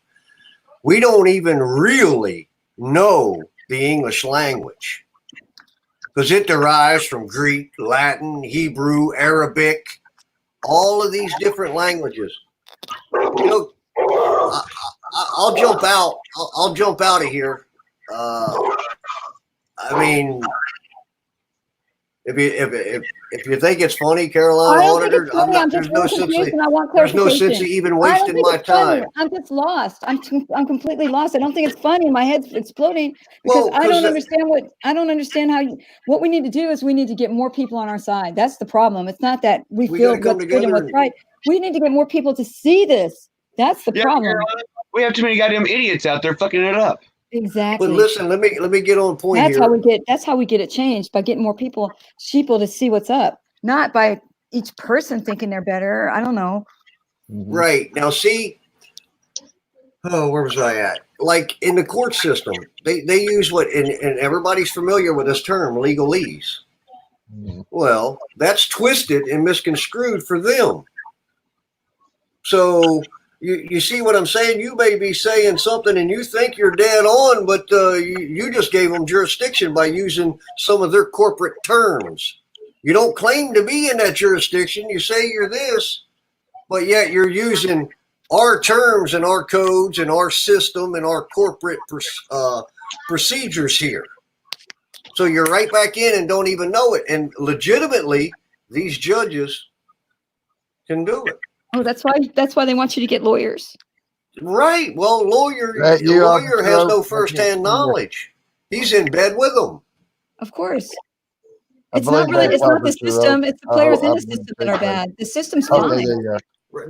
We don't even really know the English language because it derives from Greek, Latin, Hebrew, Arabic, all of these different languages. You know, I'll jump out. I'll jump out of here. I mean, if you think it's funny, Carolina Auditor, there's no sense of even wasting my time. I'm just lost. I'm completely lost. I don't think it's funny. My head's exploding because I don't understand what we need to do is we need to get more people on our side. That's the problem. It's not that we feel what's good and what's right. We need to get more people to see this. That's the problem. Carolina, we have too many goddamn idiots out there fucking it up. Exactly. But listen, let me get on point here. That's how we get it changed, by getting more people to see what's up, not by each person thinking they're better. I don't know. Right. Now see, where was I at? Like in the court system, they use and everybody's familiar with this term, legalese. Well, that's twisted and misconstrued for them. So you see what I'm saying? You may be saying something and you think you're dead on, but you just gave them jurisdiction by using some of their corporate terms. You don't claim to be in that jurisdiction. You say you're this, but yet you're using our terms and our codes and our system and our corporate procedures here. So you're right back in and don't even know it. And legitimately, these judges can do it. Oh, that's why they want you to get lawyers. Right. Well, lawyer has no firsthand knowledge. He's in bed with them. Of course. It's not the system. It's the players in the system that are bad. The system's fine.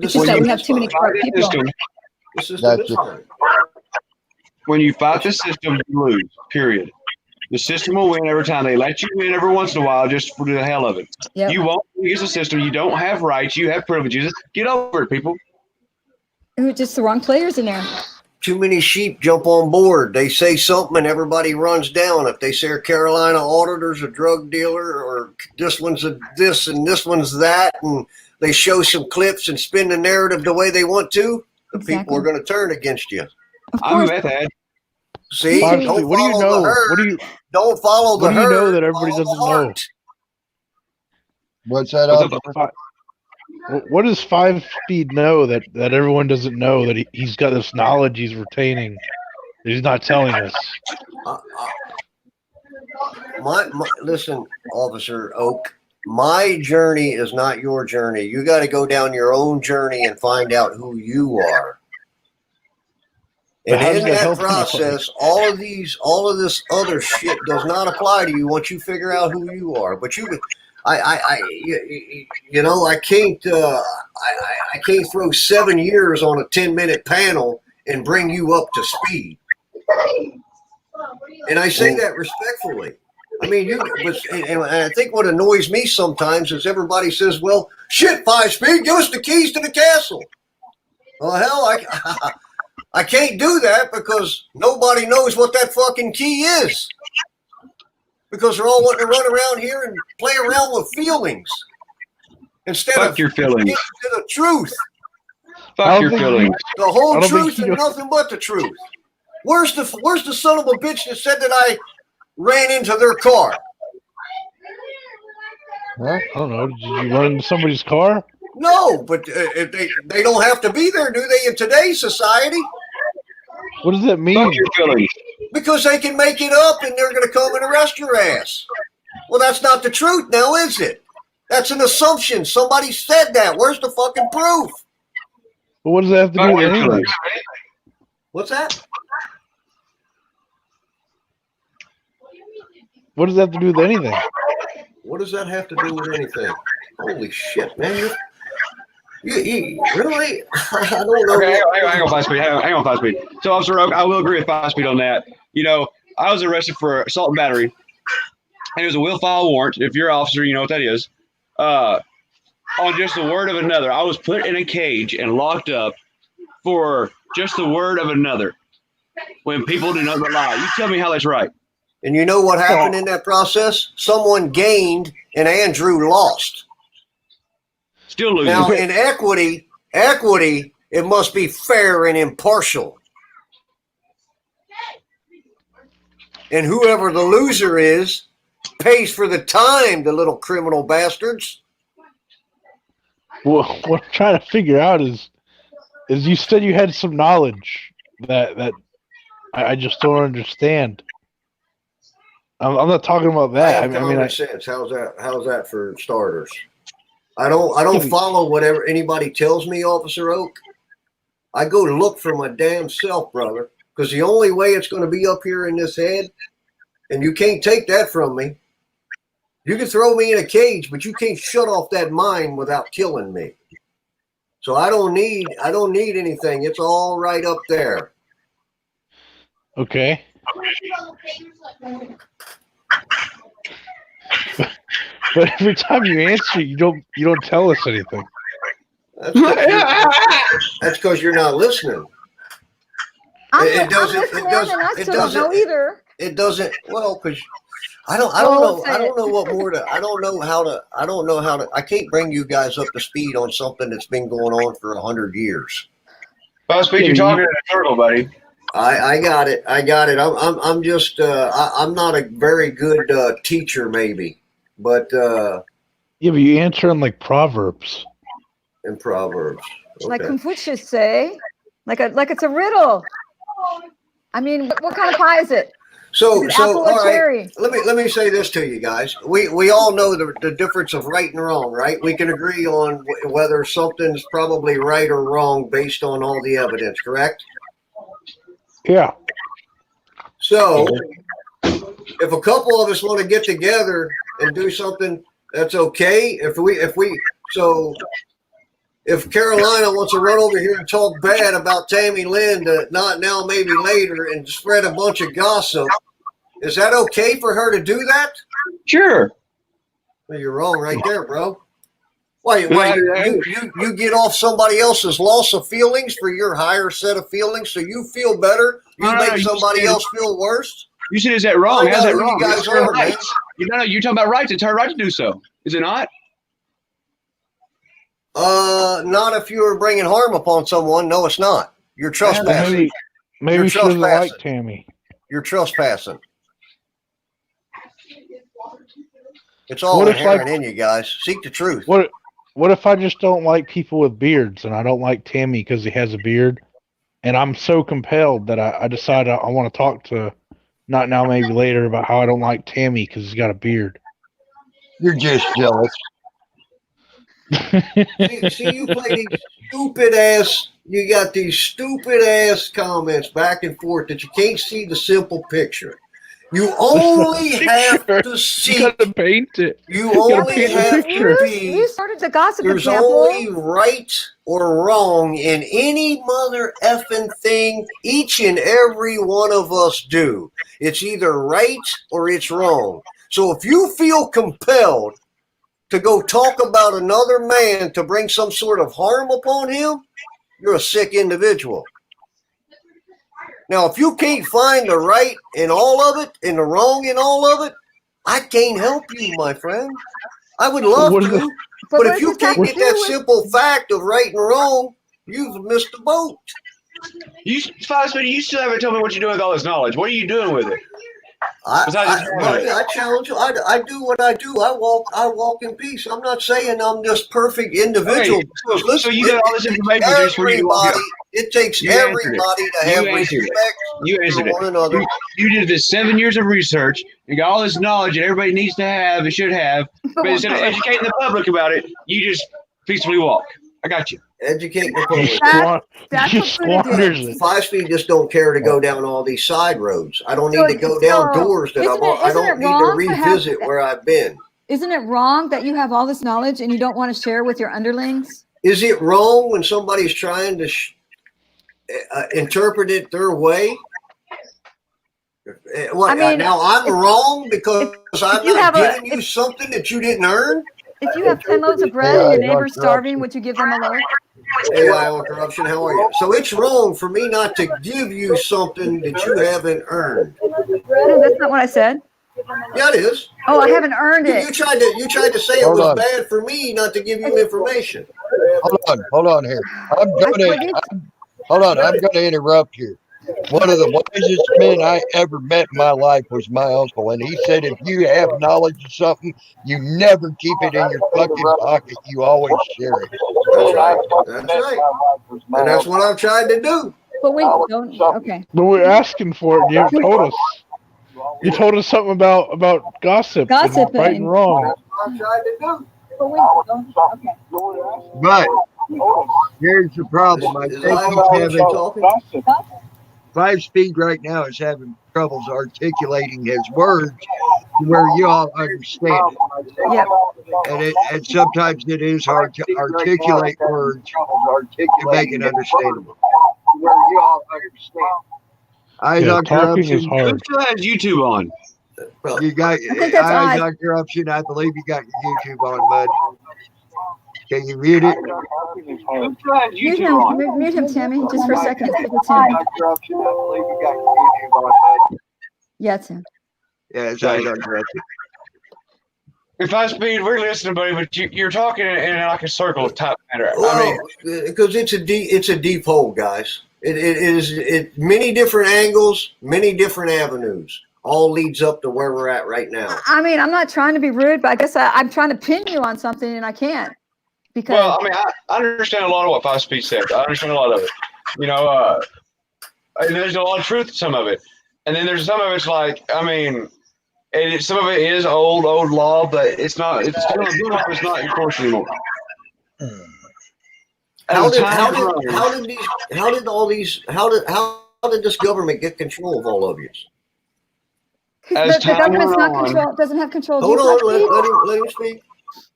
It's just that we have too many smart people. When you fight the system, you lose. Period. The system will win every time. They let you win every once in a while just for the hell of it. Yep. You won't use the system. You don't have rights. You have privileges. Get over it, people. Just the wrong players in there. Too many sheep jump on board. They say something and everybody runs down. If they say Carolina Auditor's a drug dealer or this one's a this and this one's that, and they show some clips and spin the narrative the way they want to, the people are going to turn against you. I'm a meth head. See, don't follow the herd. Don't follow the herd. What do you know that everybody doesn't know? What's that? What does 5 Speed know that everyone doesn't know, that he's got this knowledge he's retaining that he's not telling us? Listen, Officer Oak, my journey is not your journey. You got to go down your own journey and find out who you are. And in that process, all of this other shit does not apply to you once you figure out who you are. But I can't throw 7 years on a 10-minute panel and bring you up to speed. And I say that respectfully. I mean, and I think what annoys me sometimes is everybody says, "Well, shit, 5 Speed, give us the keys to the castle." Well, hell, I can't do that because nobody knows what that fucking key is. Because they're all wanting to run around here and play around with feelings instead of your feelings. The truth. Fuck your feelings. The whole truth and nothing but the truth. Where's the son of a bitch that said that I ran into their car? I don't know. Did you run into somebody's car? No, but they don't have to be there, do they, in today's society? What does that mean? Because they can make it up and they're going to come and arrest your ass. Well, that's not the truth now, is it? That's an assumption. Somebody said that. Where's the fucking proof? But what does that have to do with anything? What's that? What does that have to do with anything? What does that have to do with anything? Holy shit, man. You really? I don't know. Okay, hang on, 5 Speed. Hang on, 5 Speed. So, Officer Oak, I will agree with 5 Speed on that. You know, I was arrested for assault and battery, and it was a will file warrant. If you're an officer, you know what that is. On just the word of another. I was put in a cage and locked up for just the word of another when people do nothing but lie. You tell me how that's right. And you know what happened in that process? Someone gained and Andrew lost. Still losing. Now, in equity, it must be fair and impartial. And whoever the loser is pays for the time, the little criminal bastards. Well, what I'm trying to figure out is you said you had some knowledge that I just don't understand. I'm not talking about that. I have common sense. How's that for starters? I don't follow whatever anybody tells me, Officer Oak. I go look for my damn self, brother, because the only way it's going to be up here in this head, and you can't take that from me. You can throw me in a cage, but you can't shut off that mind without killing me. So I don't need anything. It's all right up there. Okay. But every time you answer, you don't tell us anything. That's because you're not listening. I'm listening, and I still don't know either. It doesn't. Well, because I don't know what more to. I don't know how to. I can't bring you guys up to speed on something that's been going on for 100 years. Well, speak, you're talking in a circle, buddy. I got it. I'm just. I'm not a very good teacher, maybe, but. Yeah, but you answer in like Proverbs. In Proverbs, okay. Like Confucius say, like it's a riddle. I mean, what kind of pie is it? So apple or all cherry? right. Let me say this to you guys. We all know the difference of right and wrong, right? We can agree on whether something's probably right or wrong based on all the evidence, correct? Yeah. So if a couple of us want to get together and do something, that's okay. If Carolina wants to run over here and talk bad about Tammy Lynn, not now, maybe later, and spread a bunch of gossip, is that okay for her to do that? Sure. Well, you're wrong right there, bro. Why you get off somebody else's loss of feelings for your higher set of feelings, so you feel better? You make somebody else feel worse? You said, is that wrong? How's that wrong? You guys are, man. No, you're talking about rights. It's her right to do so. Is it not? Not if you are bringing harm upon someone. No, it's not. You're trespassing. Maybe she doesn't like Tammy. You're trespassing. It's all inherent in you guys. Seek the truth. What if I just don't like people with beards and I don't like Tammy because he has a beard, and I'm so compelled that I decide I want to talk to, not now, maybe later, about how I don't like Tammy because he's got a beard. You're just jealous. See, you play these stupid ass. You got these stupid ass comments back and forth that you can't see the simple picture. You only have to see. You gotta paint it. You only have to be. You started the gossip There's example. only right or wrong in any mother effing thing each and every one of us do. It's either right or it's wrong. So if you feel compelled to go talk about another man to bring some sort of harm upon him, you're a sick individual. Now, if you can't find the right in all of it and the wrong in all of it, I can't help you, my friend. I would love to. But if you can't get that simple fact of right and wrong, you've missed the boat. You still haven't told me what you're doing with all this knowledge. What are you doing with it? I challenge you. I do what I do. I walk in peace. I'm not saying I'm this perfect individual. Okay, listen, so you got all this information just for you to walk out. It takes everybody to have respect for one another. You did this 7 years of research. You got all this knowledge that everybody needs to have and should have. But instead of educating the public about it, you just peacefully walk. I got you. Educate the public. That's what 5 Speed just don't care to go down all these side roads. I don't need to go down doors that I don't need to revisit where I've been. Isn't it wrong that you have all this knowledge and you don't want to share with your underlings? Is it wrong when somebody's trying to interpret it their way? What, now I'm wrong because I'm not giving you something that you didn't earn? If you have 10 loaves of bread and your neighbor's starving, would you give them a loaf? AI on corruption, how are you? So it's wrong for me not to give you something that you haven't earned. No, that's not what I said. Yeah, it is. Oh, I haven't earned You it. tried to say it Hold was on. bad for me not to give you information. Hold on here. I'm gonna interrupt here. One of the wisest men I ever met in my life was my uncle, and he said, if you have knowledge of something, you never keep it in your fucking pocket. You always share it. That's right. That's right. And that's what I've tried to do. But we don't. Okay. But we're asking for it. You haven't told us. You told us something about gossip. Gossip And right and wrong. That's what I've tried to do. But we don't. Okay. But here's the problem. I Is think I he's always having talking? 5 Speed right now is having troubles articulating his words to where you all understand it. Yep. And sometimes it is hard to articulate words to make it understandable. Eyes Yeah, on talking is corruption. Who hard. still has YouTube on? You got I think that's eyes odd. on corruption. I believe you got your YouTube on, bud. Can you mute it? Who still has Mute YouTube him. on? Mute him, Tammy, just for a second. See if it's him. Yeah, it's him. Yeah, it's eyes on corruption. If I speed, we're listening, buddy, but you're talking in like a circle of type matter. Well, because it's a deep hole, guys. It is many different angles, many different avenues. All leads up to where we're at right now. I mean, I'm not trying to be rude, but I guess I'm trying to pin you on something and I can't. Because well, I mean, I understand a lot of what 5 Speed said. I understand a lot of it. You know, and there's a lot of truth to some of it. And then there's some of it's like, I mean, some of it is old law, but it's not. It's still it's not enforced anymore. How did this government get control of all of you? As the government's not control, doesn't have control. Hold on, let him speak.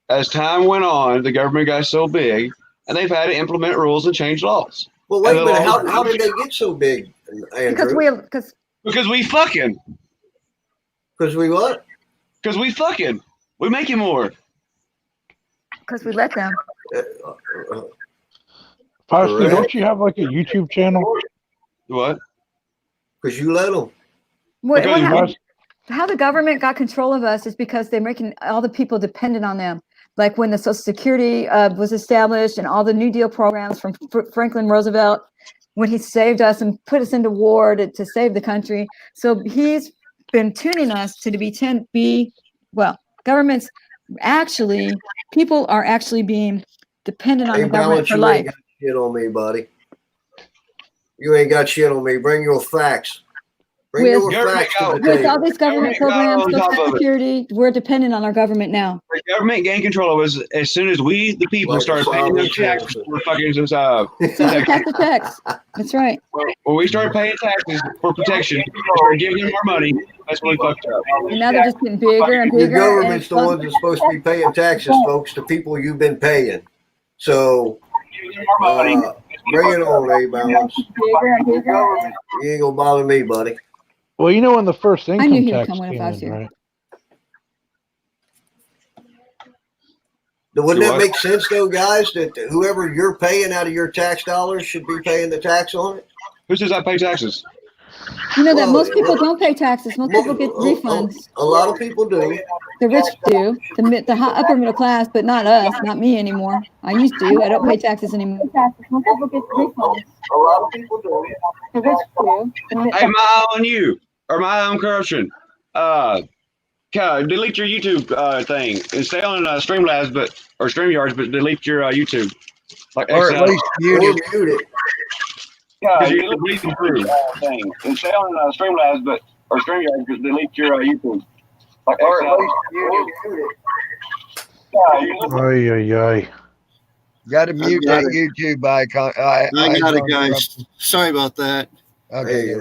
As time went on, the government got so big, and they've had to implement rules and change laws. Well, wait a minute. How did they get so big, Andrew? Because we fucking. Because we what? Because we fucking. We make it more. Because we let them. Possibly, don't you have like a YouTube channel? What? Because you let them. How the government got control of us is because they're making all the people dependent on them. Like when the Social Security was established and all the New Deal programs from Franklin Roosevelt, when he saved us and put us into war to save the country. So he's been tuning us to governments actually, people are actually being dependent on the government for life. You ain't got shit on me, buddy. You ain't got shit on me. Bring your facts. With all these government programs, Social Security, we're dependent on our government now. The government gained control of us as soon as we, the people, started paying their taxes for fucking tax. That's right. When we started paying taxes for protection, we started giving them more money. That's when we fucked up. And now they're just getting bigger and bigger. The government's the ones that's supposed to be paying taxes, folks, to people you've been paying. So, bring it on, A-Balance. You ain't gonna bother me, buddy. Well, you know when the first income tax came in, right? Wouldn't that make sense, though, guys, that whoever you're paying out of your tax dollars should be paying the tax on it? Who says I pay taxes? You know that most people don't pay taxes. Most people get refunds. A lot of people do. The rich do. The upper middle class, but not us, not me anymore. I used to. I don't pay taxes anymore. Most people get refunds. A lot of people do. The rich do. Hey, my eye on you, or my eye on corruption. Delete your YouTube thing and stay on Streamlabs, or StreamYards, but delete your YouTube. Or at least mute it. You're bleeding through thing. And stay on Streamlabs, or StreamYards, but delete your YouTube. Or at least mute it. Ay. Got to mute that YouTube icon. I got it, guys. Sorry about that. Okay.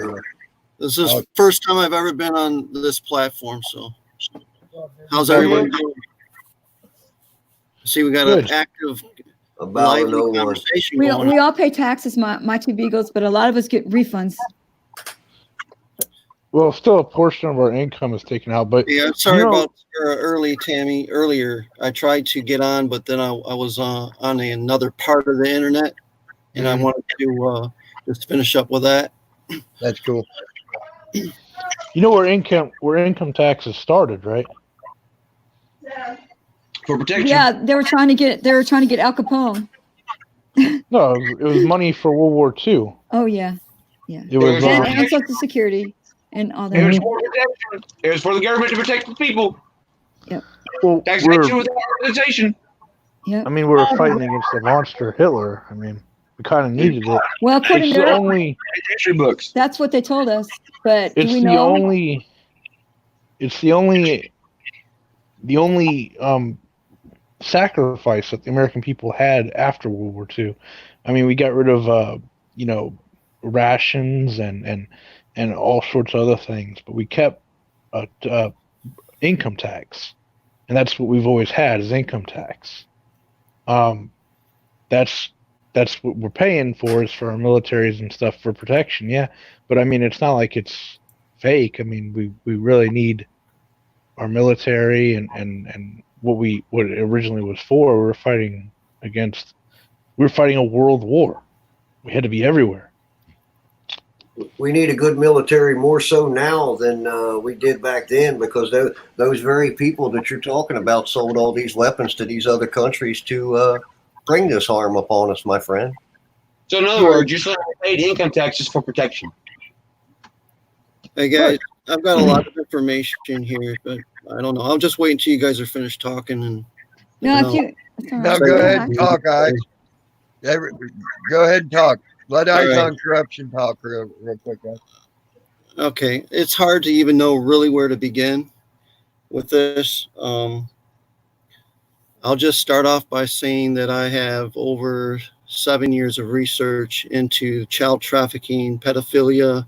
This is the first time I've ever been on this platform, so how's everyone doing? See, we got an active lively conversation going on. We all pay taxes, my two beagles, but a lot of us get refunds. Well, still a portion of our income is taken out, but yeah, sorry about Tammy. Earlier, I tried to get on, but then I was on another part of the internet, and I wanted to just finish up with that. That's cool. You know where income taxes started, right? For protection. Yeah, they were trying to get Al Capone. No, it was money for World War II. Oh yeah. It was and Social Security and all that. It was for protection. It was for the government to protect the people. Yep. Well, taxation without organization. Yep. I mean, we were fighting against the monster Hitler. I mean, we kind of needed it. Well, according to their history books, that's what they told us. But it's do we the know? It's the only sacrifice that the American people had after World War II. I mean, we got rid of rations and all sorts of other things, but we kept income tax, and that's what we've always had is income tax. That's what we're paying for is for our militaries and stuff for protection, yeah. But I mean, it's not like it's fake. I mean, we really need our military and what it originally was for. We were fighting a world war. We had to be everywhere. We need a good military more so now than we did back then, because those very people that you're talking about sold all these weapons to these other countries to bring this harm upon us, my friend. So in other words, you're saying we paid income taxes for protection. Hey guys, I've got a lot of information here, but I don't know. I'll just wait until you guys are finished talking and. No, if you. No, go ahead and talk, guys. Go ahead and talk. Let Eyes on Corruption talk real quick, guys. Okay, it's hard to even know really where to begin with this. I'll just start off by saying that I have over 7 years of research into child trafficking, pedophilia,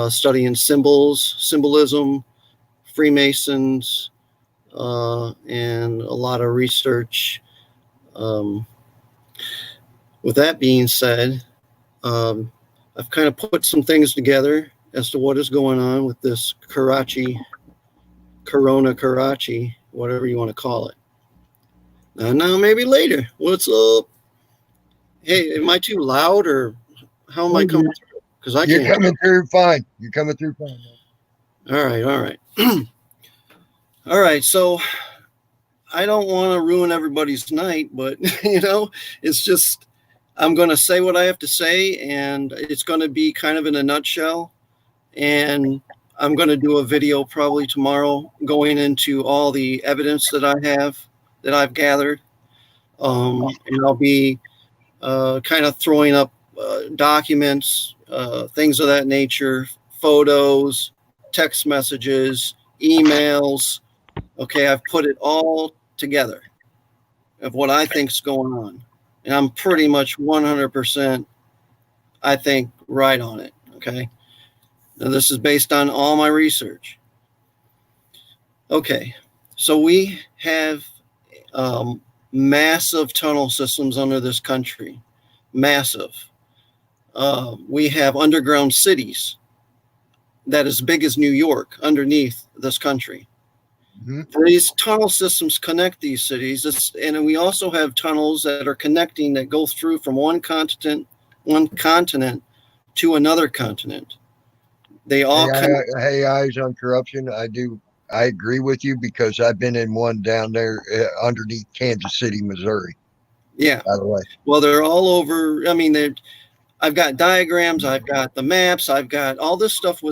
studying symbolism, Freemasons, and a lot of research. With that being said, I've kind of put some things together as to what is going on with this Corona Karachi, whatever you want to call it. Now maybe later. What's up? Hey, am I too loud or how am I coming through? Because You're coming through fine. You're coming through fine. All right. All right. So I don't want to ruin everybody's night, but it's just I'm going to say what I have to say, and it's going to be kind of in a nutshell. And I'm going to do a video probably tomorrow going into all the evidence that I've gathered. And I'll be kind of throwing up documents, things of that nature, photos, text messages, emails. Okay, I've put it all together of what I think's going on. And I'm pretty much 100%, I think, right on it. Okay. Now, this is based on all my research. Okay. So we have massive tunnel systems under this country. Massive. We have underground cities that is big as New York underneath this country. Mm-hmm. These tunnel systems connect these cities, and we also have tunnels that are connecting that go through from one continent to another continent. They all Hey, Eyes on Corruption. I agree with you because I've been in one down there underneath Kansas City, Missouri. Yeah. By the way. Well, they're all over. I mean, I've got diagrams. I've got the maps. I've got all this stuff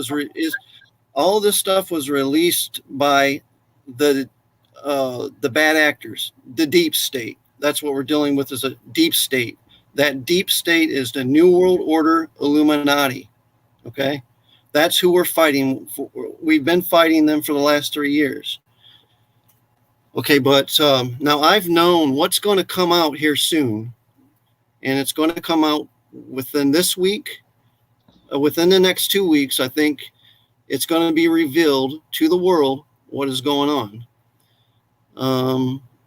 all this stuff was released by the bad actors, the deep state. That's what we're dealing with is a deep state. That deep state is the New World Order Illuminati. Okay. That's who we're fighting for. We've been fighting them for the last 3 years. Okay. But now I've known what's going to come out here soon, and it's going to come out within this week, within the next 2 weeks. I think it's going to be revealed to the world what is going on.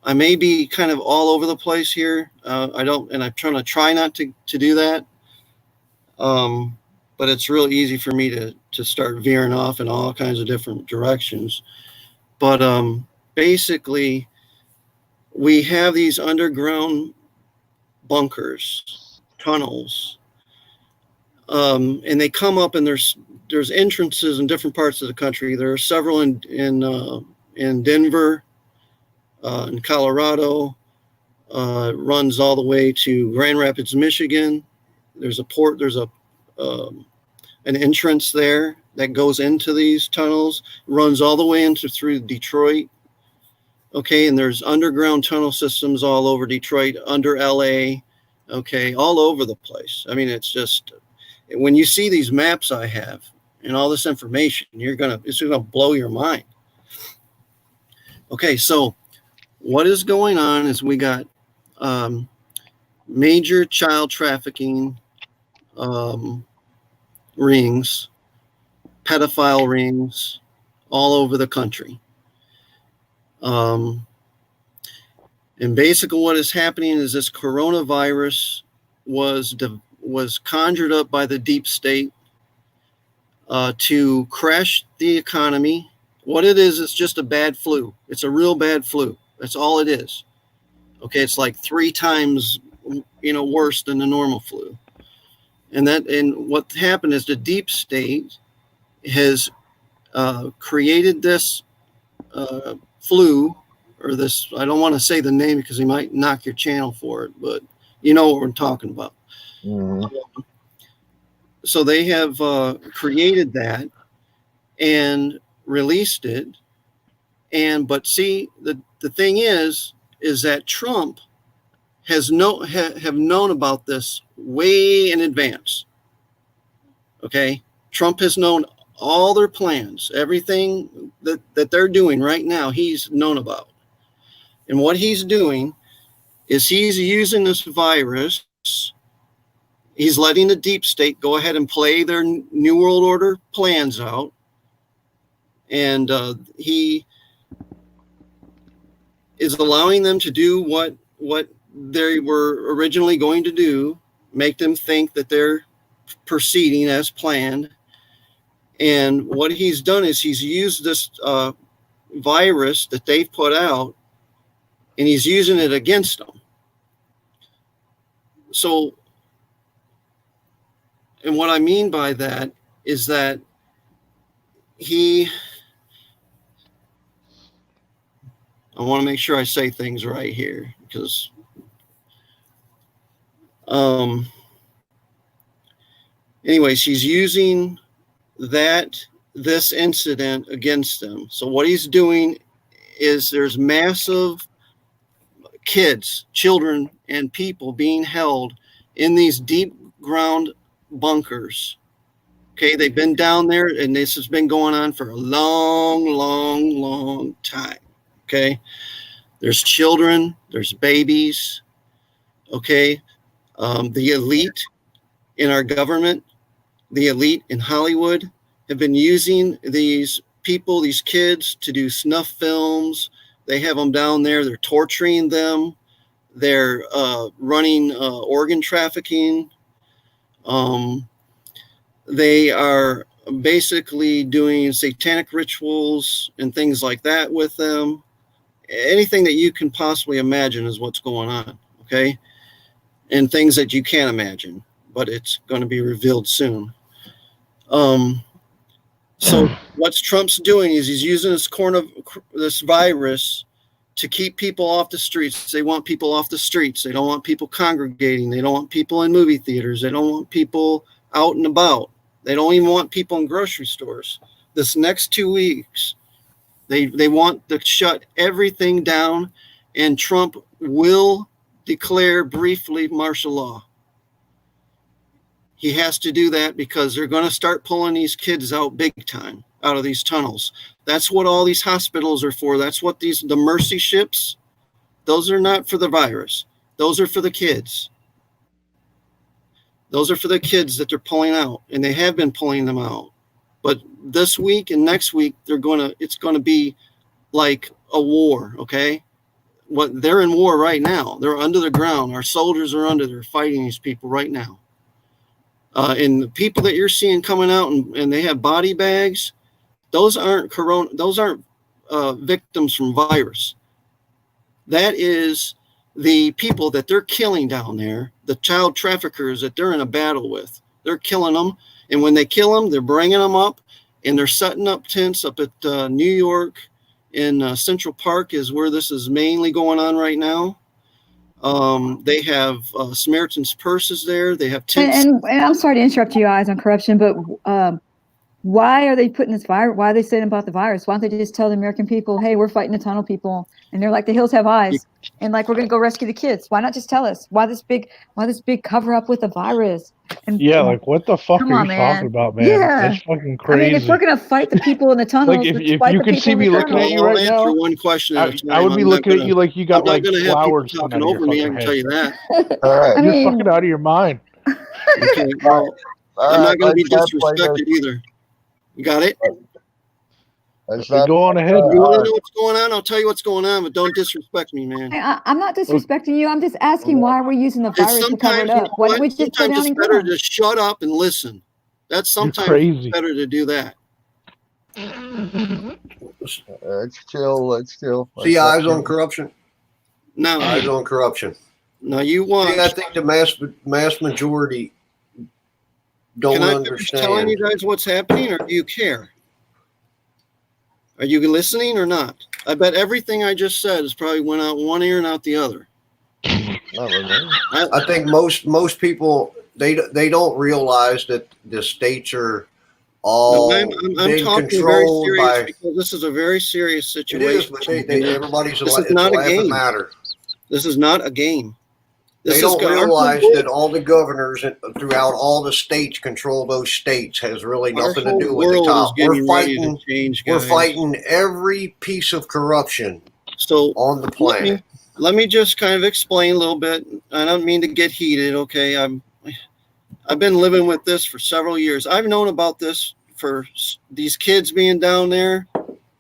I may be kind of all over the place here. I'm trying to try not to do that. But it's real easy for me to start veering off in all kinds of different directions. But basically, we have these underground bunkers, tunnels, and they come up, and there's entrances in different parts of the country. There are several in Denver, in Colorado. Runs all the way to Grand Rapids, Michigan. There's a port. There's an entrance there that goes into these tunnels. Runs all the way through Detroit. Okay, and there's underground tunnel systems all over Detroit, under LA. Okay, all over the place. I mean, it's just, when you see these maps I have and all this information, it's gonna blow your mind. Okay, so what is going on is we got major child trafficking rings, pedophile rings all over the country. And basically what is happening is this coronavirus was conjured up by the deep state to crash the economy. What it is, it's just a bad flu. It's a real bad flu. That's all it is. Okay, it's like 3 times, worse than the normal flu. And what happened is the deep state has created this flu, or this, I don't want to say the name because he might knock your channel for it, but you know what we're talking about. Mm-hmm. So they have created that and released it. But see, the thing is that Trump has have known about this way in advance. Okay, Trump has known all their plans, everything that they're doing right now, he's known about. And what he's doing is he's using this virus. He's letting the deep state go ahead and play their New World Order plans out. And he is allowing them to do what they were originally going to do, make them think that they're proceeding as planned. And what he's done is he's used this virus that they've put out, and he's using it against them. So, and what I mean by that is that I want to make sure I say things right here, because anyways, he's using this incident against them. So what he's doing is there's massive children, and people being held in these deep ground bunkers. Okay, they've been down there, and this has been going on for a long time. Okay, there's children, there's babies. Okay, the elite in our government, the elite in Hollywood have been using these people, these kids, to do snuff films. They have them down there. They're torturing them. They're running organ trafficking. They are basically doing satanic rituals and things like that with them. Anything that you can possibly imagine is what's going on, okay? And things that you can't imagine, but it's going to be revealed soon. So what's Trump's doing is he's using this virus to keep people off the streets. They want people off the streets. They don't want people congregating. They don't want people in movie theaters. They don't want people out and about. They don't even want people in grocery stores. This next 2 weeks, they want to shut everything down, and Trump will declare briefly martial law. He has to do that because they're going to start pulling these kids out big time out of these tunnels. That's what all these hospitals are for. That's what the mercy ships, those are not for the virus. Those are for the kids. Those are for the kids that they're pulling out, and they have been pulling them out. But this week and next week, it's going to be like a war, okay? They're in war right now. They're under the ground. Our soldiers are they're fighting these people right now. And the people that you're seeing coming out and they have body bags, those aren't victims from virus. That is the people that they're killing down there, the child traffickers that they're in a battle with. they're killing them. And when they kill them, they're bringing them up, and they're setting up tents up at New York in Central Park is where this is mainly going on right now. They have Samaritan's Purses there. They have tents. And I'm sorry to interrupt you guys on corruption, but why are they putting this virus? Why are they saying about the virus? Why don't they just tell the American people, hey, we're fighting the tunnel people, and they're like, the hills have eyes, and like, we're going to go rescue the kids. Why not just tell us? Why this big cover up with the virus? And yeah, like, what the fuck are you talking about, man? Yeah. That's fucking crazy. I mean, if we're going to fight the people in the tunnel, like, if you could see me looking at you right now, one question I would be looking at you like you got like flowers talking over me. I can tell you that. All right. You're fucking out of your mind. Okay, well, I'm not going to be disrespected either. You got it? Go on ahead. You want to know what's going on? I'll tell you what's going on, but don't disrespect me, man. I'm not disrespecting you. I'm just asking why we're using the virus to cover it up. Why don't we just go down and better to shut up and listen. That's sometimes better to do that. Let's chill. See, eyes on corruption. No, eyes on corruption. No, you want. See, I think the mass majority don't understand. Can I telling you guys what's happening, or do you care? Are you listening or not? I bet everything I just said is probably went out one ear and out the other. I think most people they don't realize that the states are all I'm talking very serious because this is a very serious situation. It is, but everybody's this is not a game. Matter. This is not a game. They don't realize that all the governors throughout all the states control those states has really nothing to do with the top. We're fighting every piece of corruption on the planet. Let me just kind of explain a little bit. I don't mean to get heated, okay? I've been living with this for several years. I've known about this for these kids being down there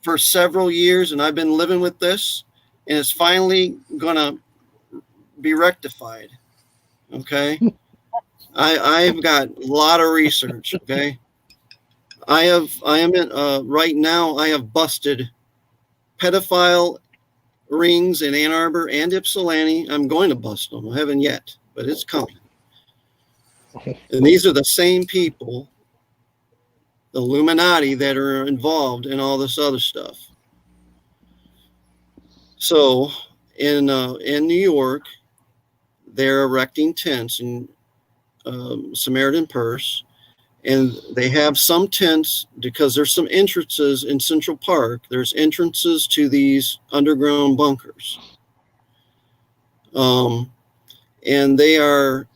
for several years, and I've been living with this, and it's finally gonna be rectified. Okay. I've got a lot of research. Okay. Right now I have busted pedophile rings in Ann Arbor and Ypsilanti. I'm going to bust them. I haven't yet, but it's coming. And these are the same people, the Illuminati, that are involved in all this other stuff. So in New York, they're erecting tents in Samaritan Purse, and they have some tents because there's some entrances in Central Park. There's entrances to these underground bunkers, and they are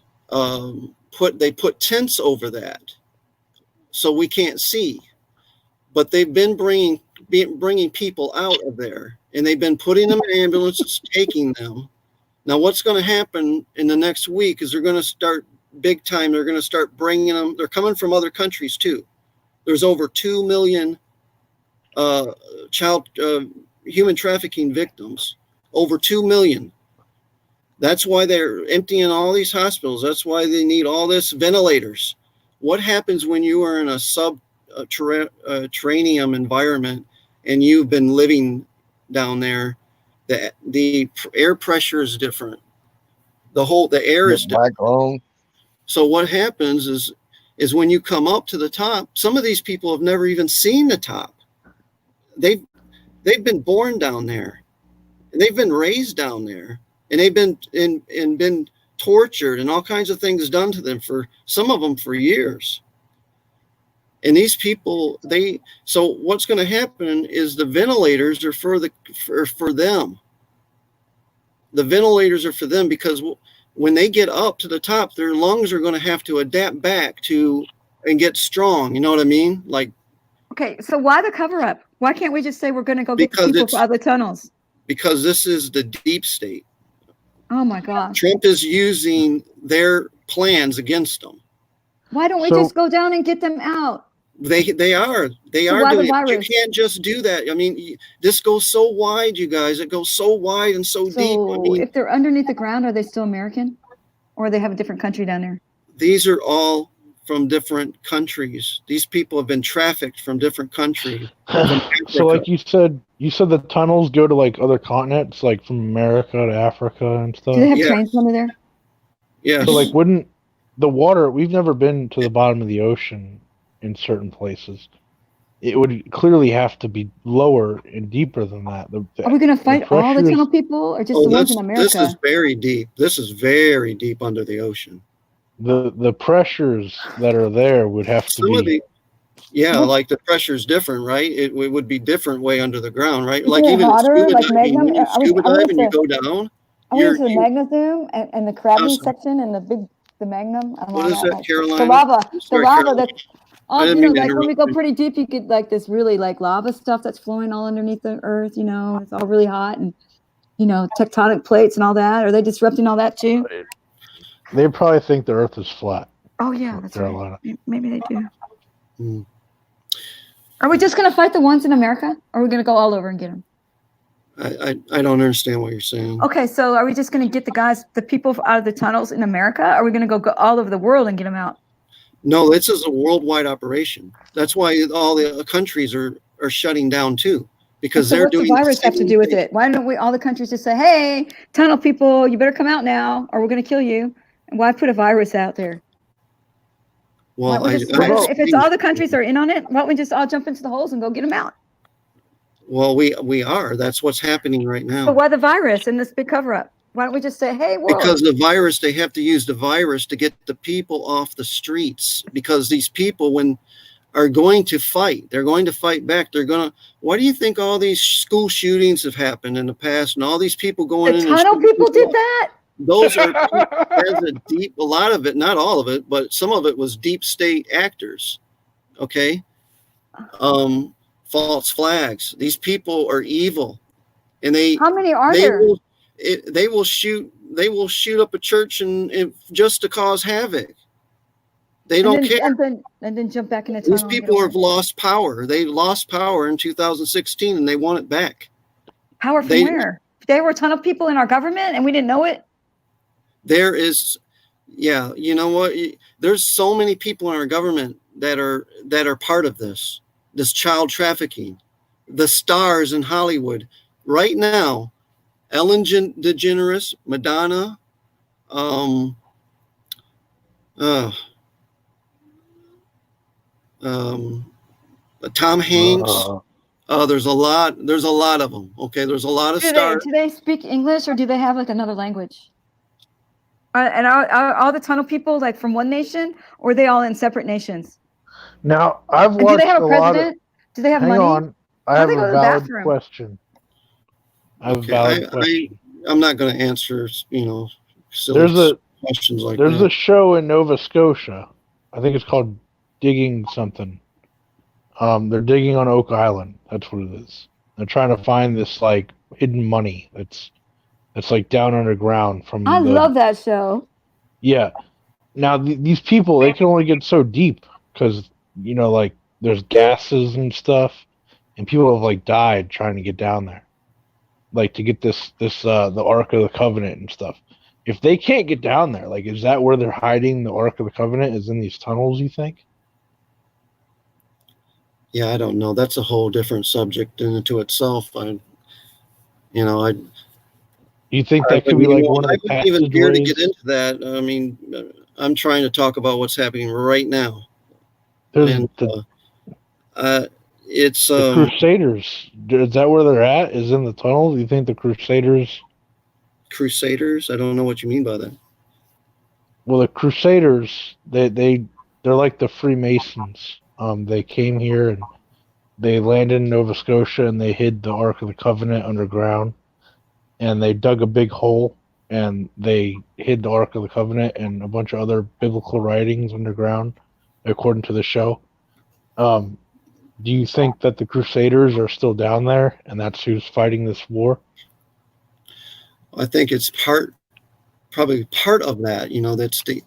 they put tents over that, so we can't see. But they've been bringing people out of there, and they've been putting them in ambulances, taking them. Now, what's going to happen in the next week is they're going to start big time. They're going to start bringing them. They're coming from other countries too. There's over 2 million human trafficking victims. Over 2 million. That's why they're emptying all these hospitals. That's why they need all this ventilators. What happens when you are in a subterranean environment and you've been living down there? The air pressure is different. The air is different. So what happens is when you come up to the top, some of these people have never even seen the top. They've been born down there, and they've been raised down there, and they've been tortured and all kinds of things done to them, for some of them for years. And these people, so what's going to happen is the ventilators are for them. The ventilators are for them because when they get up to the top, their lungs are going to have to adapt back to and get strong. You know what I mean? Like, okay, so why the cover up? Why can't we just say we're going to go get the people out of the tunnels? Because this is the deep state. Oh my God! Trump is using their plans against them. Why don't we just go down and get them out? They are doing it. You can't just do that. I mean, this goes so wide, you guys. It goes so wide and so deep. I mean, if they're underneath the ground, are they still American, or they have a different country down there? These are all from different countries. These people have been trafficked from different countries. So, like you said the tunnels go to like other continents, like from America to Africa and stuff. Do they have trains under there? Yeah. So, like, wouldn't the water, we've never been to the bottom of the ocean in certain places. It would clearly have to be lower and deeper than that. Are we going to fight all the pressures- tunnel people or just the ones in This is America? very deep. This is very deep under the ocean. The pressures that are there would have to Some of be. Yeah, like the pressure's different, right? It would be different way under the ground, right? Isn't Like it even in hotter, scuba like diving, magma? when you Are we, scuba are we dive into and you the, go down, are we you're, into the you magnesium and the crabbing Awesome. section and the magnum and What all is that? that, Like, Carolina? the lava, I'm the sorry, lava Carolina. that's I all, didn't you know, mean to like when we interrupt go you. pretty deep, you get like this really like lava stuff that's flowing all underneath the earth, you know, it's all really hot and, you know, tectonic plates and all that. Are they disrupting all that too? They probably think the Earth is flat. Oh yeah, that's Carolina. right. Maybe they do. Hmm. Are we just going to fight the ones in America? Or are we going to go all over and get them? I don't understand what you're saying. Okay, so are we just going to get the people out of the tunnels in America? Or are we going to go all over the world and get them out? No, this is a worldwide operation. That's why all the countries are shutting down too, because So they're what's the doing virus have to same do with thing. it? Why don't we all the countries just say, "Hey, tunnel people, you better come out now, or we're going to kill you"? And why put a virus out there? Well, if it's all the countries are in on it, why don't we just all jump into the holes and go get them out? Well, we are. That's what's happening right now. But why the virus and this big cover up? Why don't we just say, "Hey, world"? Because the virus, they have to use the virus to get the people off the streets, because these people, when are going to fight, they're going to fight back. They're going to, why do you think all these school shootings have happened in the past and all these people going in? The tunnel people did that? Those are a lot of it, not all of it, but some of it was deep state actors. Okay. False flags. These people are evil, and how many are there? They will shoot up a church and just to cause havoc. They don't care. And then jump back in the tunnel. These people have lost power. They lost power in 2016 and they want it back. Power from where? They were tunnel people in our government and we didn't know it? There is, yeah, you know what? There's so many people in our government that are part of this child trafficking. The stars in Hollywood right now, Ellen DeGeneres, Madonna, Tom Hanks. There's a lot of them. Okay, there's a lot of stars. Do they speak English or do they have like another language? And are all the tunnel people like from one nation, or are they all in separate nations? Now I've watched. Do they have a president? Do they have money? Hang on, I have a valid question. I'm not going to answer. There's questions like there's that. a show in Nova Scotia. I think it's called Digging something. They're digging on Oak Island. That's what it is. They're trying to find this like hidden money that's like down underground from. I love that show. Yeah. Now these people, they can only get so deep because like there's gases and stuff, and people have like died trying to get down there, like to get this the Ark of the Covenant and stuff. If they can't get down there, like, is that where they're hiding the Ark of the Covenant? Is in these tunnels? You think? Yeah, I don't know. That's a whole different subject in and to itself. You think that could be like one of the I wouldn't even dare to get into that. I mean, I'm trying to talk about what's happening right now. It's the Crusaders. Is that where they're at? Is in the tunnel? Do you think the Crusaders? Crusaders? I don't know what you mean by that. Well, the Crusaders, they're like the Freemasons. They came here and they landed in Nova Scotia and they hid the Ark of the Covenant underground, and they dug a big hole and they hid the Ark of the Covenant and a bunch of other biblical writings underground, according to the show. Do you think that the Crusaders are still down there and that's who's fighting this war? I think it's probably part of that. That's the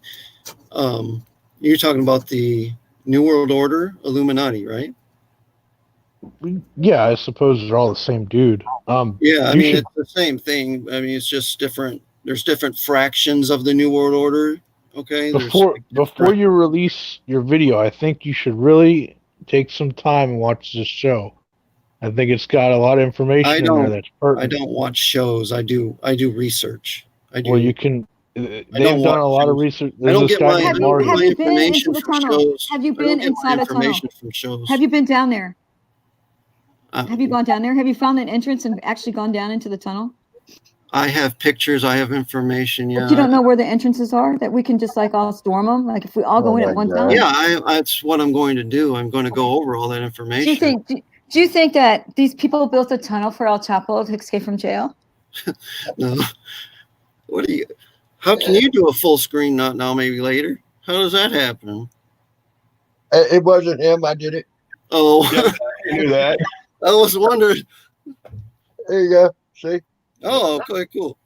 you're talking about the New World Order, Illuminati, right? Yeah, I suppose they're all the same dude. Yeah, I mean, it's the same thing. I mean, it's just different. There's different fractions of the New World Order. Okay. Before you release your video, I think you should really take some time and watch this show. I think it's got a lot of information in there that's pertinent. I don't watch shows. I do research. Well, you can They've done a lot of research. I don't get my, Have you been into the tunnel? Have you been inside a tunnel? from shows. Have you been down there? Have you gone down there? Have you found an entrance and actually gone down into the tunnel? I have pictures. I have information. Yeah. But you don't know where the entrances are, that we can just like all storm them? Like if we all go in at one time? Yeah, that's what I'm going to do. I'm going to go over all that information. Do you think that these people built a tunnel for El Chapo to escape from jail? No. How can you do a full screen not now, maybe later? How does that happen? It wasn't him. I did it. Oh, Yeah, I knew that. I was wondering. There you go. See? Oh, okay, cool.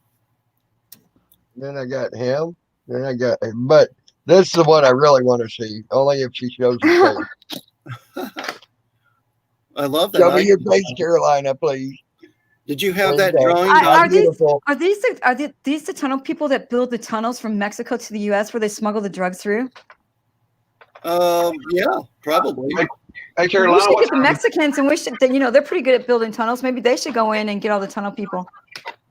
Then I got him. Then I got, but this is the one I really want to see. Only if she shows her face. I love that. Show me your face, Carolina, please. Did you have that drawing? Are these the tunnel people that build the tunnels from Mexico to the U.S. where they smuggle the drugs through? Yeah, probably. Hey, Carolina, we should get the Mexicans, and we should. They're pretty good at building tunnels. Maybe they should go in and get all the tunnel people.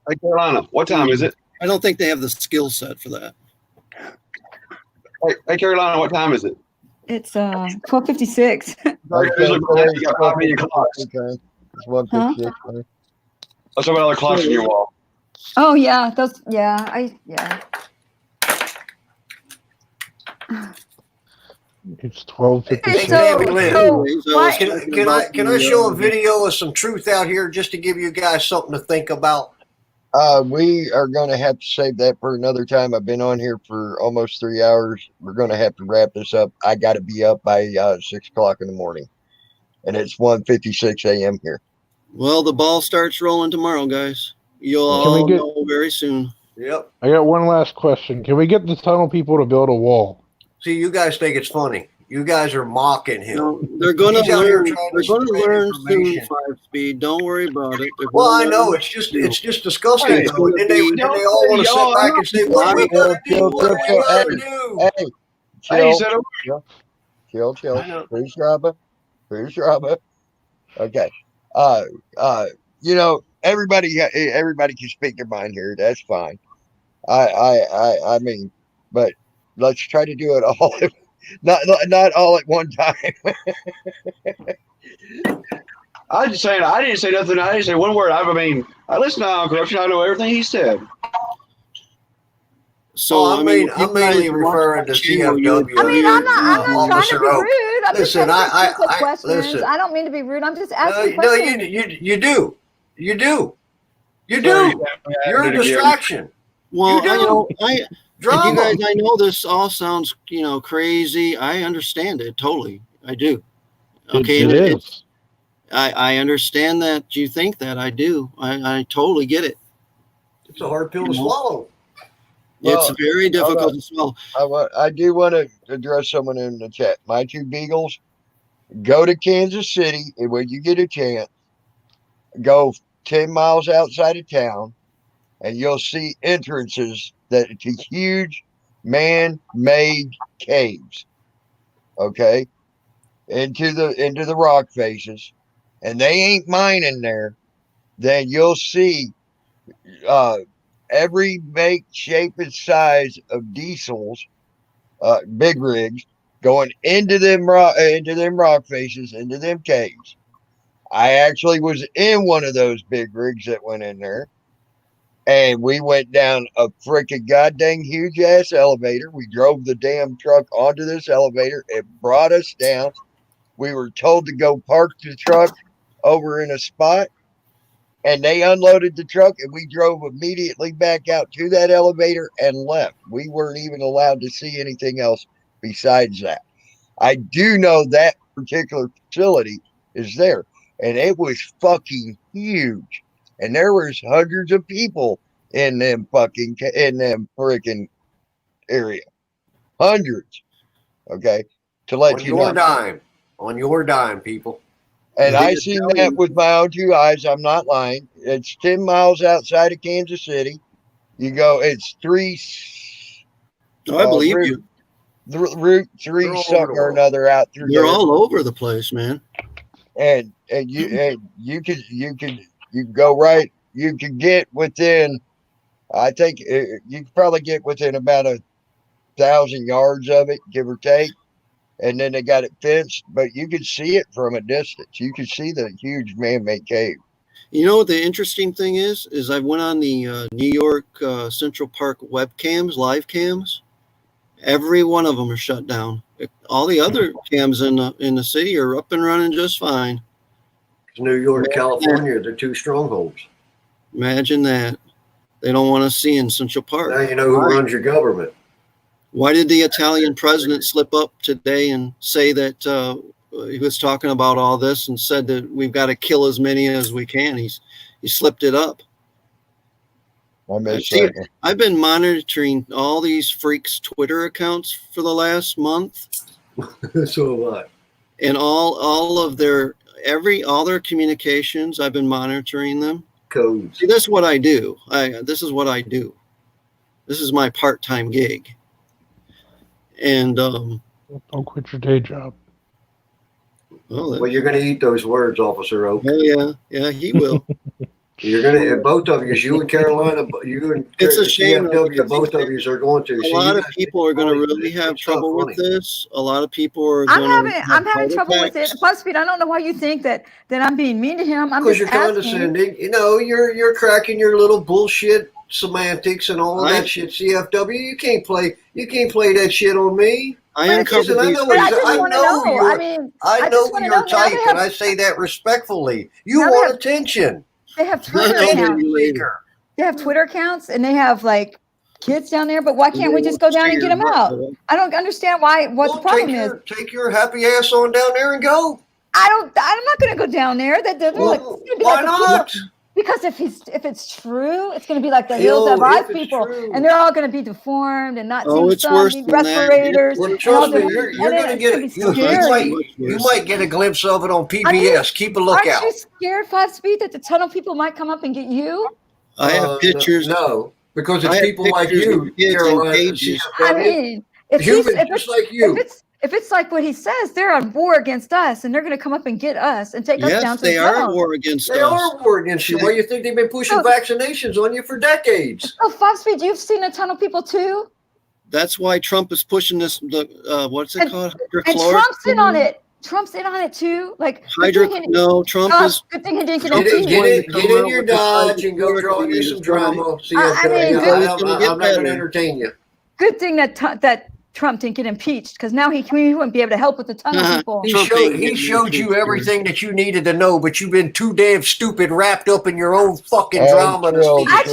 Hey, Carolina, what time is it? I don't think they have the skill set for that. Hey, Carolina, what time is it? It's 12:56. You got 5 million clocks. Okay. It's 156. Huh? Let's have another clocks on your wall. Oh yeah, those. Yeah. It's 12:56. Can I show a video of some truth out here just to give you guys something to think about? We are going to have to save that for another time. I've been on here for almost 3 hours. We're going to have to wrap this up. I got to be up by 6 o'clock in the morning, and it's 1:56 a.m. here. Well, the ball starts rolling tomorrow, guys. You'll all know very soon. Yep. I got one last question. Can we get the tunnel people to build a wall? See, you guys think it's funny. You guys are mocking him. No, they're going to learn. They're going to learn soon 5-speed. Don't worry about it. Well, I know it's just disgusting. Hey, though. And they all want to sit back and say, "What are we going to do? What are we going to do?" Chill. Please, Robert. Okay. Everybody can speak their mind here. That's fine. I mean, but let's try to do it all. Not all at one time. I didn't say nothing. I didn't say one word. I mean, I listen to Ion Corruption. I know everything he said. So I'm mainly referring to CFW. I mean, I'm not trying to be rude. I'm listen, just asking questions. listen. I don't mean to be rude. I'm just asking questions. You do. You're a distraction. Well, Drama. you guys, I know this all sounds, crazy. I understand it totally. I do. Okay, it is. I understand that you think that. I do. I totally get it. It's a hard pill to swallow. It's very difficult to swallow. I do want to address someone in the chat. My two beagles, go to Kansas City, and when you get a chance, go 10 miles outside of town, and you'll see entrances to huge man-made caves, okay, into the rock faces, and they ain't mining there. Then you'll see every make, shape, and size of diesels, big rigs, going into them rock faces, into them caves. I actually was in one of those big rigs that went in there. And we went down a freaking goddamn huge ass elevator. We drove the damn truck onto this elevator. It brought us down. We were told to go park the truck over in a spot. And they unloaded the truck, and we drove immediately back out to that elevator and left. We weren't even allowed to see anything else besides that. I do know that particular facility is there, and it was fucking huge. And there was hundreds of people in them freaking area. Hundreds. Okay. To let you know. On your dime, people. And I seen that with my own two eyes. I'm not lying. It's 10 miles outside of Kansas City. You go, it's I believe you. Route 3 something or another out through They're there. all over the place, man. And you can go right. You can get within I think you could probably get within about 1,000 yards of it, give or take. And then they got it fenced, but you could see it from a distance. You could see the huge man-made cave. You know what the interesting thing is I went on the New York Central Park webcams, live cams. Every one of them are shut down. All the other cams in the city are up and running just fine. New York and California are the two strongholds. Imagine that. They don't want us seeing Central Park. Now you know who runs your government. Why did the Italian president slip up today and say that he was talking about all this and said that we've got to kill as many as we can? He slipped it up. I've been monitoring all these freaks' Twitter accounts for the last month. So what? And all of their all their communications, I've been monitoring them. Codes. See, this is what I do. This is what I do. This is my part-time gig. And don't quit your day job. Well, you're going to eat those words, Officer Oak. Oh yeah, he will. You're going to, both of you and Carolina, you and it's a shame. CFW, both of you are going to. A lot of people are going to really have trouble with this. A lot of people are. I'm having trouble with it. BuzzFeed, I don't know why you think that I'm being mean to him. I'm because just you're condescending. You know, you're cracking your little bullshit semantics and all of that shit. CFW, you can't play that shit on me. I uncovered I know your type, and I say that respectfully. You want attention. They have Twitter accounts. They have Twitter accounts, and they have like kids down there. But why can't we just go down and get them out? I don't understand what the problem is. Take your happy ass on down there and go. I'm not going to go down there. Why not? Because if it's true, it's going to be like the Hills Have Eyes people, and they're all going to be deformed and not seeing sun, need respirators. Well, trust me, you're going to get it. You might get a glimpse of it on PBS. Keep a lookout. Aren't you scared, 5 Speed, that the tunnel people might come up and get you? I have pictures. No, because it's people like you, Carolina. I mean, just like you. If it's like what he says, they're on war against us, and they're going to come up and get us and take us down to the ground. They are at war against us. They are at war against you. Why do you think they've been pushing vaccinations on you for decades? Oh, 5 Speed, you've seen the tunnel people too? That's why Trump is pushing this, what's it called? And Trump's in on it. Trump's in on it too. Like Trump is. Good thing he didn't get in your Dodge and go draw you some drama. I'm not going to entertain you. Good thing that Trump didn't get impeached, because now he wouldn't be able to help with the tunnel people. He showed you everything that you needed to know, but you've been too damn stupid, wrapped up in your own fucking drama. I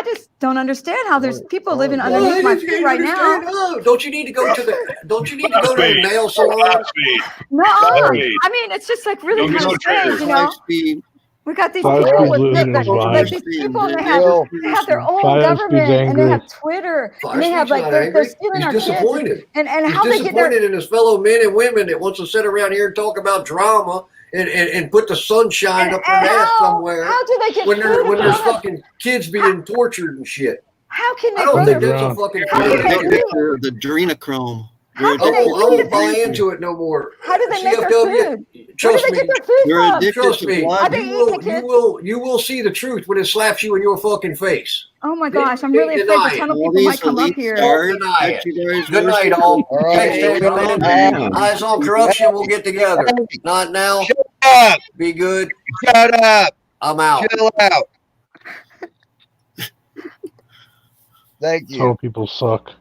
just don't understand how there's people living underneath my feet right now. Don't you need to go to the nail salon? No, I mean, it's just like really kind of strange, you know. We got these people like these people, and they have their own government, and they have Twitter, and they have they're stealing our kids. And how they get disappointed in his fellow men and women that wants to sit around here and talk about drama and put the sunshine up their ass somewhere. How do they get when there's fucking kids being tortured and shit? How can they? I don't think that's a fucking the adrenochrome. How I won't buy into it no more. How do they make their food? Trust me. Trust me. You will see the truth when it slaps you in your fucking face. Oh my gosh, I'm really afraid the tunnel people might come up here. Deny it. Good night, all. Eyes on corruption. We'll get together. Not now. Shut up. Be good. Shut up. I'm out. Chill out. Thank you. Tunnel people suck.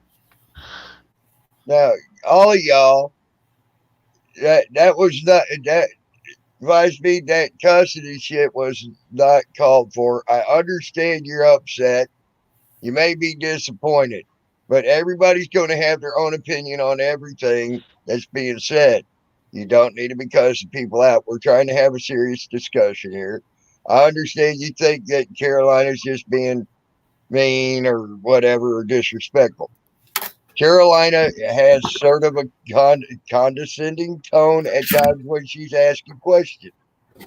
Now, all of y'all, that was not that. Advise me that custody shit was not called for. I understand you're upset. You may be disappointed, but everybody's going to have their own opinion on everything that's being said. You don't need to be cussing people out. We're trying to have a serious discussion here. I understand you think that Carolina's just being mean or whatever or disrespectful. Carolina has sort of a condescending tone at times when she's asking questions.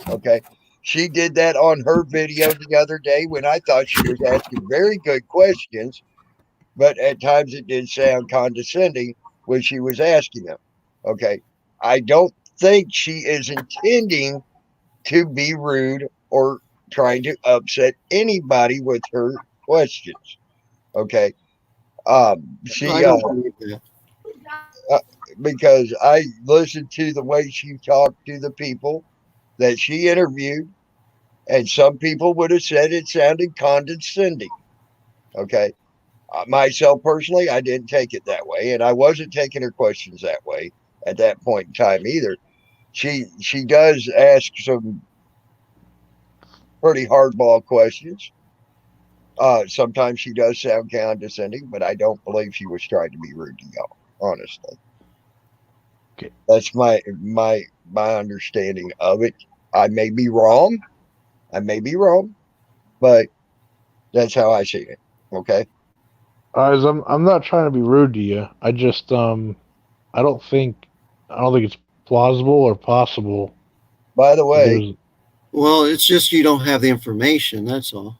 Okay. She did that on her video the other day when I thought she was asking very good questions, but at times it did sound condescending when she was asking them. Okay. I don't think she is intending to be rude or trying to upset anybody with her questions. Okay. She I don't believe that. because I listened to the way she talked to the people that she interviewed, and some people would have said it sounded condescending. Okay. Myself personally, I didn't take it that way, and I wasn't taking her questions that way at that point in time either. She does ask some pretty hardball questions. Sometimes she does sound condescending, but I don't believe she was trying to be rude to y'all. Honestly, Okay. that's my understanding of it. I may be wrong. But that's how I see it. Okay. I'm not trying to be rude to you. I just I don't think it's plausible or possible. By the way, well, it's just you don't have the information. That's all.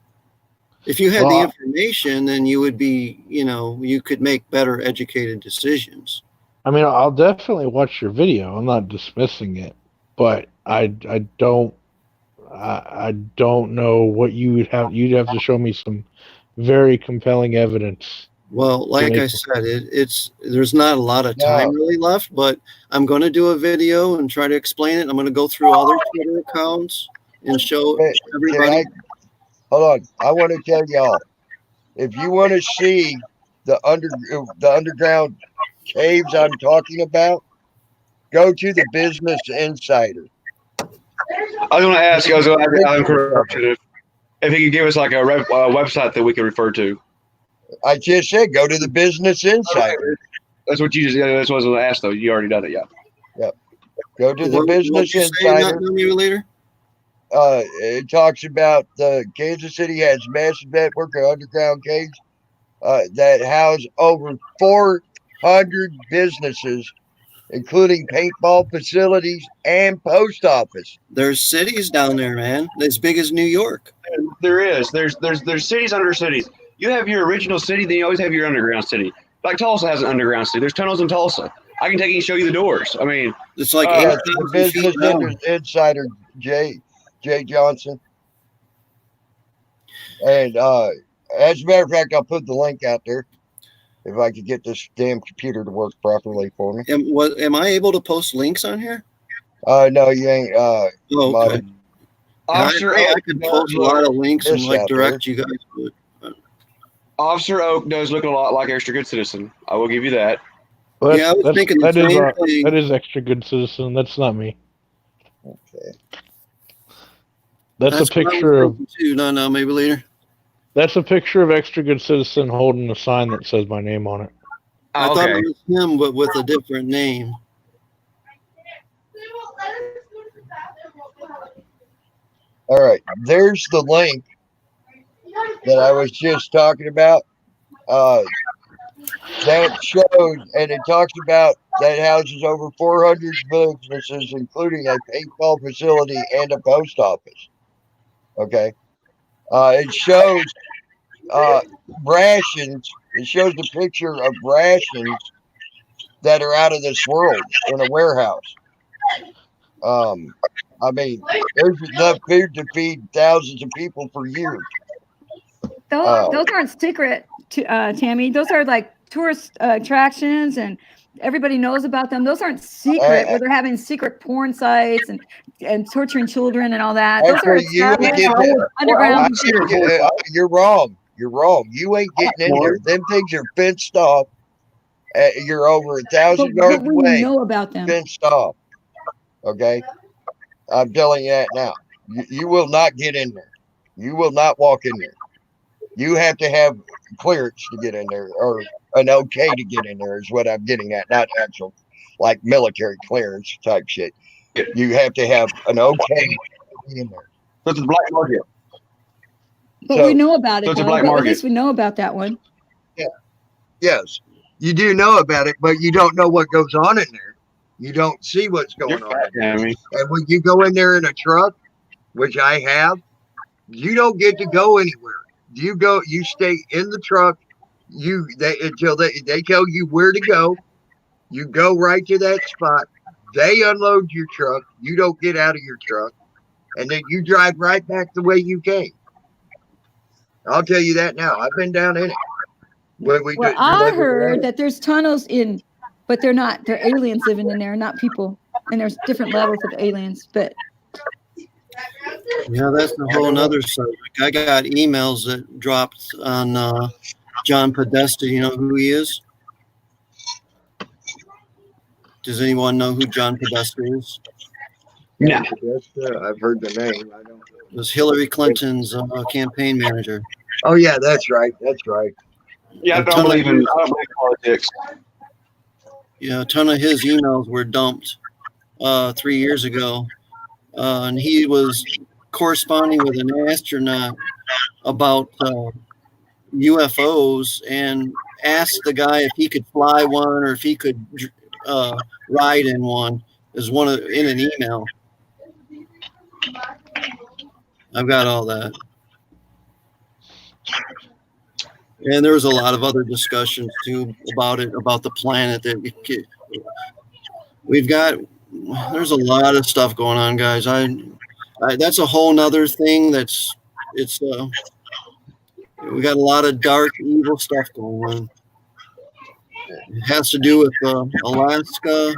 If you had the information, then you would be, you could make better educated decisions. I mean, I'll definitely watch your video. I'm not dismissing it, but I don't know what you'd have to show me some very compelling evidence. Well, like I said, there's not a lot of time really left, but I'm going to do a video and try to explain it. I'm going to go through all their Twitter accounts and show everybody. Hold on. I want to tell y'all, if you want to see the underground caves I'm talking about, go to the Business Insider. I was going to ask Adam Corruption if he could give us like a website that we could refer to. I just said go to the Business Insider. That's what you just. That's what I was going to ask, though. You already done it, yeah. Yep. Go to the Business Insider. It talks about Kansas City has massive network of underground caves that house over 400 businesses, including paintball facilities and post office. There's cities down there, man, as big as New York. There is. There's cities under cities. You have your original city, then you always have your underground city. Like Tulsa has an underground city. There's tunnels in Tulsa. I can take you and show you the doors. I mean, it's like the Business Insider, Jay Johnson. And as a matter of fact, I'll put the link out there if I could get this damn computer to work properly for me. Am I able to post links on here? No, you ain't. Okay. I could post a lot of links and direct you guys to it. Officer Oak does look a lot like Extra Good Citizen. I will give you that. Well, I was thinking the same thing. That is Extra Good Citizen. That's not me. Okay. That's a picture of. No, maybe later. That's a picture of Extra Good Citizen holding a sign that says my name on it. I thought it was him, but with a different name. All right, there's the link that I was just talking about. That shows, and it talks about that houses over 400 businesses, including a paintball facility and a post office. Okay. It shows rations. It shows the picture of rations that are out of this world in a warehouse. I mean, there's enough food to feed thousands of people for years. Those aren't secret, Tammy. Those are like tourist attractions, and everybody knows about them. Those aren't secret, where they're having secret porn sites and torturing children and all that. Those are underground. You're wrong. You're wrong. You ain't getting in there. Them things are fenced off. You're over 1,000 yards away. We know about them. Fenced off. Okay. I'm telling you that now. You will not get in there. You will not walk in there. You have to have clearance to get in there, or an okay to get in there is what I'm getting at. Not actual, like military clearance type shit. You have to have an okay to get in there. So it's a black market. But we know about it. So it's a black market. At least we know about that one. Yeah. Yes. You do know about it, but you don't know what goes on in there. You don't see what's going on. And when you go in there in a truck, which I have, you don't get to go anywhere. You stay in the truck. Until they tell you where to go. You go right to that spot. They unload your truck. You don't get out of your truck, and then you drive right back the way you came. I'll tell you that now. I've been down in it. Well, I heard that there's tunnels in, but they're not. They're aliens living in there, not people. And there's different levels of aliens. But yeah, that's a whole nother subject. I got emails that dropped on John Podesta. You know who he is? Does anyone know who John Podesta is? No. I've heard the name. I don't. It was Hillary Clinton's campaign manager. Oh yeah, that's right. That's right. Yeah, I don't believe in politics. Yeah, a ton of his emails were dumped 3 years ago, and he was corresponding with an astronaut about UFOs and asked the guy if he could fly one or if he could ride in one. Is in an email. I've got all that. And there was a lot of other discussions too about it, about the planet that we've got. There's a lot of stuff going on, guys. That's a whole nother thing. We got a lot of dark, evil stuff going on. It has to do with Alaska.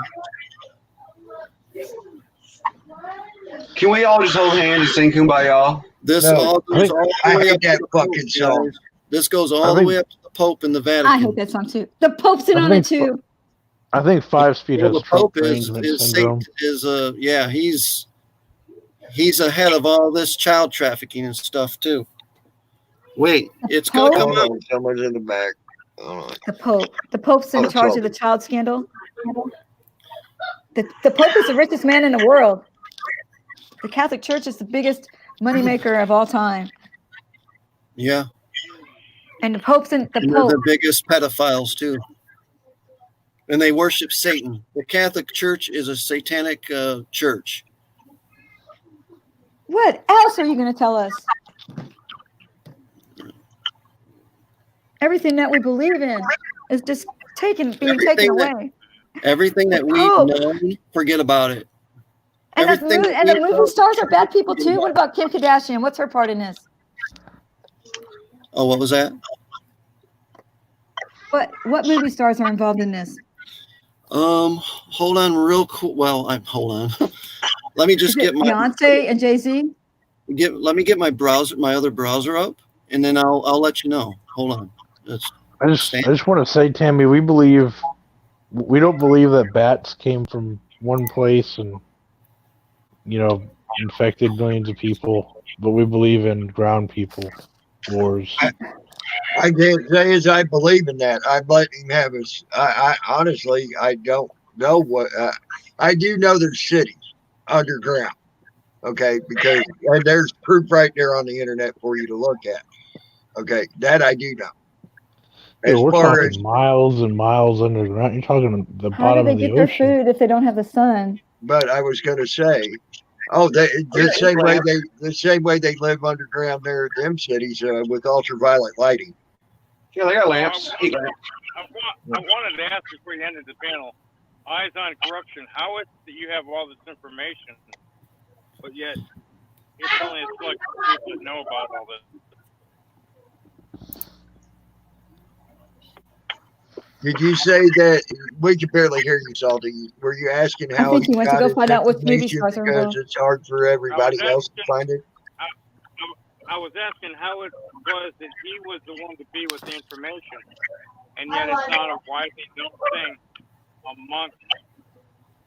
Can we all just hold hands and sing Kumbaya? This all goes all the way up to the fucking song. This goes all the way up to the Pope in the Vatican. I hate that song too. The Pope's in on it too. I think 5 Speed has the Trump Pope is syndrome. He's ahead of all this child trafficking and stuff too. Wait, it's gonna come out. Someone's in the back. The Pope. The Pope's in charge of the child scandal. The Pope is the richest man in the world. The Catholic Church is the biggest moneymaker of all time. Yeah. And the Pope's they're the biggest pedophiles too. And they worship Satan. The Catholic Church is a satanic church. What else are you going to tell us? Everything that we believe in is just being taken away. Everything that we've known, forget about it. And the movie stars are bad people too. What about Kim Kardashian? What's her part in this? Oh, what was that? What movie stars are involved in this? Hold on real quick. Well, hold on. Let me just get my Beyonce and Jay-Z. Let me get my other browser up, and then I'll let you know. Hold on. I just want to say, Tammy, we don't believe that bats came from one place and infected millions of people, but we believe in ground people wars. I can't say as I believe in that. I'd let him have his. I honestly, I don't know what. I do know there's cities underground. Okay, because and there's proof right there on the internet for you to look at. Okay, that I do know. Yeah, we're talking miles and miles underground. You're talking the bottom of the ocean. How do they get their food if they don't have the sun? But I was going to say, the same way they live underground there at them cities with ultraviolet lighting. Yeah, they got lamps. I wanted to ask before you ended the panel, Eyes on Corruption, how is it that you have all this information, but yet it's only a select people that know about all this? Did you say that we could barely hear you, Salty? Were you asking how? I think he went to go find out what movie stars are involved. Because it's hard for everybody else to find it. I was asking how it was that he was the one to be with the information, and yet it's not a widely known thing amongst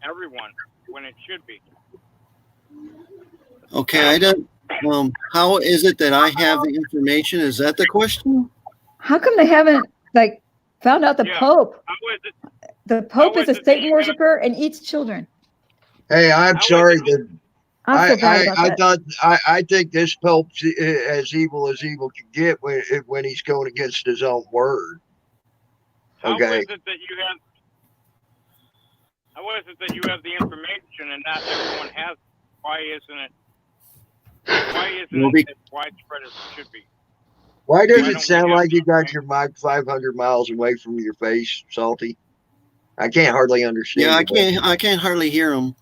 everyone when it should be. Okay, I don't. How is it that I have the information? Is that the question? How come they haven't found out the Pope? The Pope is a Satan worshiper and eats children. Hey, I'm sorry that I think this Pope's as evil can get when he's going against his own word. Okay. How is it that you have the information and not everyone has it? Why isn't it as widespread as it should be? Why does it sound like you got your mic 500 miles away from your face, Salty? I can't hardly understand. Yeah, I can't hardly hear him.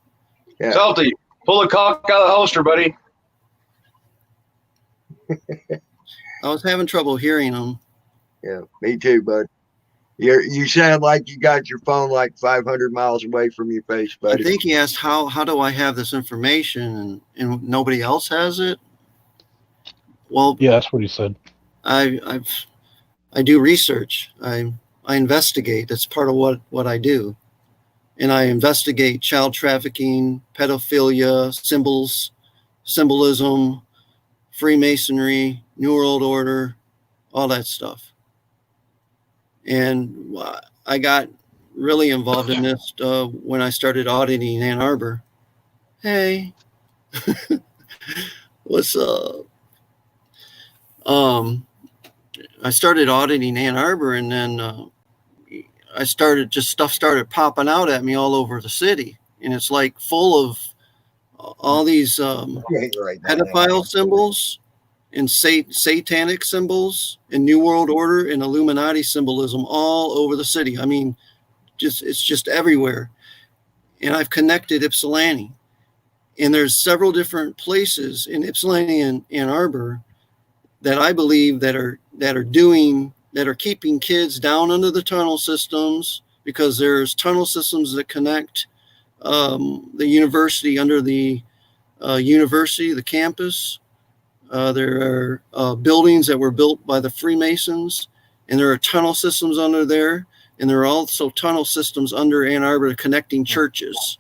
Yeah. Salty, pull a cock out of the holster, buddy. I was having trouble hearing him. Yeah, me too, bud. You sound like you got your phone like 500 miles away from your face, I buddy. think he asked how do I have this information and nobody else has it? Well, yeah, that's what he said. I do research. I investigate. That's part of what I do. And I investigate child trafficking, pedophilia, symbolism, Freemasonry, New World Order, all that stuff. And I got really involved in this when I started auditing Ann Arbor. Hey, what's up? I started auditing Ann Arbor, and then stuff started popping out at me all over the city, and it's like full of all these pedophile symbols and satanic symbols and New World Order and Illuminati symbolism all over the city. I mean, it's just everywhere. And I've connected Ypsilanti, and there's several different places in Ypsilanti and Ann Arbor that I believe that are keeping kids down under the tunnel systems, because there's tunnel systems that connect the university under the university, the campus. There are buildings that were built by the Freemasons, and there are tunnel systems under there, and there are also tunnel systems under Ann Arbor connecting churches.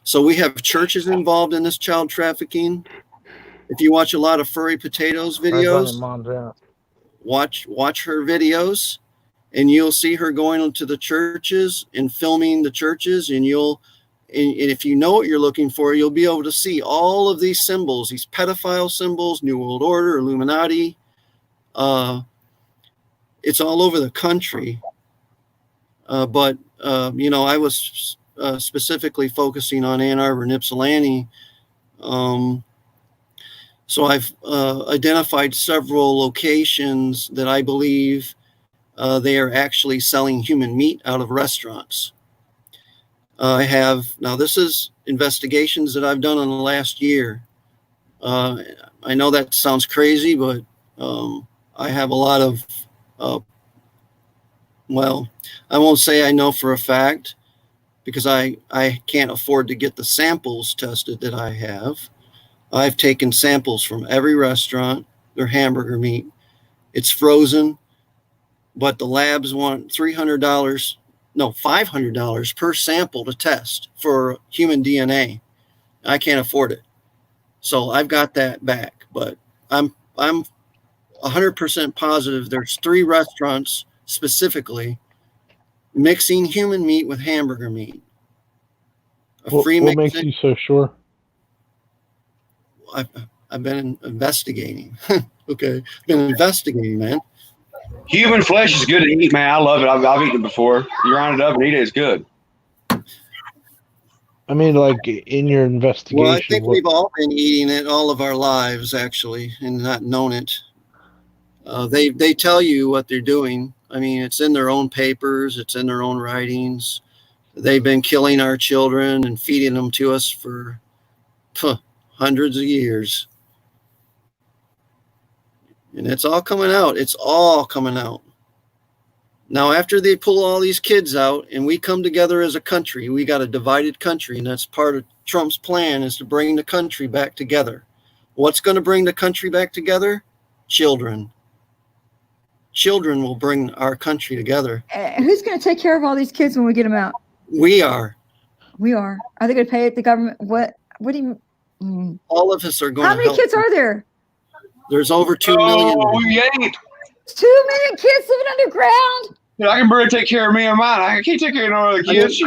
So we have churches involved in this child trafficking. If you watch a lot of Furry Potatoes videos, watch her videos, and you'll see her going into the churches and filming the churches, and if you know what you're looking for, you'll be able to see all of these symbols, these pedophile symbols, New World Order, Illuminati. It's all over the country. But I was specifically focusing on Ann Arbor and Ypsilanti. So I've identified several locations that I believe they are actually selling human meat out of restaurants. This is investigations that I've done in the last year. I know that sounds crazy, but I have a lot of, I won't say I know for a fact, because I can't afford to get the samples tested that I have. I've taken samples from every restaurant, their hamburger meat. It's frozen, but the labs want $500 per sample to test for human DNA. I can't afford it. So I've got that back, but I'm 100% positive there's 3 restaurants specifically mixing human meat with hamburger meat. What makes you so sure? I've been investigating. Okay. Been investigating, man. Human flesh is good to eat, man. I love it. I've eaten it before. You round it up and eat it. It's good. I mean, like in your investigation. Well, I think we've all been eating it all of our lives, actually, and not known it. They tell you what they're doing. I mean, it's in their own papers. It's in their own writings. They've been killing our children and feeding them to us for hundreds of years. And it's all coming out. It's all coming out. Now, after they pull all these kids out and we come together as a country, we got a divided country, and that's part of Trump's plan, is to bring the country back together. What's going to bring the country back together? Children. Children will bring our country together. Who's going to take care of all these kids when we get them out? We are. We are. Are they going to pay it? The government? What do you mean? All of us are going How to many help. kids are there? There's over 2 million. Oh, we ain't. 2 million kids living underground? Yeah, I can barely take care of me and mine. I can't take care of no other kids.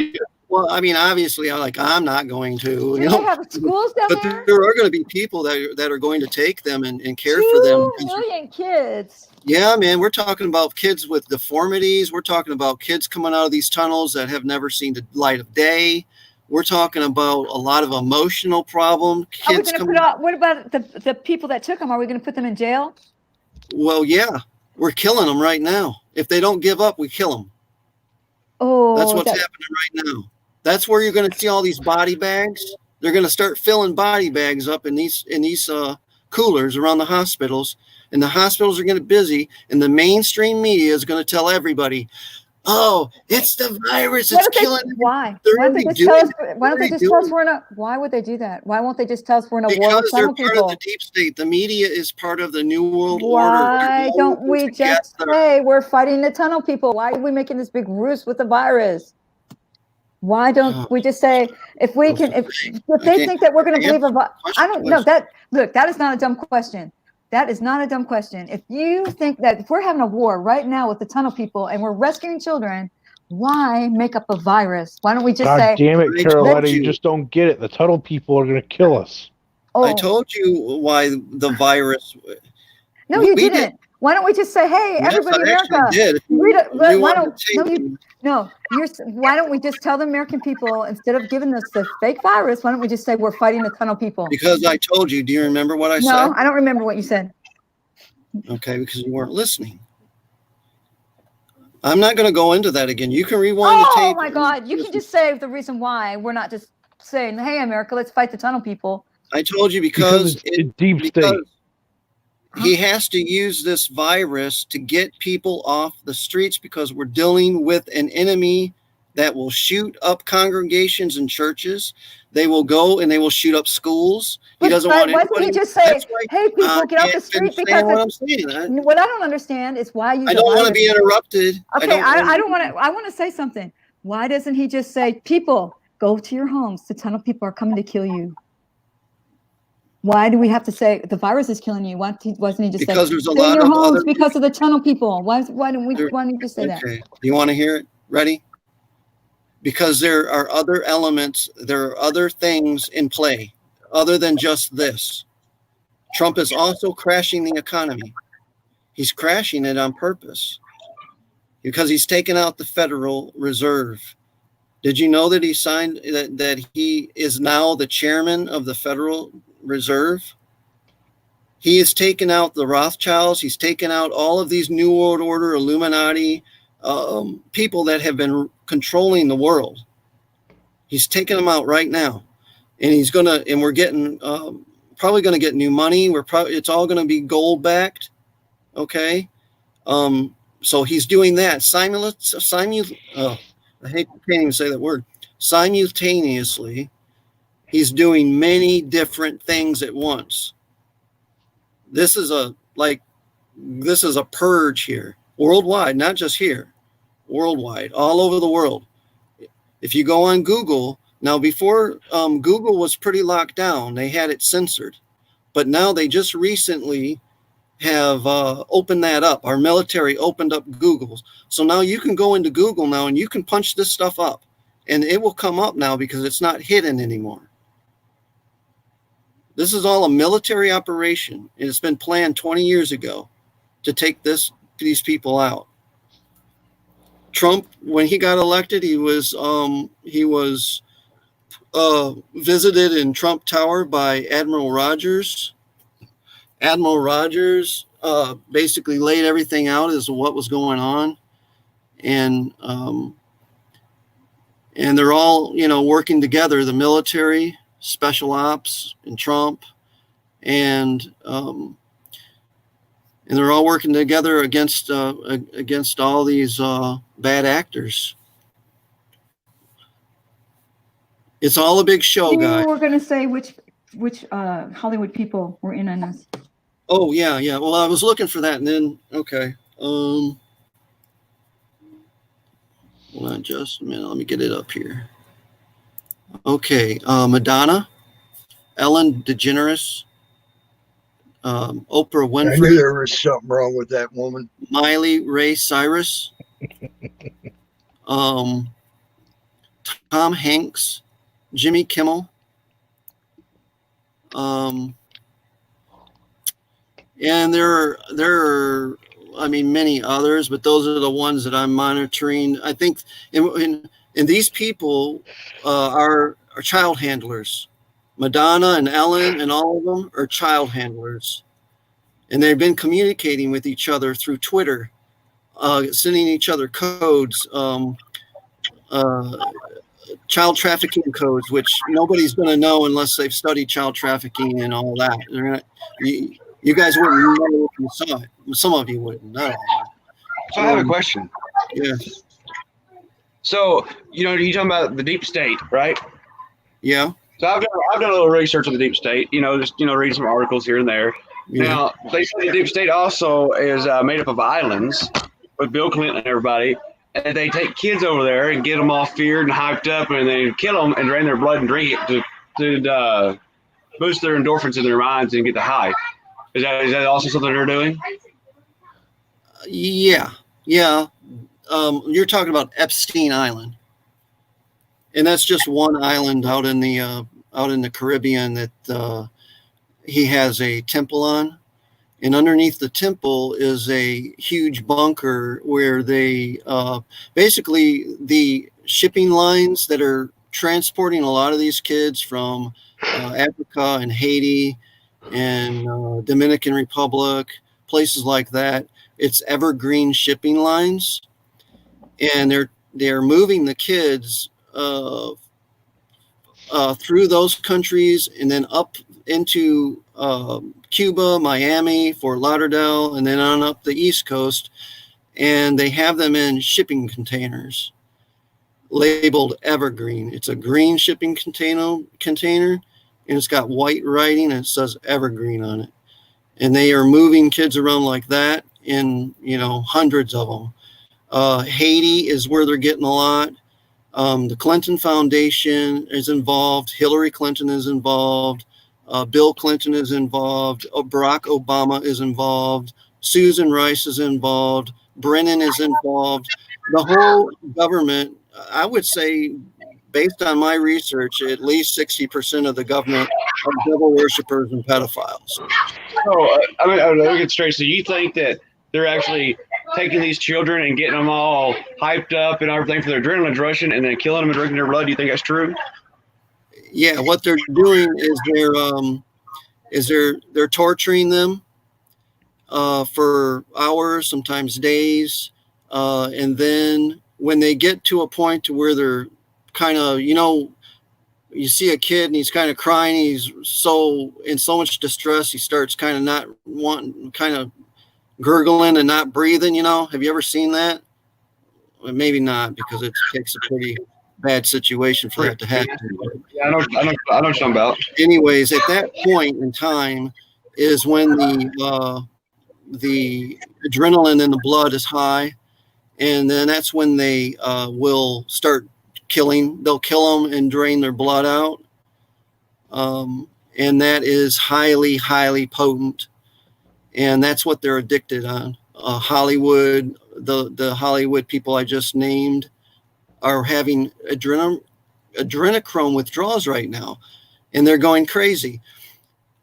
Well, I mean, obviously, I'm not going to. Do they have schools down but there? there are going to be people that are going to take them and care 2 for them. 2 million kids. Yeah, man, we're talking about kids with deformities. We're talking about kids coming out of these tunnels that have never seen the light of day. We're talking about a lot of emotional problem. Kids what about the people that took them? Are we going to put them in jail? Well, yeah, we're killing them right now. If they don't give up, we kill them. Oh, that's what's happening right now. That's where you're going to see all these body bags. They're going to start filling body bags up in these coolers around the hospitals, and the hospitals are going to be busy, and the mainstream media is going to tell everybody, oh, it's the virus. It's killing. Why? They're Why don't they already just tell us? doing it. Why don't they They're just tell us already we're in a? Why would they do that? Why won't they just tell us we're in a war Because with they're tunnel part people? of the deep state. The media is part of the New World Why Order. don't we just say we're fighting the tunnel people? Why are we making this big ruse with the virus? Why don't we just say if we can? If they think that we're going to believe I don't know that. Look, that is not a dumb question. That is not a dumb question. If you think that if we're having a war right now with the tunnel people and we're rescuing children, why make up a virus? Why don't we just say? God damn it, Carolina! You just don't get it. The tunnel people are going to kill us. I told you why the virus. No, you didn't. Why don't we just say, hey, Yes, everybody in I actually America, did. Why don't we just tell the American people, instead of giving us the fake virus, why don't we just say we're fighting the tunnel people? Because I told you. Do you remember what I said? No, I don't remember what you said. Okay, because you weren't listening. I'm not going to go into that again. You can rewind the tape. Oh my God, you can just say the reason why we're not just saying, hey, America, let's fight the tunnel people. I told you because it's deep state. He has to use this virus to get people off the streets because we're dealing with an enemy that will shoot up congregations and churches. They will go and they will shoot up schools. He doesn't want anybody. Why doesn't he just say, hey, people, get off the street? Because what I don't understand is why you. I don't want to be interrupted. Okay, I don't want to. I want to say something. Why doesn't he just say, people, go to your homes. The tunnel people are coming to kill you. Why do we have to say the virus is killing you? Why wasn't he just because say, there's a lot in your of homes other because of the tunnel people? Why don't you just say that? Okay, you want to hear it? Ready? Because there are other elements, there are other things in play other than just this. Trump is also crashing the economy. He's crashing it on purpose because he's taken out the Federal Reserve. Did you know that he signed that he is now the chairman of the Federal Reserve? He has taken out the Rothschilds. He's taken out all of these New World Order, Illuminati, people that have been controlling the world. He's taking them out right now, and we're getting probably going to get new money. It's all going to be gold backed. Okay. So he's doing that I can't even say that word. Simultaneously, he's doing many different things at once. This is a purge here, worldwide, not just here, worldwide, all over the world. If you go on Google, now before Google was pretty locked down, they had it censored, but now they just recently have opened that up. Our military opened up Google. So now you can go into Google now and you can punch this stuff up and it will come up now because it's not hidden anymore. This is all a military operation. It's been planned 20 years ago to take these people out. Trump, when he got elected, he was visited in Trump Tower by Admiral Rogers. Admiral Rogers basically laid everything out as to what was going on, and they're all working together, the military, special ops, and Trump, and they're all working together against all these bad actors. It's all a big show, guys. We're going to say which Hollywood people were in on this. Oh, yeah. Well, I was looking for that, and then, okay. Hold on just a minute. Let me get it up here. Okay. Madonna, Ellen DeGeneres, Oprah Winfrey. I knew there was something wrong with that woman. Miley Ray Cyrus, Tom Hanks, Jimmy Kimmel, and there are many others, but those are the ones that I'm monitoring. I think and these people are child handlers. Madonna and Ellen and all of them are child handlers, and they've been communicating with each other through Twitter, sending each other codes, child trafficking codes, which nobody's going to know unless they've studied child trafficking and all that. You You guys wouldn't know if you saw it. Some of you wouldn't. Not all. So I have a question. Yeah. So, you're talking about the deep state, right? Yeah. So I've done a little research on the deep state, reading some articles here and there. Yeah. Now, they say the deep state also is made up of islands with Bill Clinton and everybody. And they take kids over there and get them all feared and hyped up, and they kill them and drain their blood and drink it to boost their endorphins in their minds and get the high. Is that also something they're doing? Yeah. Yeah. You're talking about Epstein Island, and that's just one island out in the Caribbean that he has a temple on. And underneath the temple is a huge bunker where they basically the shipping lines that are transporting a lot of these kids from Africa and Haiti and Dominican Republic, places like that. It's evergreen shipping lines, and they're moving the kids through those countries and then up into Cuba, Miami, Fort Lauderdale, and then on up the East Coast. And they have them in shipping containers labeled evergreen. It's a green shipping container, and it's got white writing, and it says evergreen on it. And they are moving kids around like that in, hundreds of them. Haiti is where they're getting a lot. The Clinton Foundation is involved. Hillary Clinton is involved. Bill Clinton is involved. Barack Obama is involved. Susan Rice is involved. Brennan is involved. The whole government, I would say, based on my research, at least 60% of the government are devil worshippers and pedophiles. So, I'm looking at straight. So you think that they're actually taking these children and getting them all hyped up and everything for their adrenaline rushing and then killing them and drinking their blood? Do you think that's true? Yeah, what they're doing is they're torturing them for hours, sometimes days, and then when they get to a point to where they're kind of, you see a kid and he's kind of crying, he's in so much distress, he starts kind of not wanting, kind of gurgling and not breathing. Have you ever seen that? Well, maybe not, because it takes a pretty bad situation for that to happen. Yeah, I know what you're talking about. Anyways, at that point in time is when the adrenaline in the blood is high, and then that's when they will start killing. They'll kill them and drain their blood out, and that is highly, highly potent, and that's what they're addicted on. Hollywood, the Hollywood people I just named are having adrenochrome withdrawals right now, and they're going crazy.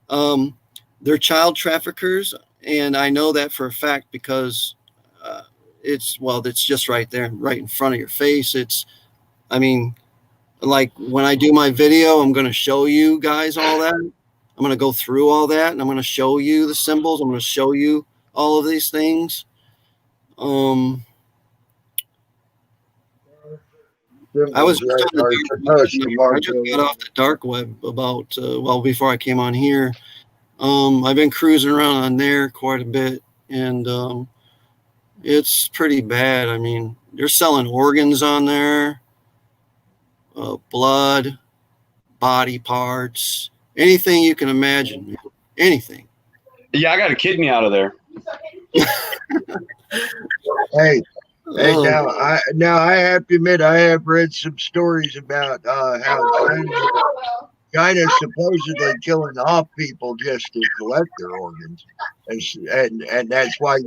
They're child traffickers, and I know that for a fact because it's just right there, right in front of your face. Like when I do my video, I'm going to show you guys all that. I'm going to go through all that, and I'm going to show you the symbols. I'm going to show you all of these things. I was just got off the dark web about before I came on here. I've been cruising around on there quite a bit, and it's pretty bad. They're selling organs on there, blood, body parts, anything you can imagine, anything. Yeah, I got a kidney out of there. Hey, now I have to admit, I have read some stories about how China's supposedly killing off people just to collect their organs, and that's why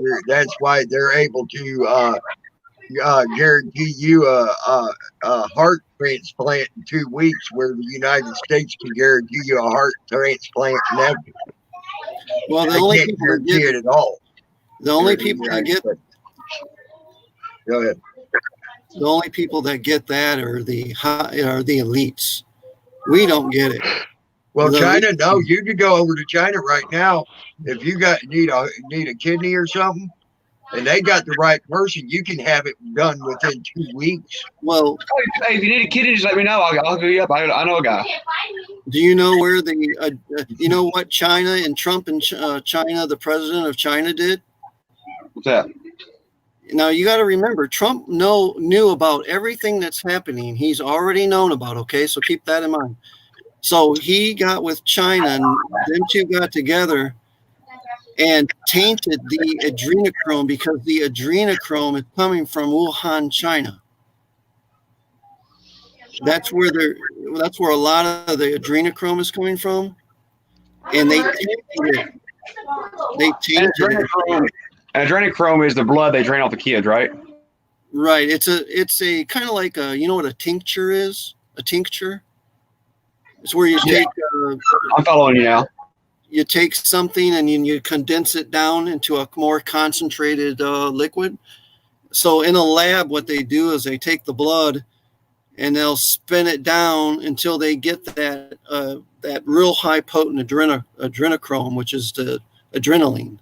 they're able to guarantee you a heart transplant in 2 weeks, where the United States can guarantee you a heart transplant never. Well, the only people that get it at all. The only people that get. Go ahead. The only people that get that are the elites. We don't get it. Well, China, no, you could go over to China right now if you need a kidney or something. and they got the right person, you can have it done within 2 weeks. Well, hey, if you need a kidney, just let me know. I'll hook you up. I know a guy. do you know where you know what China and Trump and China, the president of China, did? What's that? Now you got to remember, Trump knew about everything that's happening. He's already known about. Okay, so keep that in mind. So he got with China, and them two got together and tainted the adrenochrome because the adrenochrome is coming from Wuhan, China. That's where a lot of the adrenochrome is coming from, and they tainted it. They tainted it. Adrenochrome is the blood they drain off the kids, right? Right. It's a kind of like you know what a tincture is? A tincture. It's where you take. I'm following you now. You take something and you condense it down into a more concentrated liquid. So in a lab, what they do is they take the blood and they'll spin it down until they get that real high potent adrenochrome, which is the adrenaline.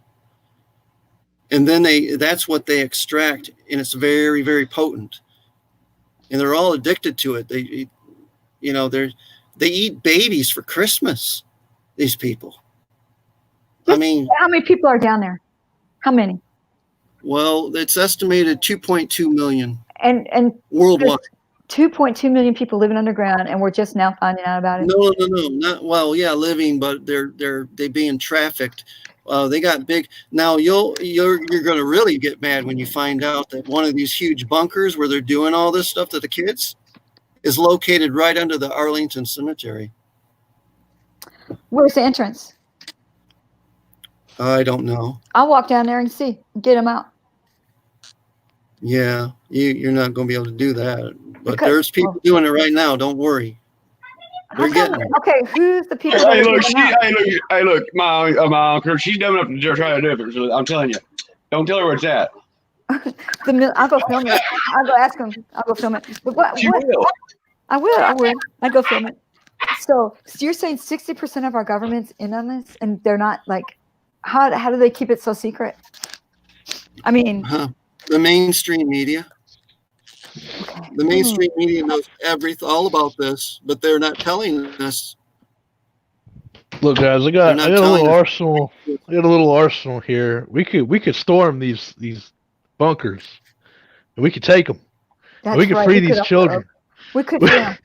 And then that's what they extract, and it's very, very potent. And they're all addicted to it. They eat babies for Christmas. These people. I mean, how many people are down there? How many? Well, it's estimated 2.2 million. And worldwide. 2.2 million people living underground, and we're just now finding out about it. No, not well. Yeah, living, but they're being trafficked. They got big. Now you're going to really get mad when you find out that one of these huge bunkers where they're doing all this stuff to the kids is located right under the Arlington Cemetery. Where's the entrance? I don't know. I'll walk down there and see. Get them out. Yeah, you're not going to be able to do that. But there's people doing it right now. Don't worry. They're getting it. Okay, who's the people? Hey, look, my uncle, she's dumb enough to try to do it. So I'm telling you, don't tell her where it's at. I'll go film it. I'll go ask him. I'll go film it. But what? Will. I will. I'll go film it. So you're saying 60% of our government's in on this, and they're not like, how do they keep it so secret? I mean, the mainstream media. Okay. The mainstream media knows everything, all about this, but they're not telling us. Look, guys, I got a little arsenal. I got a little arsenal here. We could storm these bunkers, and we could take them. And we could free these children. We could. Yeah.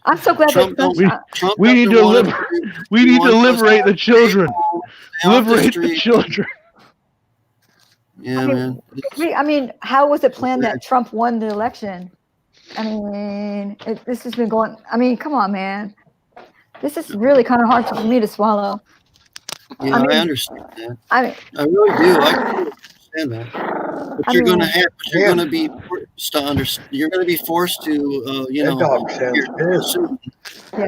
I'm so glad that we need to liberate the children. Liberate the children. Yeah, man. I mean, how was it planned that Trump won the election? I mean, this has been going. I mean, come on, man. This is really kind of hard for me to swallow. Yeah, I understand that. I really do. I understand that. But you're going to be forced to understand. You're going to be forced to,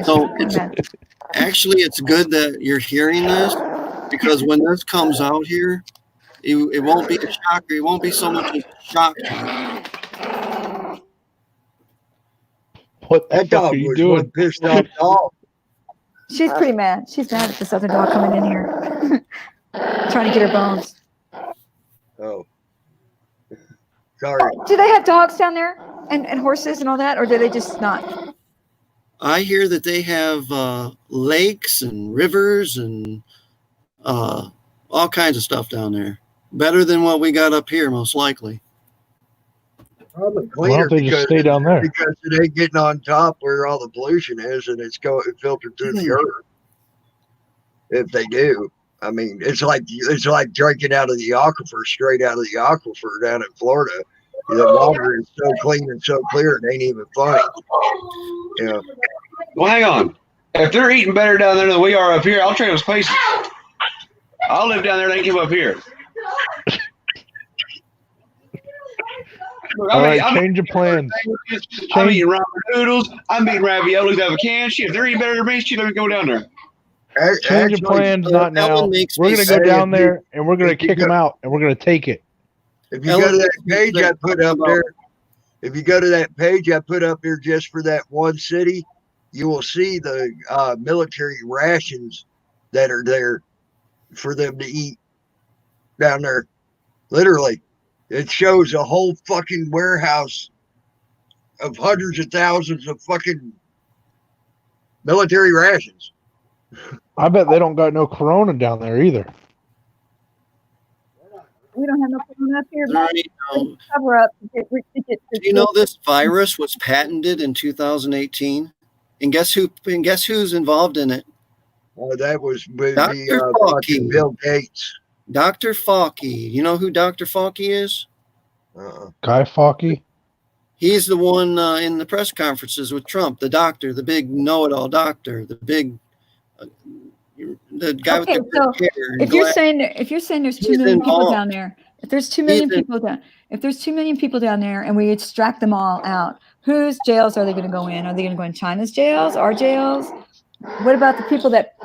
So it's good that you're hearing this, because when this comes out here, it won't be a shocker. It won't be so much a shock to you. What that dog was doing? Pissed off dog. She's pretty mad. She's mad at this other dog coming in here, trying to get her bones. Oh, sorry. Do they have dogs down there and horses and all that, or do they just not? I hear that they have lakes and rivers and all kinds of stuff down there. Better than what we got up here, most likely. Probably cleaner they just stay down there? Because it ain't getting on top where all the pollution is, and it's filtered through the earth. If they do, I mean, it's like drinking out of the aquifer, straight out of the aquifer down in Florida. The water is so clean and so clear, it ain't even funny. Yeah. Well, hang on. If they're eating better down there than we are up here, I'll trade those places. I'll live down there and they can come up here. Look, change your plans. I'm eating ramen noodles. I'm eating raviolis out of a can. Shit, if they're eating better than me, shit, let me go down there. Change your plans, not now. We're going to go down there and we're going to kick them out and we're going to take it. If you go to that page I put up there, just for that one city, you will see the military rations that are there for them to eat down there. Literally, it shows a whole fucking warehouse of hundreds of thousands of fucking military rations. I bet they don't got no corona down there either. We don't have no corona up here. There ain't no- Cover up. Do you know this virus was patented in 2018? And guess who's involved in it? That was with Dr. the fucking Fauci. Bill Gates. Dr. Fauci. You know who Dr. Fauci is? Guy Fawkes? He's the one in the press conferences with Trump, the doctor, the big know-it-all doctor, the big, the guy with Okay, the so big hair. and if you're glasses. saying there's 2 He's million people involved. down there, if there's 2 million He's in- people down, if there's 2 million people down there and we extract them all out, whose jails are they going to go in? Are they going to go in China's jails, our jails? What about the people that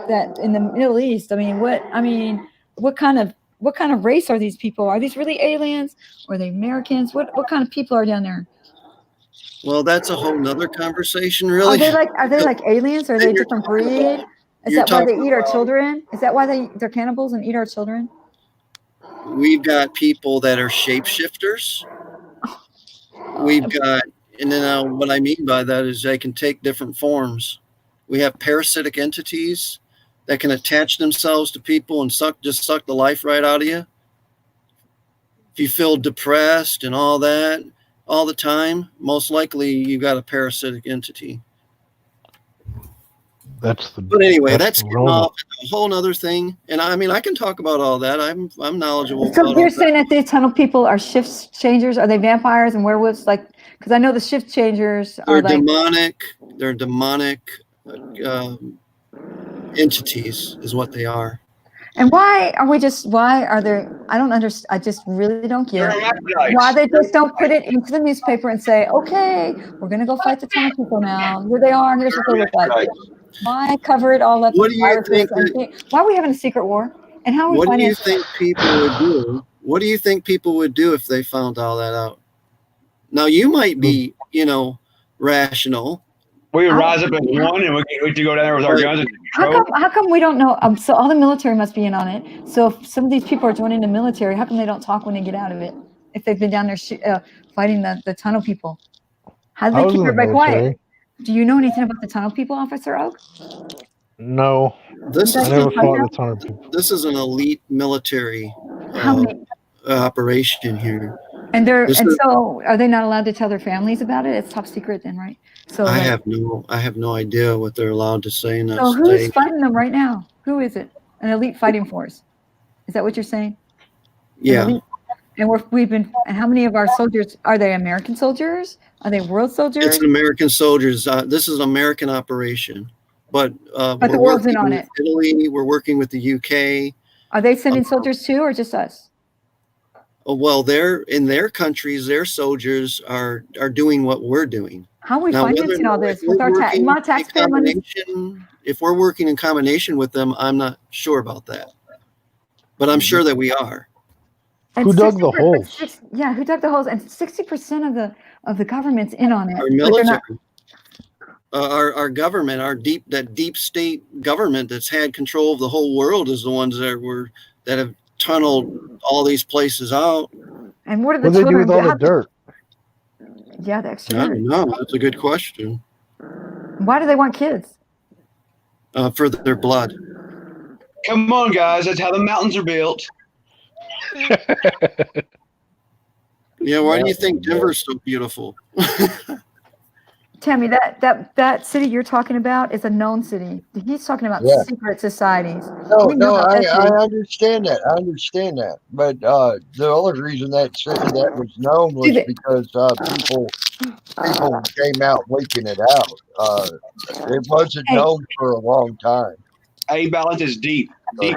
in the Middle East? I mean, what kind of race are these people? Are these really aliens? Or are they Americans? What kind of people are down there? Well, that's a whole nother conversation, really. Are they like aliens? Are they a different breed? Is You're that why they talking eat our about- children? Is that why they're cannibals and eat our children? We've got people that are shapeshifters. We've got, and then what I mean by that is they can take different forms. We have parasitic entities that can attach themselves to people and suck the life right out of you. If you feel depressed and all that all the time, most likely you got a parasitic entity. But anyway, that's getting off a whole other thing. And I mean, I can talk about all that. I'm knowledgeable So about you're all saying that. that these tunnel people are shift changers? Are they vampires and werewolves? Like, because I know the shift changers are They're like demonic. They're demonic entities is what they are. And why are there, I don't understand, I just really don't get why they just don't put it into the newspaper and say, okay, we're going to go fight the tunnel people now. Here they are. Here's what they look like. Why cover it all up? What with do you viruses think and things? Why are we having a secret war? And how are we What do you financing think people would do? What do you think people would do if they found all that out? Now, you might be, rational. We would rise up as one, and we to go down there with our guns. How come we don't know? So all the military must be in on it. So if some of these people are joining the military, how come they don't talk when they get out of it? If they've been down there fighting the tunnel people, how do they keep everybody quiet? Do you know anything about the tunnel people, Officer Oak? No, I never fought the tunnel people. This is an elite military operation here. And so are they not allowed to tell their families about it? It's top secret then, right? So I have no idea what they're allowed to say in that so who's state. fighting them right now? Who is it? An elite fighting force? Is that what you're saying? Yeah. And and how many of our soldiers are they? American soldiers? Are they world soldiers? It's an American soldiers. This is an American operation, but the world's in on it. Italy, we're working with the UK. Are they sending soldiers too, or just us? Well, they're in their countries. Their soldiers are doing what we're doing. How are we financing all this with our taxpayer money? If we're working in combination with them, I'm not sure about that, but I'm sure that we are. Who dug the holes? Who dug the holes? And 60% of the government's in on it. Our military, our government, that deep state government that's had control of the whole world is the ones that have tunneled all these places out. And what are the children? What do they do with all the dirt? Yeah, the extra I dirt. don't know. That's a good question. Why do they want kids? For their blood. Come on, guys. That's how the mountains are built. Yeah, why do you think Denver's so beautiful? Tammy, that city you're talking about is a known city. He's talking about secret societies. No, I understand that. I understand that. But the only reason that was known was because people came out leaking it out. It wasn't known for a long time. A balance is deep A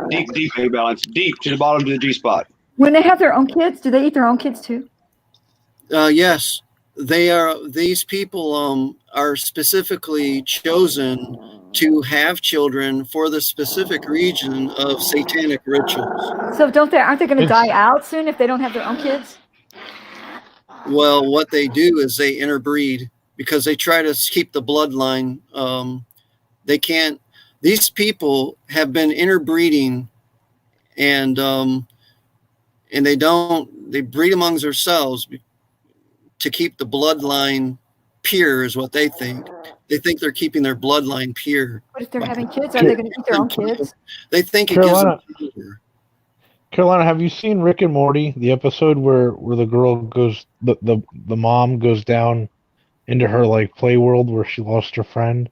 balance, deep to the bottom of the G spot. When they have their own kids, do they eat their own kids too? Yes. These people are specifically chosen to have children for the specific region of satanic rituals. So aren't they going to die out soon if they don't have their own kids? Well, what they do is they interbreed because they try to keep the bloodline. They can't. These people have been interbreeding and and they breed amongst themselves to keep the bloodline pure, is what they think. They think they're keeping their bloodline pure. But if they're having kids, are they going to eat their own kids? They think Carolina, it gives them. Carolina, have you seen Rick and Morty? The episode where the girl goes, the mom goes down into her like play world where she lost her friend,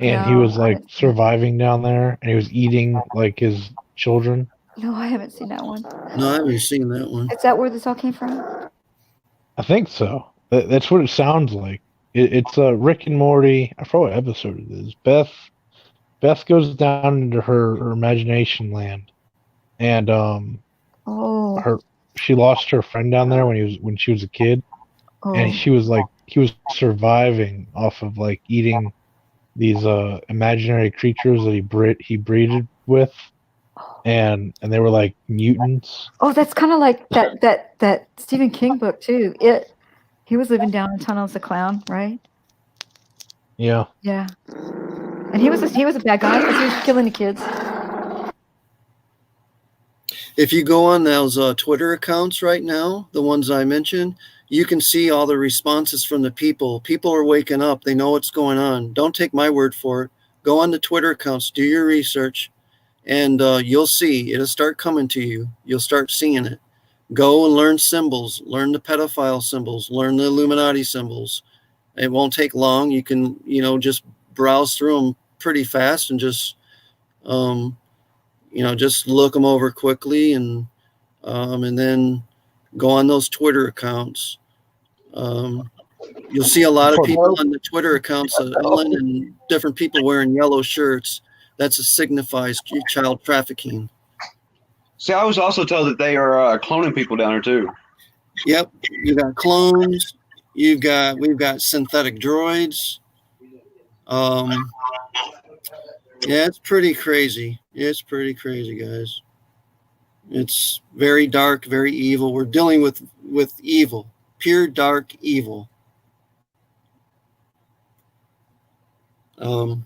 and he was like surviving down there, and he was eating like his children. No, I haven't seen that one. No, I haven't seen that one. Is that where this all came from? I think so. That's what it sounds like. It's Rick and Morty. I forgot what episode it is. Beth goes down into her imagination land, and she lost her friend down there when she was a kid, and he was surviving off of like eating these imaginary creatures that he breeded with, and they were like mutants. Oh, that's kind of like that Stephen King book too. He was living down in tunnels, the clown, right? Yeah. Yeah. And he was a bad guy because he was killing the kids. If you go on those Twitter accounts right now, the ones I mentioned, you can see all the responses from the people. People are waking up. They know what's going on. Don't take my word for it. Go on the Twitter accounts, do your research, and you'll see. It'll start coming to you. You'll start seeing it. Go and learn symbols. Learn the pedophile symbols. Learn the Illuminati symbols. It won't take long. You can, just browse through them pretty fast and just, just look them over quickly and then go on those Twitter accounts. You'll see a lot of people on the Twitter accounts, Ellen and different people wearing yellow shirts. That's signifies child trafficking. See, I was also told that they are cloning people down there too. Yep, you got clones. We've got synthetic droids. Yeah, it's pretty crazy. It's pretty crazy, guys. It's very dark, very evil. We're dealing with evil, pure dark evil. I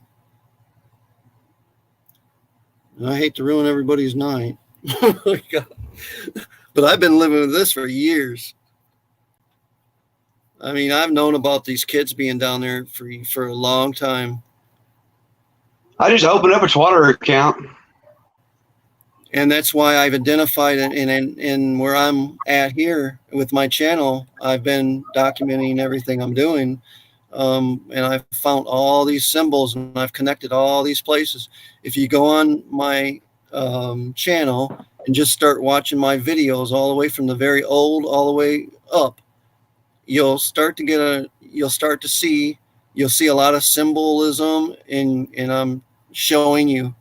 hate to ruin everybody's night. Oh my God. But I've been living with this for years. I mean, I've known about these kids being down there for a long time. I just opened up a Twitter account. And that's why I've identified it in where I'm at here with my channel. I've been documenting everything I'm doing. And I've found all these symbols and I've connected all these places. If you go on my channel and just start watching my videos all the way from the very old all the way up, you'll start to see a lot of symbolism, and I'm showing you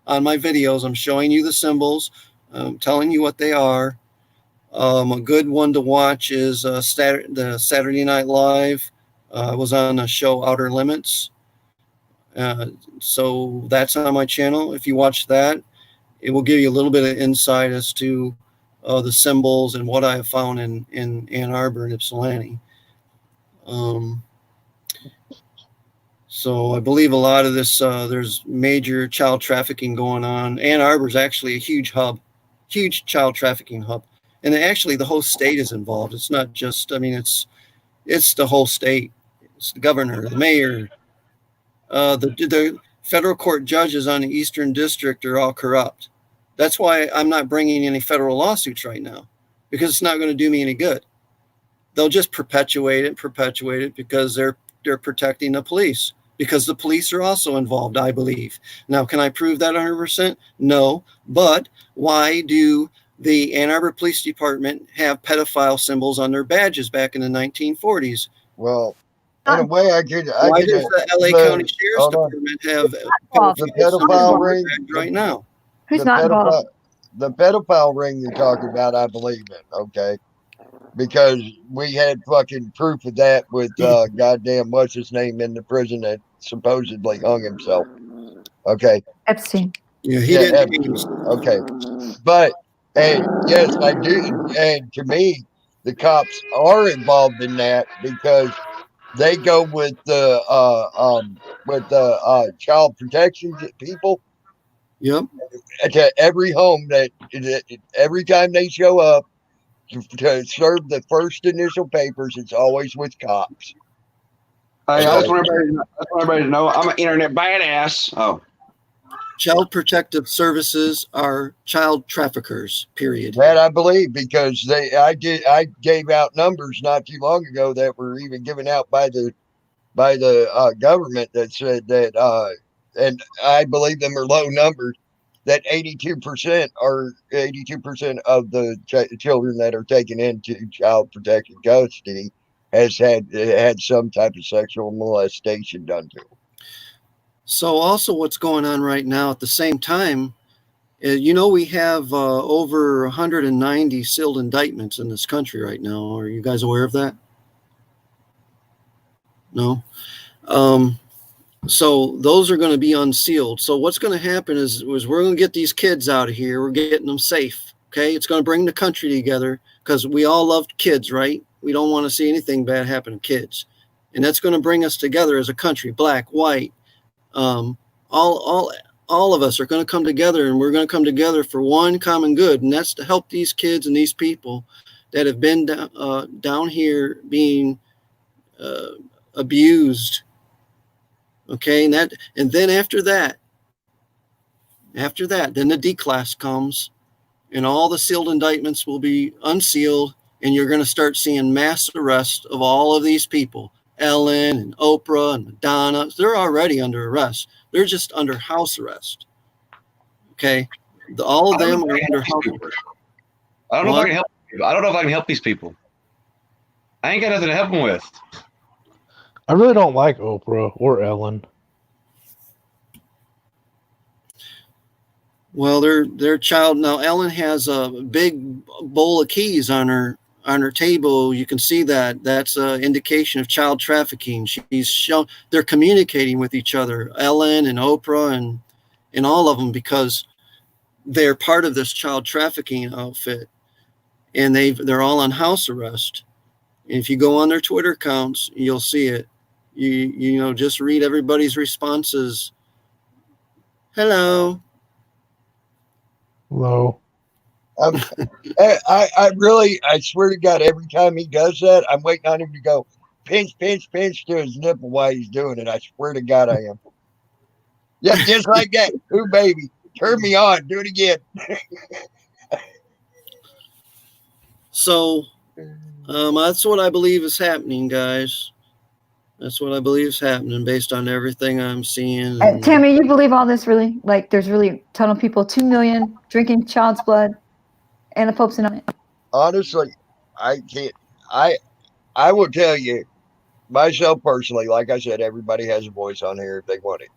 on my videos. I'm showing you the symbols. I'm telling you what they are. A good one to watch is the Saturday Night Live. I was on the show Outer Limits. So that's on my channel. If you watch that, it will give you a little bit of insight as to the symbols and what I have found in Ann Arbor and Ypsilanti. So I believe a lot of this, there's major child trafficking going on. Ann Arbor is actually a huge child trafficking hub. And actually the whole state is involved. It's not just, it's the whole state. It's the governor, the mayor, the federal court judges on the Eastern District are all corrupt. That's why I'm not bringing any federal lawsuits right now, because it's not going to do me any good. They'll just perpetuate it because they're protecting the police, because the police are also involved, I believe. Now, can I prove that 100%? No. But why do the Ann Arbor Police Department have pedophile symbols on their badges back in the 1940s? Well, in a way, why does the LA County Sheriff's Department have the pedophile ring right now? Who's not involved? The pedophile ring you're talking about, I believe in. Okay. Because we had fucking proof of that with goddamn what's his name in the prison that supposedly hung himself. Okay. Epstein. Yeah, he did. Okay. But and yes, I do. And to me, the cops are involved in that because they go with the child protection people. Yep. To every home that every time they show up, to serve the first initial papers, it's always with cops. I just want everybody to know I'm an internet badass. Oh. Child Protective Services are child traffickers, period. That I believe, because I gave out numbers not too long ago that were even given out by the government that said that, and I believe them are low numbers, that 82% of the children that are taken into child protective custody has had some type of sexual molestation done to them. So also what's going on right now at the same time, we have over 190 sealed indictments in this country right now. Are you guys aware of that? No? So those are going to be unsealed. So what's going to happen is we're going to get these kids out of here. We're getting them safe. Okay. It's going to bring the country together because we all love kids, right? We don't want to see anything bad happen to kids. And that's going to bring us together as a country, black, white, all of us are going to come together, and we're going to come together for one common good. And that's to help these kids and these people that have been down here being abused. Okay, and then after that, then the D class comes, and all the sealed indictments will be unsealed, and you're going to start seeing mass arrest of all of these people. Ellen and Oprah and Madonna, they're already under arrest. They're just under house arrest. Okay, all of them are under house arrest. I don't know if I can help. I don't know if I can help these people. I ain't got nothing to help them with. I really don't like Oprah or Ellen. Well, their child now. Ellen has a big bowl of keys on her table. You can see that. That's an indication of child trafficking. They're communicating with each other, Ellen and Oprah and all of them, because they're part of this child trafficking outfit, and they're all on house arrest. And if you go on their Twitter accounts, you'll see it. You just read everybody's responses. Hello. I swear to God, every time he does that, I'm waiting on him to go pinch to his nipple while he's doing it. I swear to God, I am. Yeah, just like that. Ooh, baby, turn me on. Do it again. So that's what I believe is happening, guys. That's what I believe is happening based on everything I'm seeing. Tammy, you believe all this really? Like, there's really a ton of people, 2 million drinking child's blood, and the Pope's in on it. Honestly, I can't. I will tell you, myself personally, like I said, everybody has a voice on here if they want it.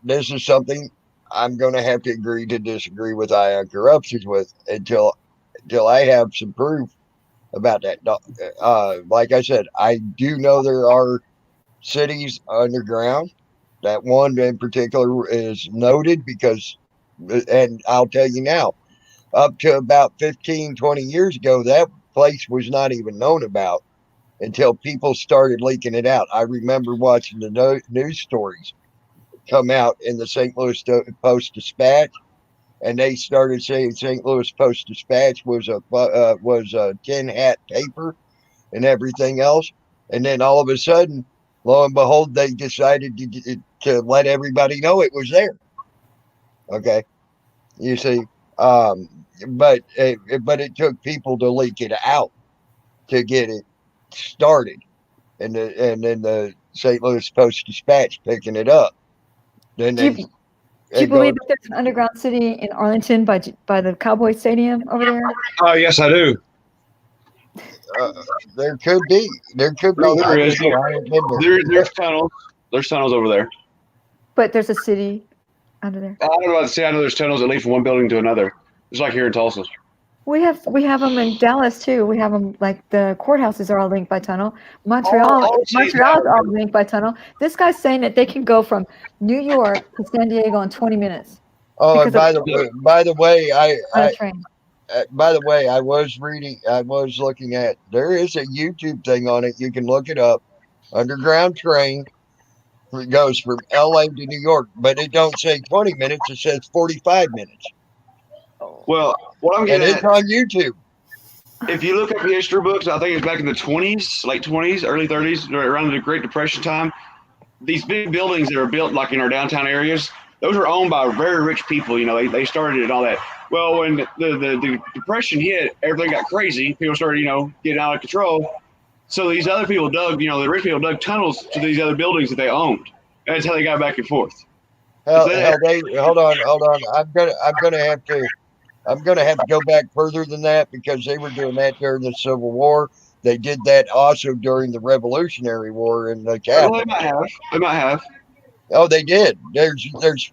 This is something I'm going to have to agree to disagree with Ion Corruptions with until I have some proof about that. Like I said, I do know there are cities underground. That one in particular is noted because, and I'll tell you now, up to about 15, 20 years ago, that place was not even known about until people started leaking it out. I remember watching the news stories come out in the St. Louis Post-Dispatch, and they started saying St. Louis Post-Dispatch was a tin hat paper and everything else. And then all of a sudden, lo and behold, they decided to let everybody know it was there. Okay, you see, but it took people to leak it out to get it started, and then the St. Louis Post-Dispatch picking it up. Then do you believe that there's an underground city in Arlington by the Cowboy Stadium over there? Oh, yes, I do. There could be. There is. There's tunnels. There's tunnels over there. But there's a city under there. I don't know about the city. I know there's tunnels that lead from one building to another. It's like here in Tulsa. We have them in Dallas too. We have them, like the courthouses are all linked by tunnel. Montreal is all linked by tunnel. This guy's saying that they can go from New York to San Diego in 20 minutes. Oh, and by the way, I was looking at, there is a YouTube thing on it. You can look it up. Underground train. It goes from LA to New York, but it don't say 20 minutes. It says 45 minutes. Well, what I'm getting at, it's on YouTube. if you look up history books, I think it's back in the 20s, late 20s, early 30s, around the Great Depression time. These big buildings that are built like in our downtown areas, those are owned by very rich people. You know, they started it and all that. Well, when the Depression hit, everything got crazy. People started, getting out of control. So these other people dug, the rich people dug tunnels to these other buildings that they owned. And that's how they got back and forth. Hold on. I'm gonna have to go back further than that because they were doing that during the Civil War. They did that also during the Revolutionary War in the capital. Well, they might have. Oh, they did. There's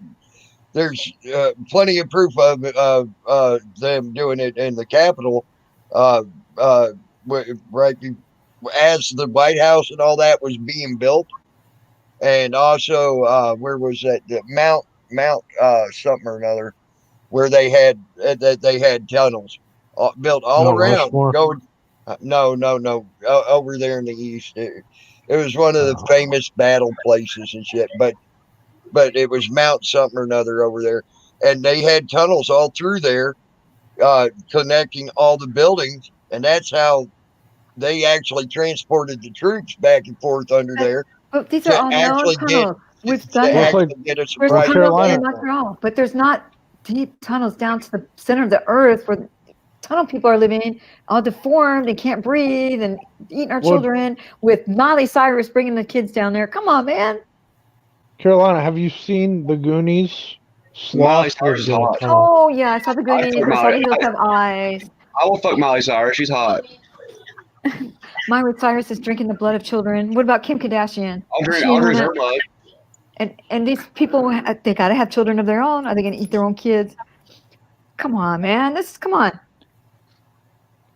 plenty of proof of them doing it in the Capitol, right as the White House and all that was being built, and also where was that? Mount something or another, where they had tunnels built all Mount around. Rushmore? No, over there in the east. It was one of the famous battle places and shit, but it was Mount something or another over there. And they had tunnels all through there, connecting all the buildings. And that's how they actually transported the troops back and forth under there. But these are all known tunnels. We've done There's tunnels in Montreal, but there's not deep tunnels down to the center of the earth where tunnel people are living, all deformed and can't breathe and eating our children, with Miley Cyrus bringing the kids down there. Come on, man. Carolina, have you seen the Goonies? Miley Cyrus is hot. Oh, yeah, I saw the Goonies. I saw the Hills Have Eyes. I will fuck Miley Cyrus. She's hot. Miley Cyrus is drinking the blood of children. What about Kim Kardashian? I'll drink her blood. And these people, they got to have children of their own. Are they going to eat their own kids? Come on, man. Come on.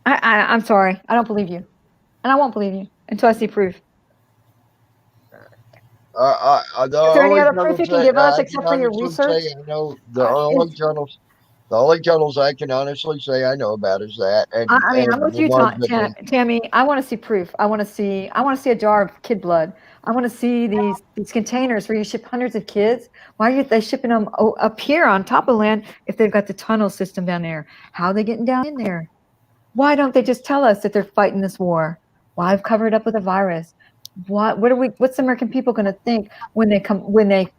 I'm sorry. I don't believe you. And I won't believe you until I see proof. Is there any other proof you can give us except for your research? The only tunnels I can honestly say I know about is that. I'm with you, Tammy. I want to see proof. I want to see a jar of kid blood. I want to see these containers where you ship hundreds of kids. Why are they shipping them up here on top of land if they've got the tunnel system down there? How are they getting down in there? Why don't they just tell us that they're fighting this war? Why have covered up with a virus? What's the American people going to think when they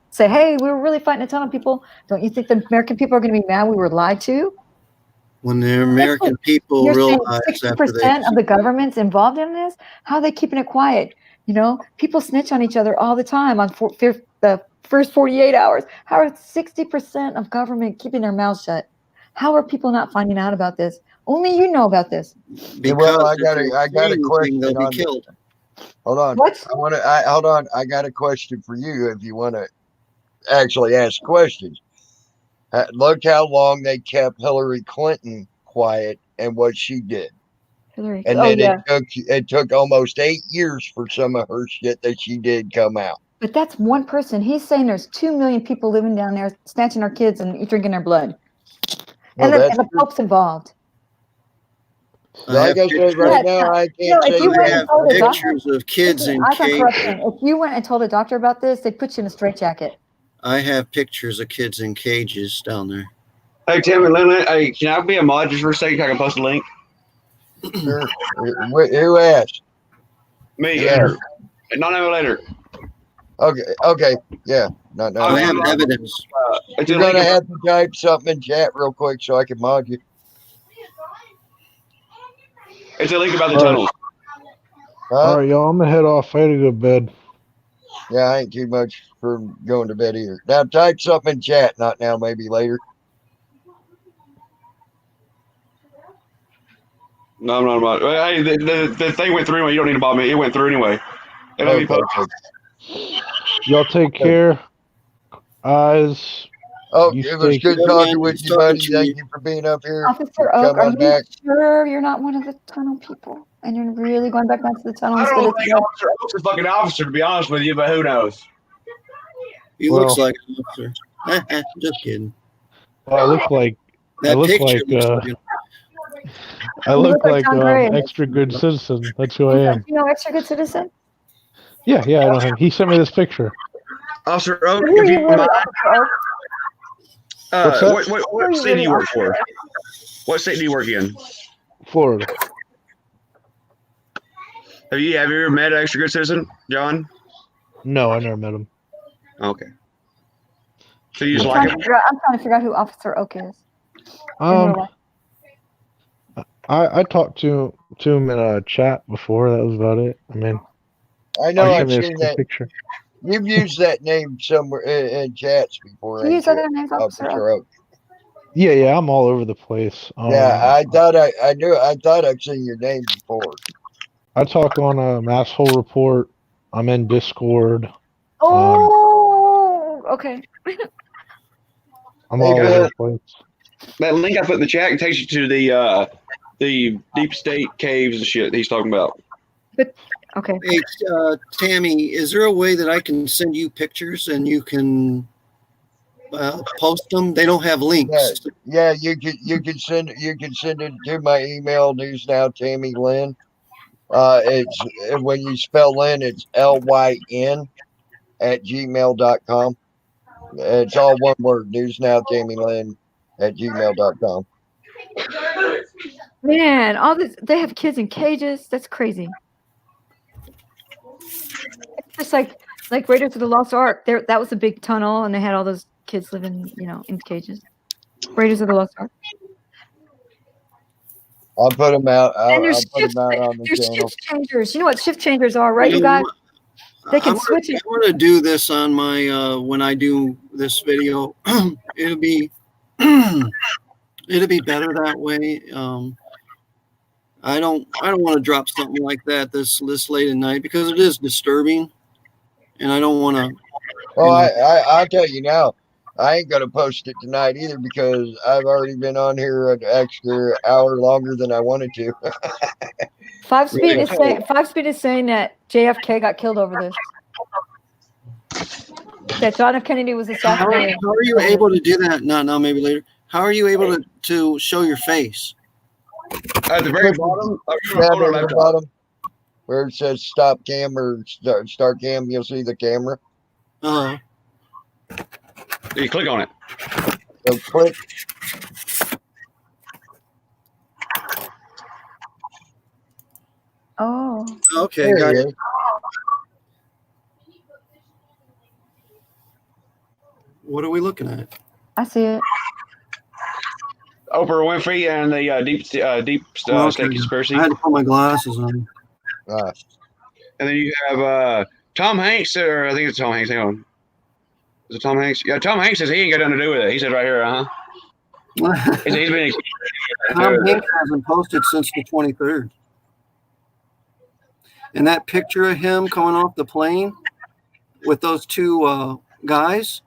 say, hey, we were really fighting a ton of people? Don't you think the American people are going to be mad we were lied to? When the American people realize 60% of the government's involved in this, how are they keeping it quiet? People snitch on each other all the time on the first 48 hours. How are 60% of government keeping their mouths shut? How are people not finding out about this? Only you know about this. Because I got a question. They'll be killed. Hold on. What? Hold on. I got a question for you if you want to actually ask questions. Look how long they kept Hillary Clinton quiet and what she did. And then it took almost 8 years for some of her shit that she did come out. But that's one person. He's saying there's 2 million people living down there snatching our kids and drinking their blood. And the Pope's involved. Like I said, right now, I can't say have pictures of kids in cages. If you went and told a doctor about this, they'd put you in a straitjacket. I have pictures of kids in cages down there. Hey, Tammy, hey, can I be a mod just for a second? I can post a link. Sure. Who asked? Me. Yeah. Not later. Okay. Yeah. No. I have evidence. You're gonna have to type something in chat real quick so I can mod you. It's a link about the tunnels. All right, y'all. I'm gonna head off. I had to go to bed. Yeah, I ain't too much for going to bed either. Now type something in chat. Not now, maybe later. No, I'm not about. Hey, the thing went through anyway. You don't need to bother me. It went through anyway. Y'all take care. Eyes. It was good talking with you, buddy. Thank you for being up here. Officer Oak, are you sure you're not one of the tunnel people? And you're really going back to the tunnel? I don't think Officer Oak's a fucking officer, to be honest with you, but who knows? He looks like an officer. Just kidding. Well, I look like extra good citizen. That's who I am. You know, extra good citizen? Yeah, I know him. He sent me this picture. Officer Oak, if you mind. What state do you work for? What state do you work in? Florida. Have you ever met an extra good citizen, John? No, I never met him. Okay. So you just I'm like trying, him? to figure out, I'm trying to figure out who Officer Oak is. In real life. I talked to him in a chat before. That was about it. I mean, I know he I've sent me seen a that. picture. You've used that name somewhere in chats before, Do you use ain't you? other names, Officer Oak? Oak. Yeah, I'm all over the place. Yeah, I thought I knew. I thought I'd seen your name before. I talk on a Asshole Report. I'm in Discord. Oh, okay. I'm all over the place. That link I put in the chat takes you to the deep state caves and shit he's talking about. But okay. Hey, Tammy, is there a way that I can send you pictures and you can post them? They don't have links. Yeah, you can send it to my email, newsnow Tammy Lynn. It's when you spell Lynn, it's LYN @gmail.com. It's all one word, newsnow Tammy Lynn @gmail.com. Man, all this, they have kids in cages. That's crazy. It's just like Raiders of the Lost Ark. There, that was a big tunnel, and they had all those kids living, in cages. Raiders of the Lost Ark. I'll put them out. And I'll put them out on the there's channel. shift changers. You know what shift changers are, right, you guys? They can switch it. I'm going to do this on my when I do this video. it'll be better that way. I don't want to drop something like that this late at night because it is disturbing, and I don't want to. Well, I'll tell you now. I ain't gonna post it tonight either because I've already been on here an extra hour longer than I wanted to. 5-Speed is saying that JFK got killed over this. That John F. Kennedy was assassinated. How are you able to do that? No, maybe later. How are you able to show your face? At the very bottom, the bottom, where it says stop cam or start cam, you'll see the camera. You click on it. So click. Oh. Okay, got it. What are we looking at? I see it. Oprah Winfrey and the deep state conspiracy. I had to put my glasses on. And then you have Tom Hanks, or I think it's Tom Hanks. Hang on. Is it Tom Hanks? Yeah, Tom Hanks says he ain't got nothing to do with it. He said right here, he's been. Tom Hanks hasn't posted since the 23rd. And that picture of him coming off the plane with those two guys,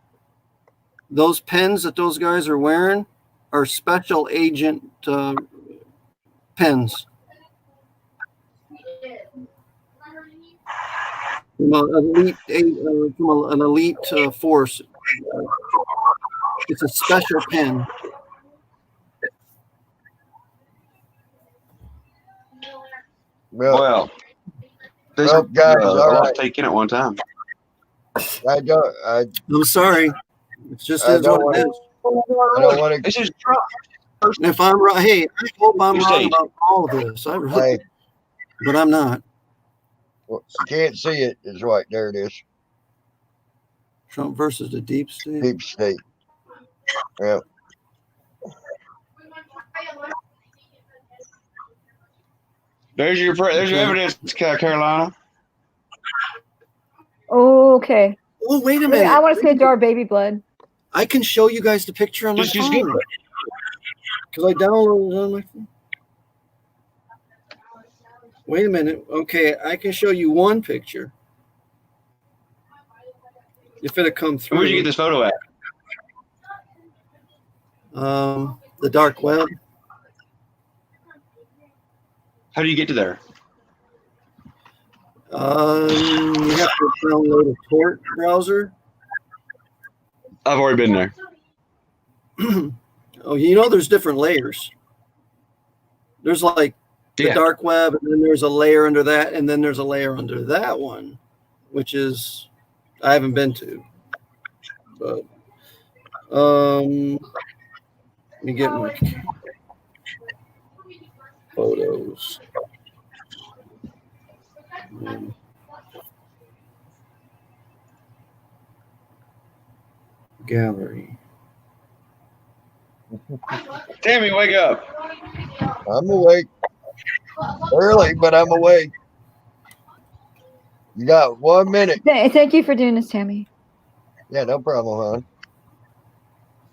those pens that those guys are wearing are special agent pens. From an elite force. It's a special pen. Well, this guys, all right. Taking it one time. I'm sorry. It's just I is don't what it want is. I don't want to. This is Trump. If I'm right, hey, I hope I'm wrong about all of this. I really, but I'm not. Well, you can't see it. It's right there. It is. Trump versus the deep state. Deep state. Yeah. There's your evidence, Carolina. Okay. Oh, wait a minute. I want to see a jar of baby blood. I can show you guys the picture on my phone. Because I downloaded it on my phone. Wait a minute. Okay, I can show you one picture. If it'll come through. Where'd you get this photo at? The dark web. How do you get to there? You have to download a Tor browser. I've already been there. Oh, there's different layers. There's like the dark web, and then there's a layer under that, and then there's a layer under that one, which is I haven't been to. But let me get my photos. Gallery. Tammy, wake up. I'm awake. Early, but I'm awake. You got 1 minute. Thank you for doing this, Tammy. Yeah, no problem,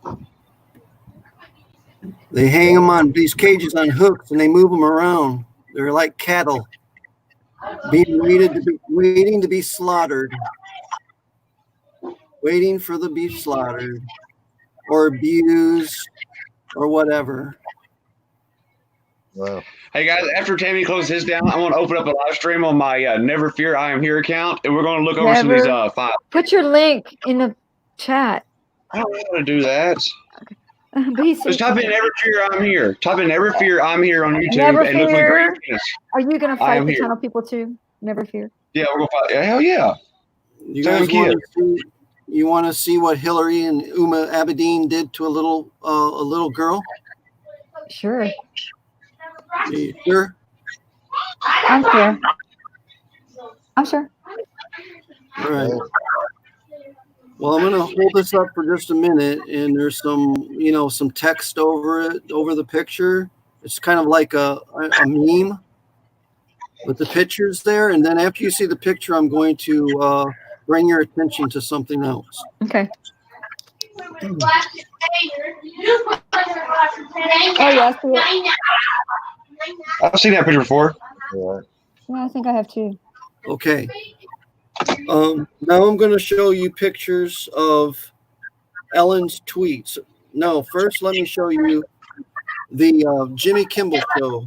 hon. They hang them on these cages on hooks and they move them around. They're like cattle waiting to be slaughtered, waiting for the beef slaughtered or abused or whatever. Wow. Hey guys, after Tammy closes his down, I'm going to open up a live stream on my Never Fear I Am Here account, and we're going to look over some of these files. Put your link in the chat. I don't know how to do that. But Just type in Never Fear I'm Here. Type in Never Fear I'm Here on YouTube Never and look for the fear. green penis. Are you going to fight the here. tunnel people too? Never fear. Yeah, we're going to fight. Hell yeah. You guys want to see what Hillary and Uma Abedin did to a little girl? Sure. You sure? I'm sure. I'm sure. All right. Well, I'm going to hold this up for just a minute, and there's some text over it, over the picture. It's kind of like a meme with the pictures there. And then after you see the picture, I'm going to bring your attention to something else. Okay. Oh, yeah, I've seen that picture before. Yeah. Yeah, I think I have too. Okay. Now I'm going to show you pictures of Ellen's tweets. No, first let me show you the Jimmy Kimmel show.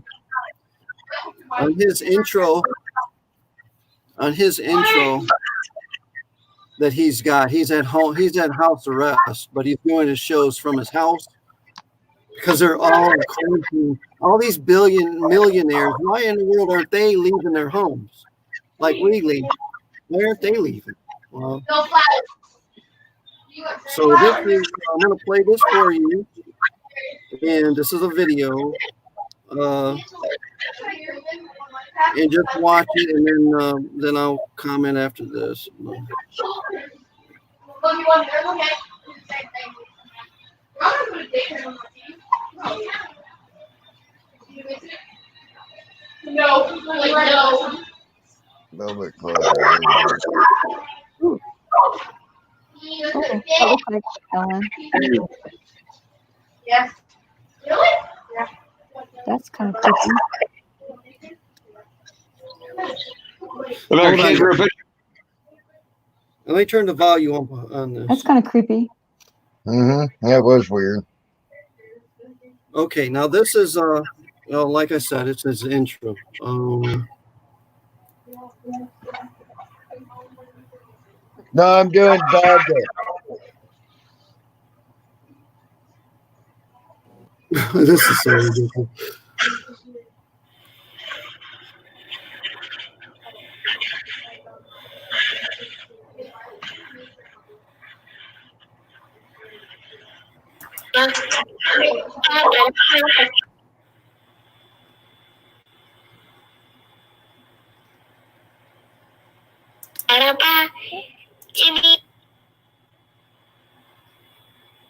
On his intro that he's got, he's at home, he's at house arrest, but he's doing his shows from his house because they're all in quarantine. All these millionaires, why in the world aren't they leaving their homes like we leave? Why aren't they leaving? Well, so this is, I'm going to play this for you, and this is a video, and just watch it, and then I'll comment after this. Velvet Club. Oh, that looks like Ellen. Yes. Really? Yeah. That's kind of creepy. Let me turn the volume up on this. That's kind of creepy. Mm-hmm. That was weird. Okay, now this is like I said, it's his intro. No, I'm doing dog day. This is so ridiculous.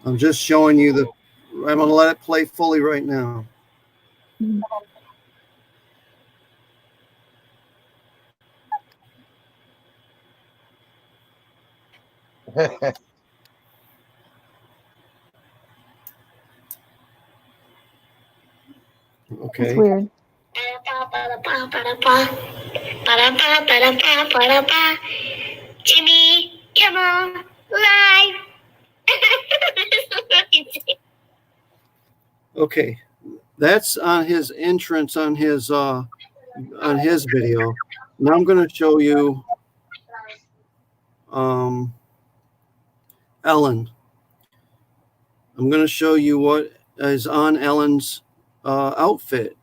I'm just showing you I'm going to let it play fully right now. Okay. It's weird. Jimmy Kimmel Live. Okay, that's on his entrance on his video. Now I'm going to show you Ellen. I'm going to show you what is on Ellen's outfit.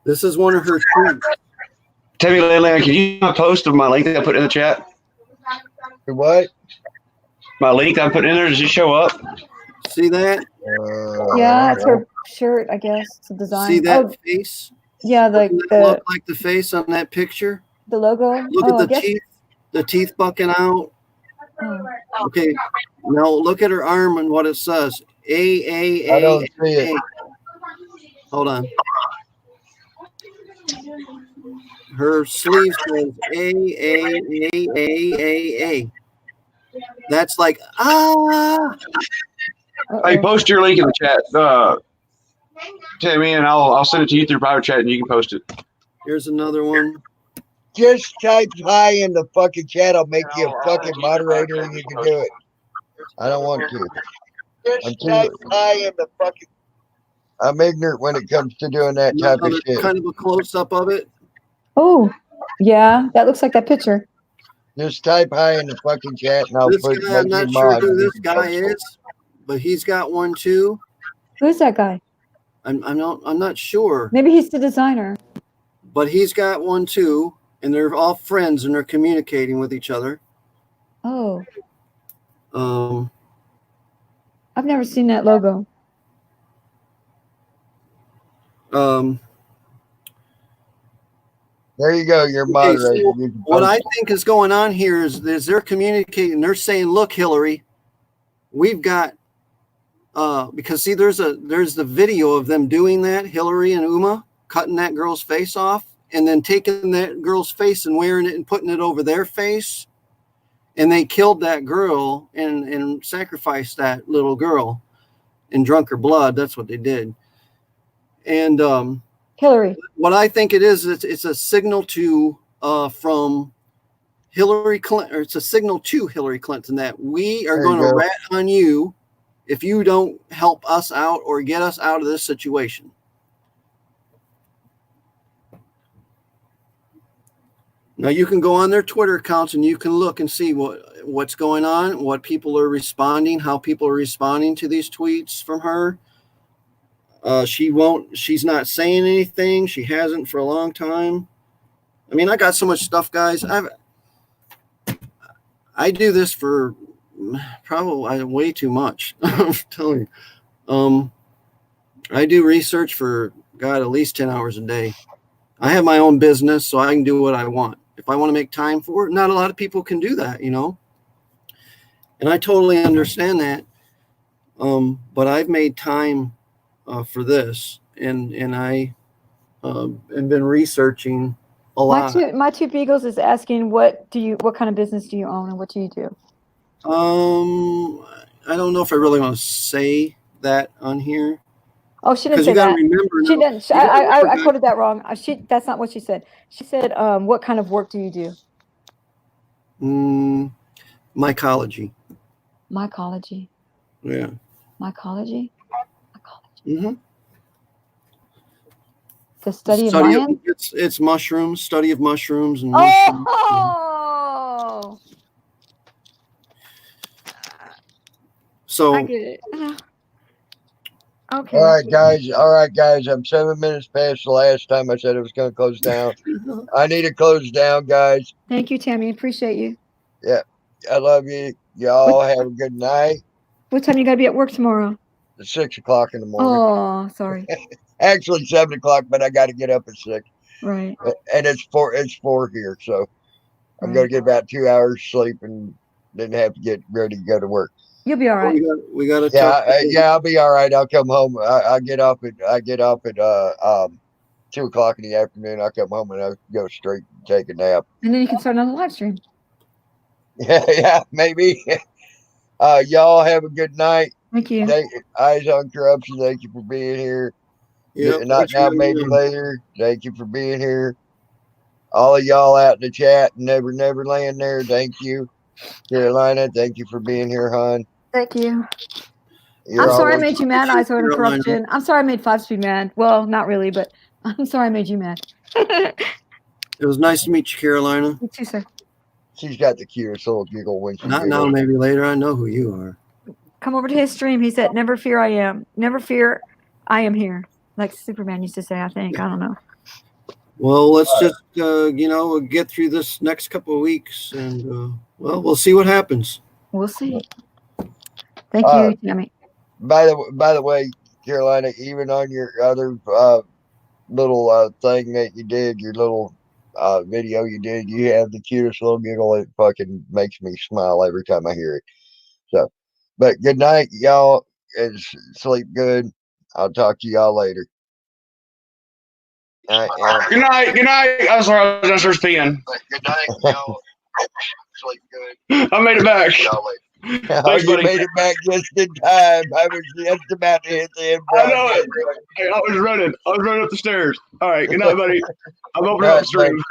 This is one of her tweets. Tammy Landland, can you post of my link that I put in the chat? What? My link that I put in there, does it show up? See that? Yeah, it's her shirt, I guess. It's a design. See that face? Yeah, Doesn't that look like the face on that picture? The logo. Look at the teeth. The teeth bucking out. Oh. Okay. Now look at her arm and what it says. A. I don't see it. Hold on. Her sleeve says A. That's like Hey, post your link in the chat, Tammy, and I'll send it to you through private chat, and you can post it. Here's another one. Just type hi in the fucking chat. I'll make you a fucking moderator and you can do it. I don't want to. Just type hi in the fucking. I'm ignorant when it comes to doing that type of shit. Kind of a close up of it. Oh, yeah, that looks like that picture. Just type hi in the fucking chat and I'll put. I'm not sure who this guy is, but he's got one too. Who's that guy? I'm not sure. Maybe he's the designer. But he's got one too, and they're all friends and they're communicating with each other. Oh. I've never seen that logo. There you go. You're moderator. So what I think is going on here is they're communicating. They're saying, "Look, Hillary, we've got." Because see, there's the video of them doing that. Hillary and Uma cutting that girl's face off, and then taking that girl's face and wearing it and putting it over their face, and they killed that girl and sacrificed that little girl and drunk her blood. That's what they did. And Hillary. What I think it is, it's a signal to from Hillary Clinton, or it's a signal to Hillary Clinton that we are going to rat on you if you don't help us out or get us out of this situation. Now you can go on their Twitter accounts and you can look and see what's going on, what people are responding, how people are responding to these tweets from her. She's not saying anything. She hasn't for a long time. I mean, I got so much stuff, guys. I do this for probably way too much. I'm telling you. I do research for, God, at least 10 hours a day. I have my own business, so I can do what I want. If I want to make time for it, not a lot of people can do that, you know. And I totally understand that. But I've made time for this, and I have been researching a lot. My two beagles is asking what kind of business do you own and what do you do? I don't know if I really want to say that on here. Oh, she didn't say that. She didn't. I quoted that wrong. That's not what she said. She said, "What kind of work do you do?" Mycology. Mycology. Yeah. Mycology. Mm-hmm. The study of mind? It's mushrooms. Study of mushrooms and. Oh. So. I get it. Okay. All right, guys. I'm 7 minutes past the last time I said it was going to close down. I need to close down, guys. Thank you, Tammy. Appreciate you. Yeah. I love you. Y'all have a good night. What time you got to be at work tomorrow? 6 o'clock in the morning. Oh, sorry. Actually 7 o'clock, but I got to get up at 6. Right. And it's 4 here, so I'm going to get about 2 hours sleep and then have to get ready to go to work. You'll be all right. We got to. Yeah, I'll be all right. I'll come home. I get up at 2 o'clock in the afternoon. I'll come home and I'll go straight and take a nap. And then you can start another live stream. Yeah, maybe. Y'all have a good night. Thank you. Eyes on Corruption. Thank you for being here. Yep, Not now, maybe later. Thank you for being here. All of y'all out in the chat, Never Land there. Thank you. Carolina, thank you for being here, hon. Thank you. I'm sorry I made you mad, Eyes on Corruption. I'm sorry I made 5-Speed mad. Well, not really, but I'm sorry I made you mad. It was nice to meet you, Carolina. You too, sir. She's got the cutest little giggle when she Not now, maybe later. I know who you are. Come over to his stream. He said, "Never fear, I am. Never fear, I am here." Like Superman used to say, I think. I don't know. Well, let's just, get through this next couple of weeks, and we'll see what happens. We'll see. Thank you, Tammy. By the way, Carolina, even on your other little thing that you did, your little video you did, you have the cutest little giggle. It fucking makes me smile every time I hear it. So, but good night, y'all, and sleep good. I'll talk to y'all later. Good night. Good night. I'm sorry, I was downstairs peeing. Good night, y'all. Sleep good. I made it back. Thanks, buddy. You made it back just in time. I was just about to hit the end. I know it. I was running. I was running up the stairs. All right. Good night, buddy. I'm opening All up right, the stream.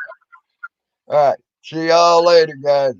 All right. See y'all later, guys.